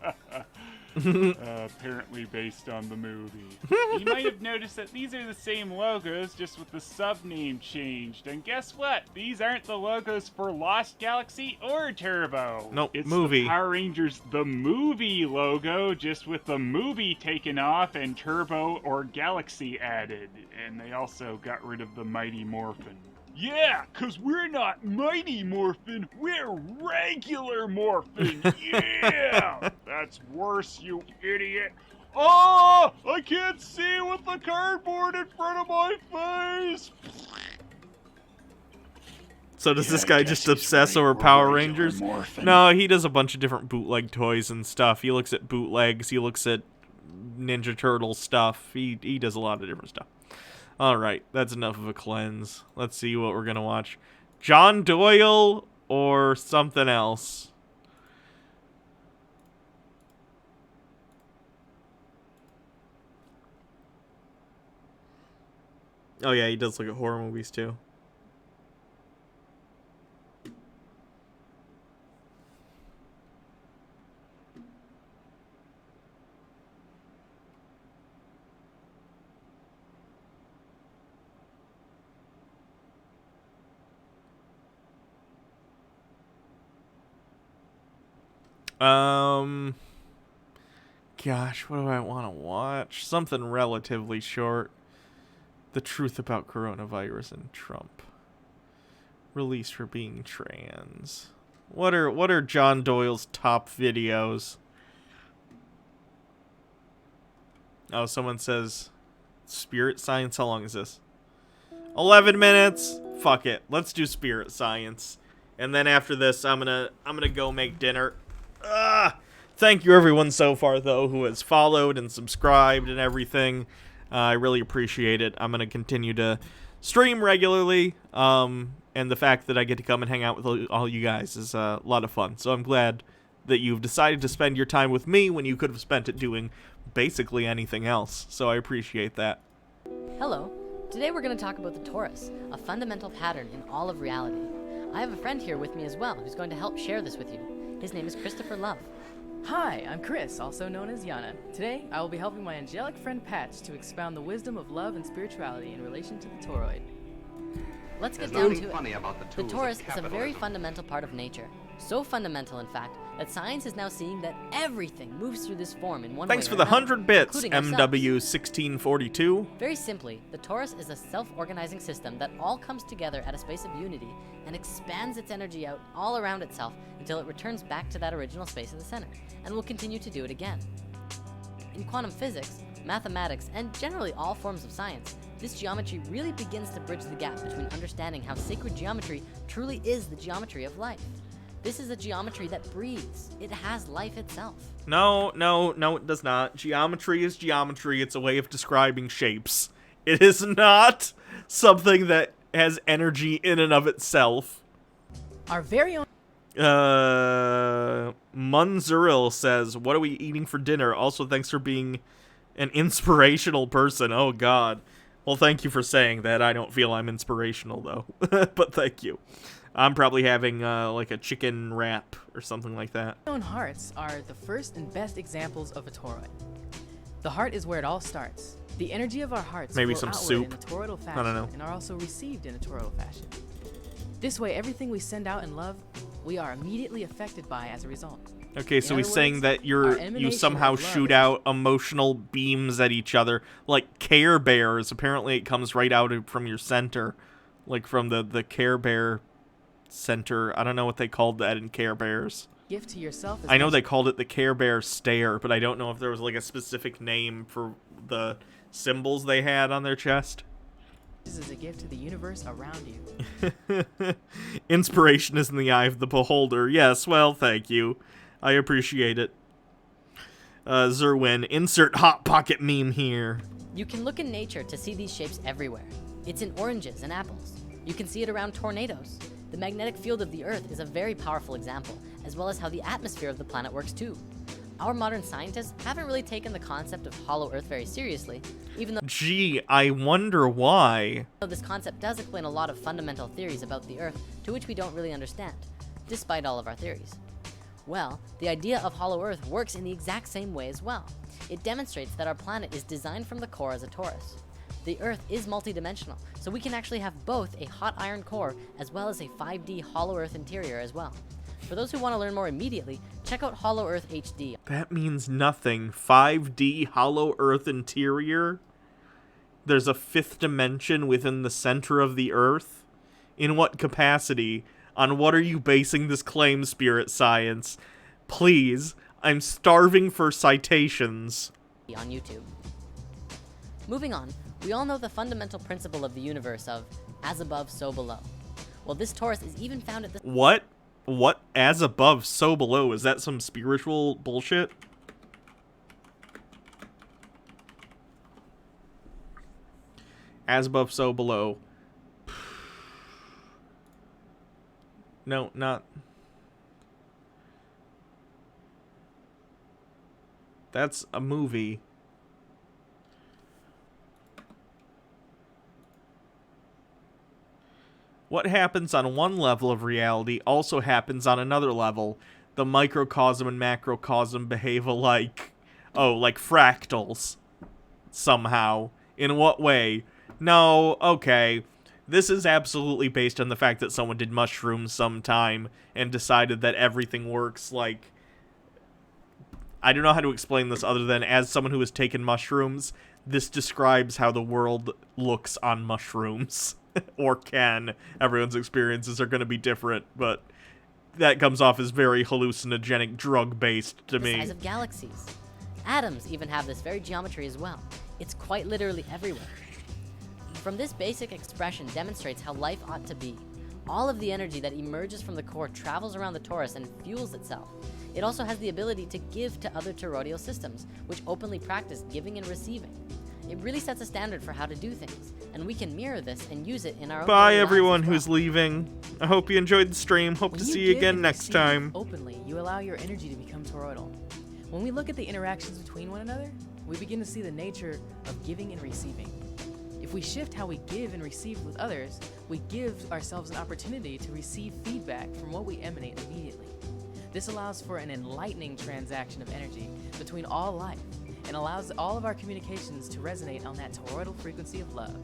Apparently based on the movie. You might have noticed that these are the same logos, just with the sub-name changed. And guess what? These aren't the logos for Lost Galaxy or Turbo. Nope, It's movie. the Power Rangers The Movie logo, just with the movie taken off and Turbo or Galaxy added. And they also got rid of the Mighty Morphin. Yeah, 'cause we're not Mighty Morphin, we're regular Morphin. Yeah! That's worse, you idiot. Oh! I can't see with the cardboard in front of my face! So does Yeah, this I guy guess just he's obsess right. over We're Power regular Rangers? Morphin. No, he does a bunch of different bootleg toys and stuff. He looks at bootlegs, he looks at Ninja Turtle stuff. He does a lot of different stuff. Alright, that's enough of a cleanse. Let's see what we're gonna watch. John Doyle or something else? Oh yeah, he does look at horror movies too. Gosh, what do I want to watch? Something relatively short. The Truth About Coronavirus and Trump. Released for being trans. What are John Doyle's top videos? Oh, someone says Spirit Science. How long is this? 11 minutes. Fuck it. Let's do Spirit Science. And then after this, I'm gonna go make dinner. Thank you everyone so far though who has followed and subscribed and everything. I really appreciate it. I'm gonna continue to stream regularly. And the fact that I get to come and hang out with all you guys is a lot of fun. So I'm glad that you've decided to spend your time with me when you could have spent it doing basically anything else. So I appreciate that. Hello. Today we're going to talk about the torus, a fundamental pattern in all of reality. I have a friend here with me as well who's going to help share this with you. His name is Christopher Love. Hi, I'm Chris, also known as Yana. Today, I will be helping my angelic friend Patch to expound the wisdom of love and spirituality in relation to the toroid. Let's get There's down nothing to funny it. about the The tools of torus is a very capitalism. fundamental part of nature. So fundamental, in fact, that science is now seeing that everything moves through this form in one Thanks way for or the another, 100 bits, including ourselves. MW1642. Very simply, the torus is a self-organizing system that all comes together at a space of unity and expands its energy out all around itself until it returns back to that original space in the center, and will continue to do it again. In quantum physics, mathematics, and generally all forms of science, this geometry really begins to bridge the gap between understanding how sacred geometry truly is the geometry of life. This is a geometry that breathes. It has life itself. No, it does not. Geometry is geometry. It's a way of describing shapes. It is not something that has energy in and of itself. Our very own... Munzuril says, what are we eating for dinner? Also, thanks for being an inspirational person. Oh, God. Well, thank you for saying that. I don't feel I'm inspirational, though. But thank you. I'm probably having, like a chicken wrap or something like that. Our own hearts are the first and best examples of a toroid. The heart is where it all starts. The energy of our hearts Maybe flow some outward soup. in a toroidal fashion I don't know. and are also received in a toroidal fashion. This way, everything we send out in love, we are immediately affected by as a result. Okay, so In he's other saying words, that our you emanation somehow of love shoot is- out emotional beams at each other, like Care Bears. Apparently it comes right out from your center, like from the Care Bear center. I don't know what they called that in Care Bears. gift to yourself. I know they called it the Care Bear stare, but I don't know if there was like a specific name for the symbols they had on their chest. This is a gift to the universe around you. Inspiration is in the eye of the beholder. Yes, well, thank you. I appreciate it. Zerwin, insert Hot Pocket meme here. You can look in nature to see these shapes everywhere. It's in oranges and apples. You can see it around tornadoes. The magnetic field of the Earth is a very powerful example, as well as how the atmosphere of the planet works too. Our modern scientists haven't really taken the concept of hollow Earth very seriously, even though Gee, I wonder why. this concept does explain a lot of fundamental theories about the Earth to which we don't really understand, despite all of our theories. Well, the idea of hollow Earth works in the exact same way as well. It demonstrates that our planet is designed from the core as a torus. The Earth is multidimensional, so we can actually have both a hot iron core as well as a 5D hollow Earth interior as well. For those who want to learn more immediately, check out Hollow Earth HD. That means nothing. 5D hollow Earth interior? There's a fifth dimension within the center of the Earth? In what capacity? On what are you basing this claim, Spirit Science? Please, I'm starving for citations. On YouTube. Moving on, we all know the fundamental principle of the universe of as above, so below. Well, this torus is even found at the— What? What? As above, so below? Is that some spiritual bullshit? As above, so below. No, not... That's a movie. What happens on one level of reality also happens on another level. The microcosm and macrocosm behave alike. Oh, like fractals. Somehow. In what way? No, okay. This is absolutely based on the fact that someone did mushrooms sometime and decided that everything works like... I don't know how to explain this other than as someone who has taken mushrooms, this describes how the world looks on mushrooms. Or can. Everyone's experiences are going to be different, but that comes off as very hallucinogenic, drug-based to me. The size of galaxies. Atoms even have this very geometry as well. It's quite literally everywhere. From this basic expression demonstrates how life ought to be. All of the energy that emerges from the core travels around the torus and fuels itself. It also has the ability to give to other toroidal systems, which openly practice giving and receiving. It really sets a standard for how to do things, and we can mirror this and use it in our own Bye, daily lives everyone as well. who's leaving. I hope you enjoyed the stream. Hope to see you again next time. Openly, you allow your energy to become toroidal. When we look at the interactions between one another, we begin to see the nature of giving and receiving. If we shift how we give and receive with others, we give ourselves an opportunity to receive feedback from what we emanate immediately. This allows for an enlightening transaction of energy between all life and allows all of our communications to resonate on that toroidal frequency of love.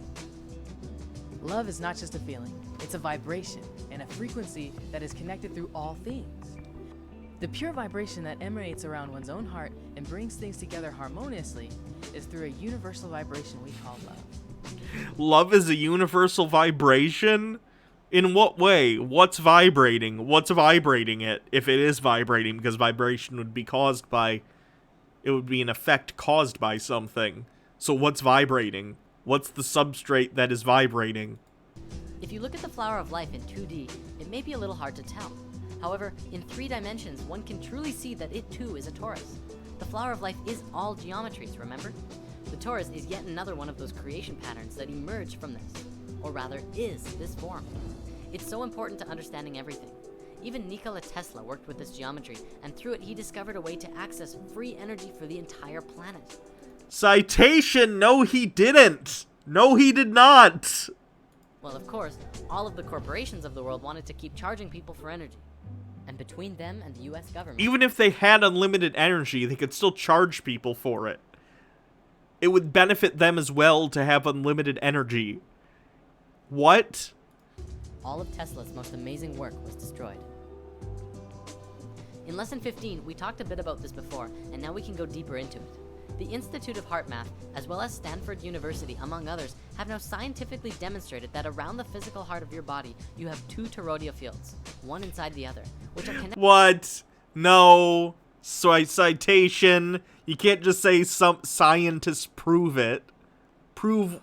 Love is not just a feeling, it's a vibration and a frequency that is connected through all things. The pure vibration that emanates around one's own heart and brings things together harmoniously is through a universal vibration we call love. Love is a universal vibration? In what way? What's vibrating? What's vibrating it, if it is vibrating? Because vibration would be caused by... It would be an effect caused by something. So what's vibrating? What's the substrate that is vibrating? If you look at the flower of life in 2D, it may be a little hard to tell. However, in 3 dimensions, one can truly see that it too is a torus. The flower of life is all geometries, remember? The torus is yet another one of those creation patterns that emerge from this, or rather is this form. It's so important to understanding everything. Even Nikola Tesla worked with this geometry, and through it he discovered a way to access free energy for the entire planet. Citation! No, he didn't! No, he did not! Well, of course, all of the corporations of the world wanted to keep charging people for energy. And between them and the US government... Even if they had unlimited energy, they could still charge people for it. It would benefit them as well to have unlimited energy. What? All of Tesla's most amazing work was destroyed. In Lesson 15, we talked a bit about this before, and now we can go deeper into it. The Institute of Heart Math, as well as Stanford University, among others, have now scientifically demonstrated that around the physical heart of your body, you have 2 toroidal fields, one inside the other, which are connected. What? No. Citation. You can't just say some scientists prove it. Prove...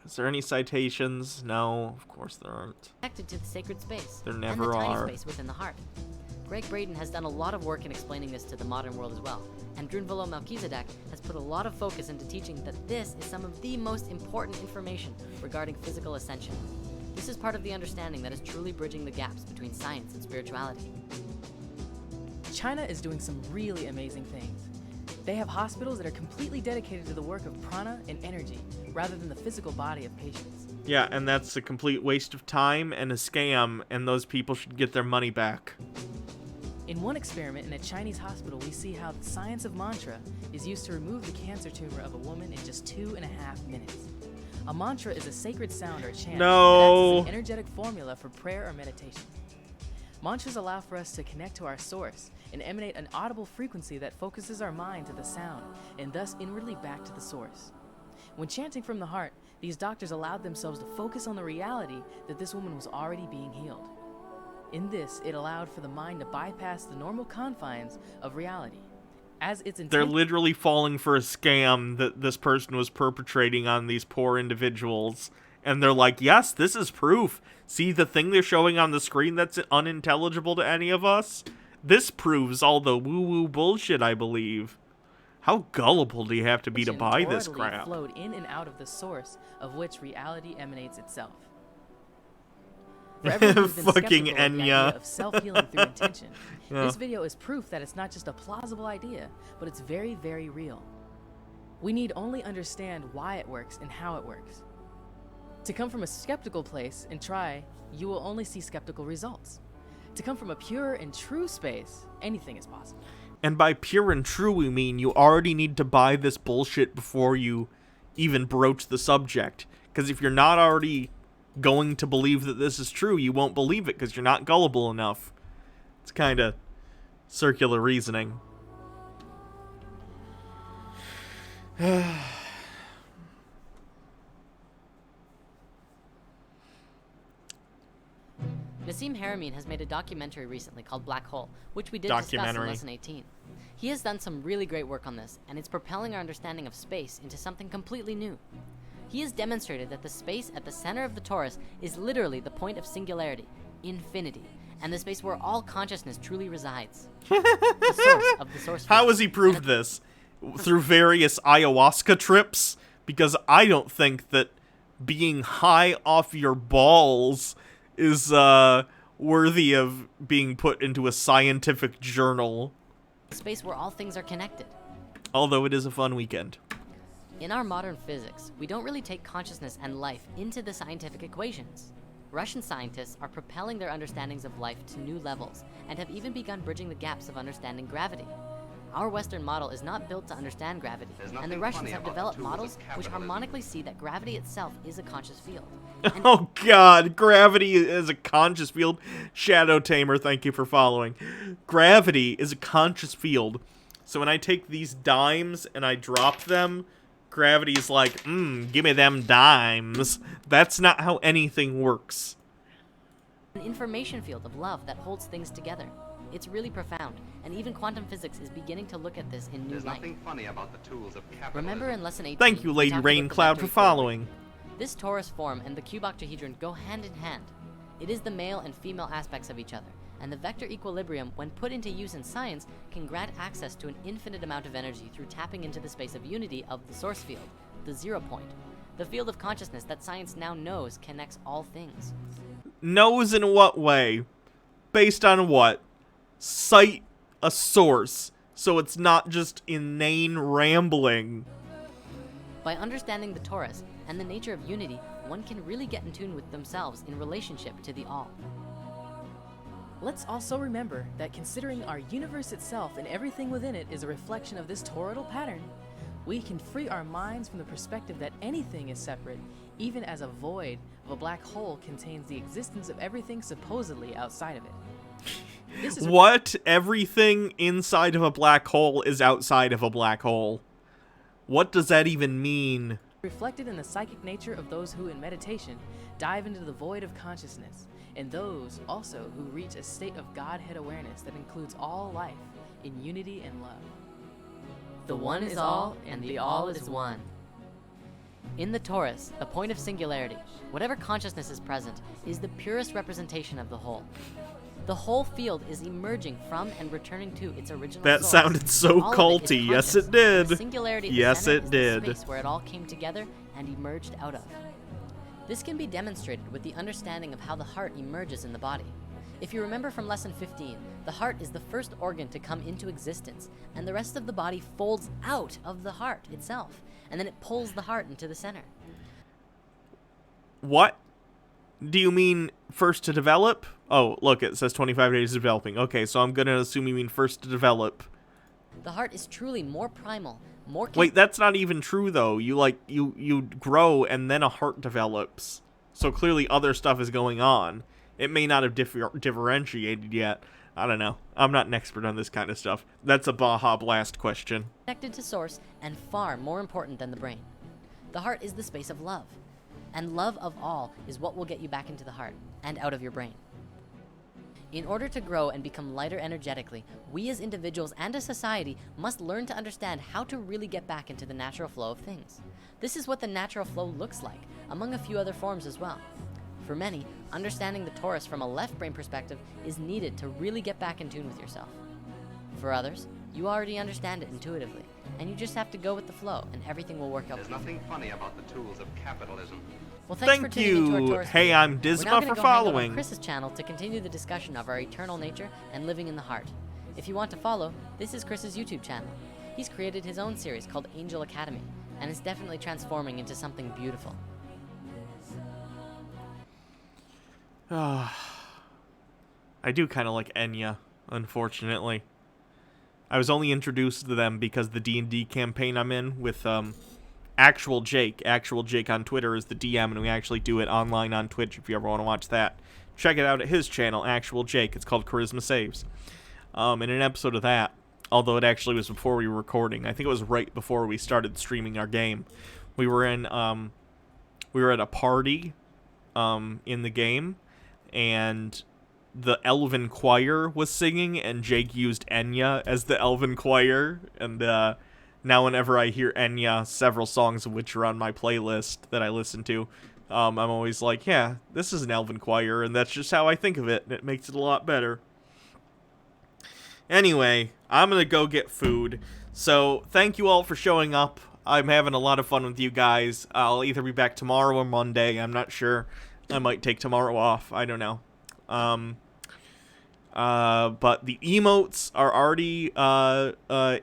Is there any citations? No, of course there aren't. Connected to the sacred space. There never and the are. tiny space within the heart. Greg Braden has done a lot of work in explaining this to the modern world as well, and Drunvalo Melchizedek has put a lot of focus into teaching that this is some of the most important information regarding physical ascension. This is part of the understanding that is truly bridging the gaps between science and spirituality. China is doing some really amazing things. They have hospitals that are completely dedicated to the work of prana and energy, rather than the physical body of patients. Yeah, and that's a complete waste of time and a scam, and those people should get their money back. In one experiment in a Chinese hospital, we see how the science of mantra is used to remove the cancer tumor of a woman in just 2.5 minutes. A mantra is a sacred sound or chant that acts as an energetic formula for prayer or meditation. Mantras allow for us to connect to our source and emanate an audible frequency that focuses our mind to the sound and thus inwardly back to the source. When chanting from the heart, these doctors allowed themselves to focus on the reality that this woman was already being healed. In this, it allowed for the mind to bypass the normal confines of reality. As its They're literally falling for a scam that this person was perpetrating on these poor individuals. And they're like, yes, this is proof. See the thing they're showing on the screen that's unintelligible to any of us? This proves all the woo-woo bullshit, I believe. How gullible do you have to be to buy this crap? Flowed in and out of the source of which reality emanates itself. For everyone who's been skeptical of the idea of self-healing through intention, this video is proof that it's not just a plausible idea, but it's very, very real. We need only understand why it works and how it works. To come from a skeptical place and try, you will only see skeptical results. To come from a pure and true space, anything is possible. And by pure and true, we mean you already need to buy this bullshit before you even broach the subject. Because if you're not already going to believe that this is true, you won't believe it because you're not gullible enough. It's kind of circular reasoning. Nassim Haramein has made a documentary recently called Black Hole, which we did discuss in Lesson 18. He has done some really great work on this, and it's propelling our understanding of space into something completely new. He has demonstrated that the space at the center of the torus is literally the point of singularity, infinity, and the space where all consciousness truly resides. The source of the source field. How has he proved this? Through various ayahuasca trips? Because I don't think that being high off your balls is worthy of being put into a scientific journal. A space where all things are connected. Although it is a fun weekend. In our modern physics, we don't really take consciousness and life into the scientific equations. Russian scientists are propelling their understandings of life to new levels and have even begun bridging the gaps of understanding gravity. Our Western model is not built to understand gravity, and the Russians have developed models which harmonically see that gravity itself is a conscious field. Oh god, gravity is a conscious field. Shadow Tamer, thank you for following. Gravity is a conscious field. So when I take these dimes and I drop them, gravity's like, give me them dimes. That's not how anything works. An information field of love that holds things together. It's really profound, and even quantum physics is beginning to look at this in new light. There's nothing funny about the tools of capitalism. Remember in Lesson 18, thank you, Lady Raincloud, for following. This torus form and the cube octahedron go hand in hand. It is the male and female aspects of each other, and the vector equilibrium, when put into use in science, can grant access to an infinite amount of energy through tapping into the space of unity of the source field, the 0 point, the field of consciousness that science now knows connects all things. Knows in what way? Based on what? Cite a source, so it's not just inane rambling. By understanding the torus and the nature of unity, one can really get in tune with themselves in relationship to the all. Let's also remember that considering our universe itself and everything within it is a reflection of this toroidal pattern, we can free our minds from the perspective that anything is separate, even as a void of a black hole contains the existence of everything supposedly outside of it. What? Everything inside of a black hole is outside of a black hole. What does that even mean? Reflected in the psychic nature of those who, in meditation, dive into the void of consciousness, and those also who reach a state of Godhead awareness that includes all life in unity and love. The one is all, and the all is one. In the torus, the point of singularity, whatever consciousness is present, is the purest representation of the whole. The whole field is emerging from and returning to its original That source. sounded so culty. Yes, it did. Singularity yes, it is did. the space where it all came together and emerged out of. This can be demonstrated with the understanding of how the heart emerges in the body. If you remember from lesson 15, the heart is the first organ to come into existence, and the rest of the body folds out of the heart itself, and then it pulls the heart into the center. What? Do you mean first to develop? Oh, look, it says 25 days of developing. Okay, so I'm gonna assume you mean first to develop. The heart is truly more primal, more... Wait, that's not even true, though. You grow, and then a heart develops. So clearly other stuff is going on. It may not have differentiated yet. I don't know. I'm not an expert on this kind of stuff. That's a Baja Blast question. Connected to source, and far more important than the brain. The heart is the space of love. And love of all is what will get you back into the heart, and out of your brain. In order to grow and become lighter energetically, we as individuals and as society must learn to understand how to really get back into the natural flow of things. This is what the natural flow looks like, among a few other forms as well. For many, understanding the torus from a left brain perspective is needed to really get back in tune with yourself. For others, you already understand it intuitively, and you just have to go with the flow, and everything will work out. There's nothing funny about the tools of capitalism. Well, thanks for tuning into our you. Taurus Hey, video. I'm We're now Disma gonna for go hang out on following. Chris's channel to continue the discussion of our eternal nature and living in the heart. If you want to follow, this is Chris's YouTube channel. He's created his own series called Angel Academy, and is definitely transforming into something beautiful. I do kind of like Enya, unfortunately. I was only introduced to them because the D&D campaign I'm in with Actual Jake. Actual Jake on Twitter is the DM, and we actually do it online on Twitch if you ever want to watch that. Check it out at his channel, Actual Jake. It's called Charisma Saves. In an episode of that, although it actually was before we were recording, I think it was right before we started streaming our game, we were at a party in the game, and the Elven Choir was singing, and Jake used Enya as the Elven Choir, and now whenever I hear Enya, several songs of which are on my playlist that I listen to, I'm always like, yeah, this is an Elven Choir, and that's just how I think of it, and it makes it a lot better. Anyway, I'm gonna go get food, so thank you all for showing up. I'm having a lot of fun with you guys. I'll either be back tomorrow or Monday, I'm not sure. I might take tomorrow off, I don't know. But the emotes are already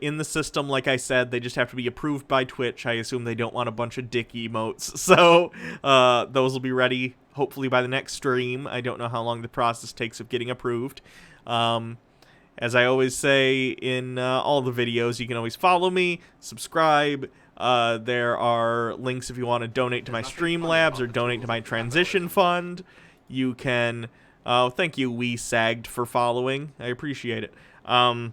in the system, like I said. They just have to be approved by Twitch. I assume they don't want a bunch of dick emotes. So those will be ready, hopefully, by the next stream. I don't know how long the process takes of getting approved. As I always say in all the videos, you can always follow me, subscribe. There are links if you want to donate to my Streamlabs or donate to my transition fund. You can... thank you, We Sagged, for following. I appreciate it. Other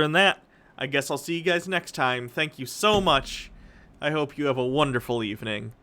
than that, I guess I'll see you guys next time. Thank you so much. I hope you have a wonderful evening.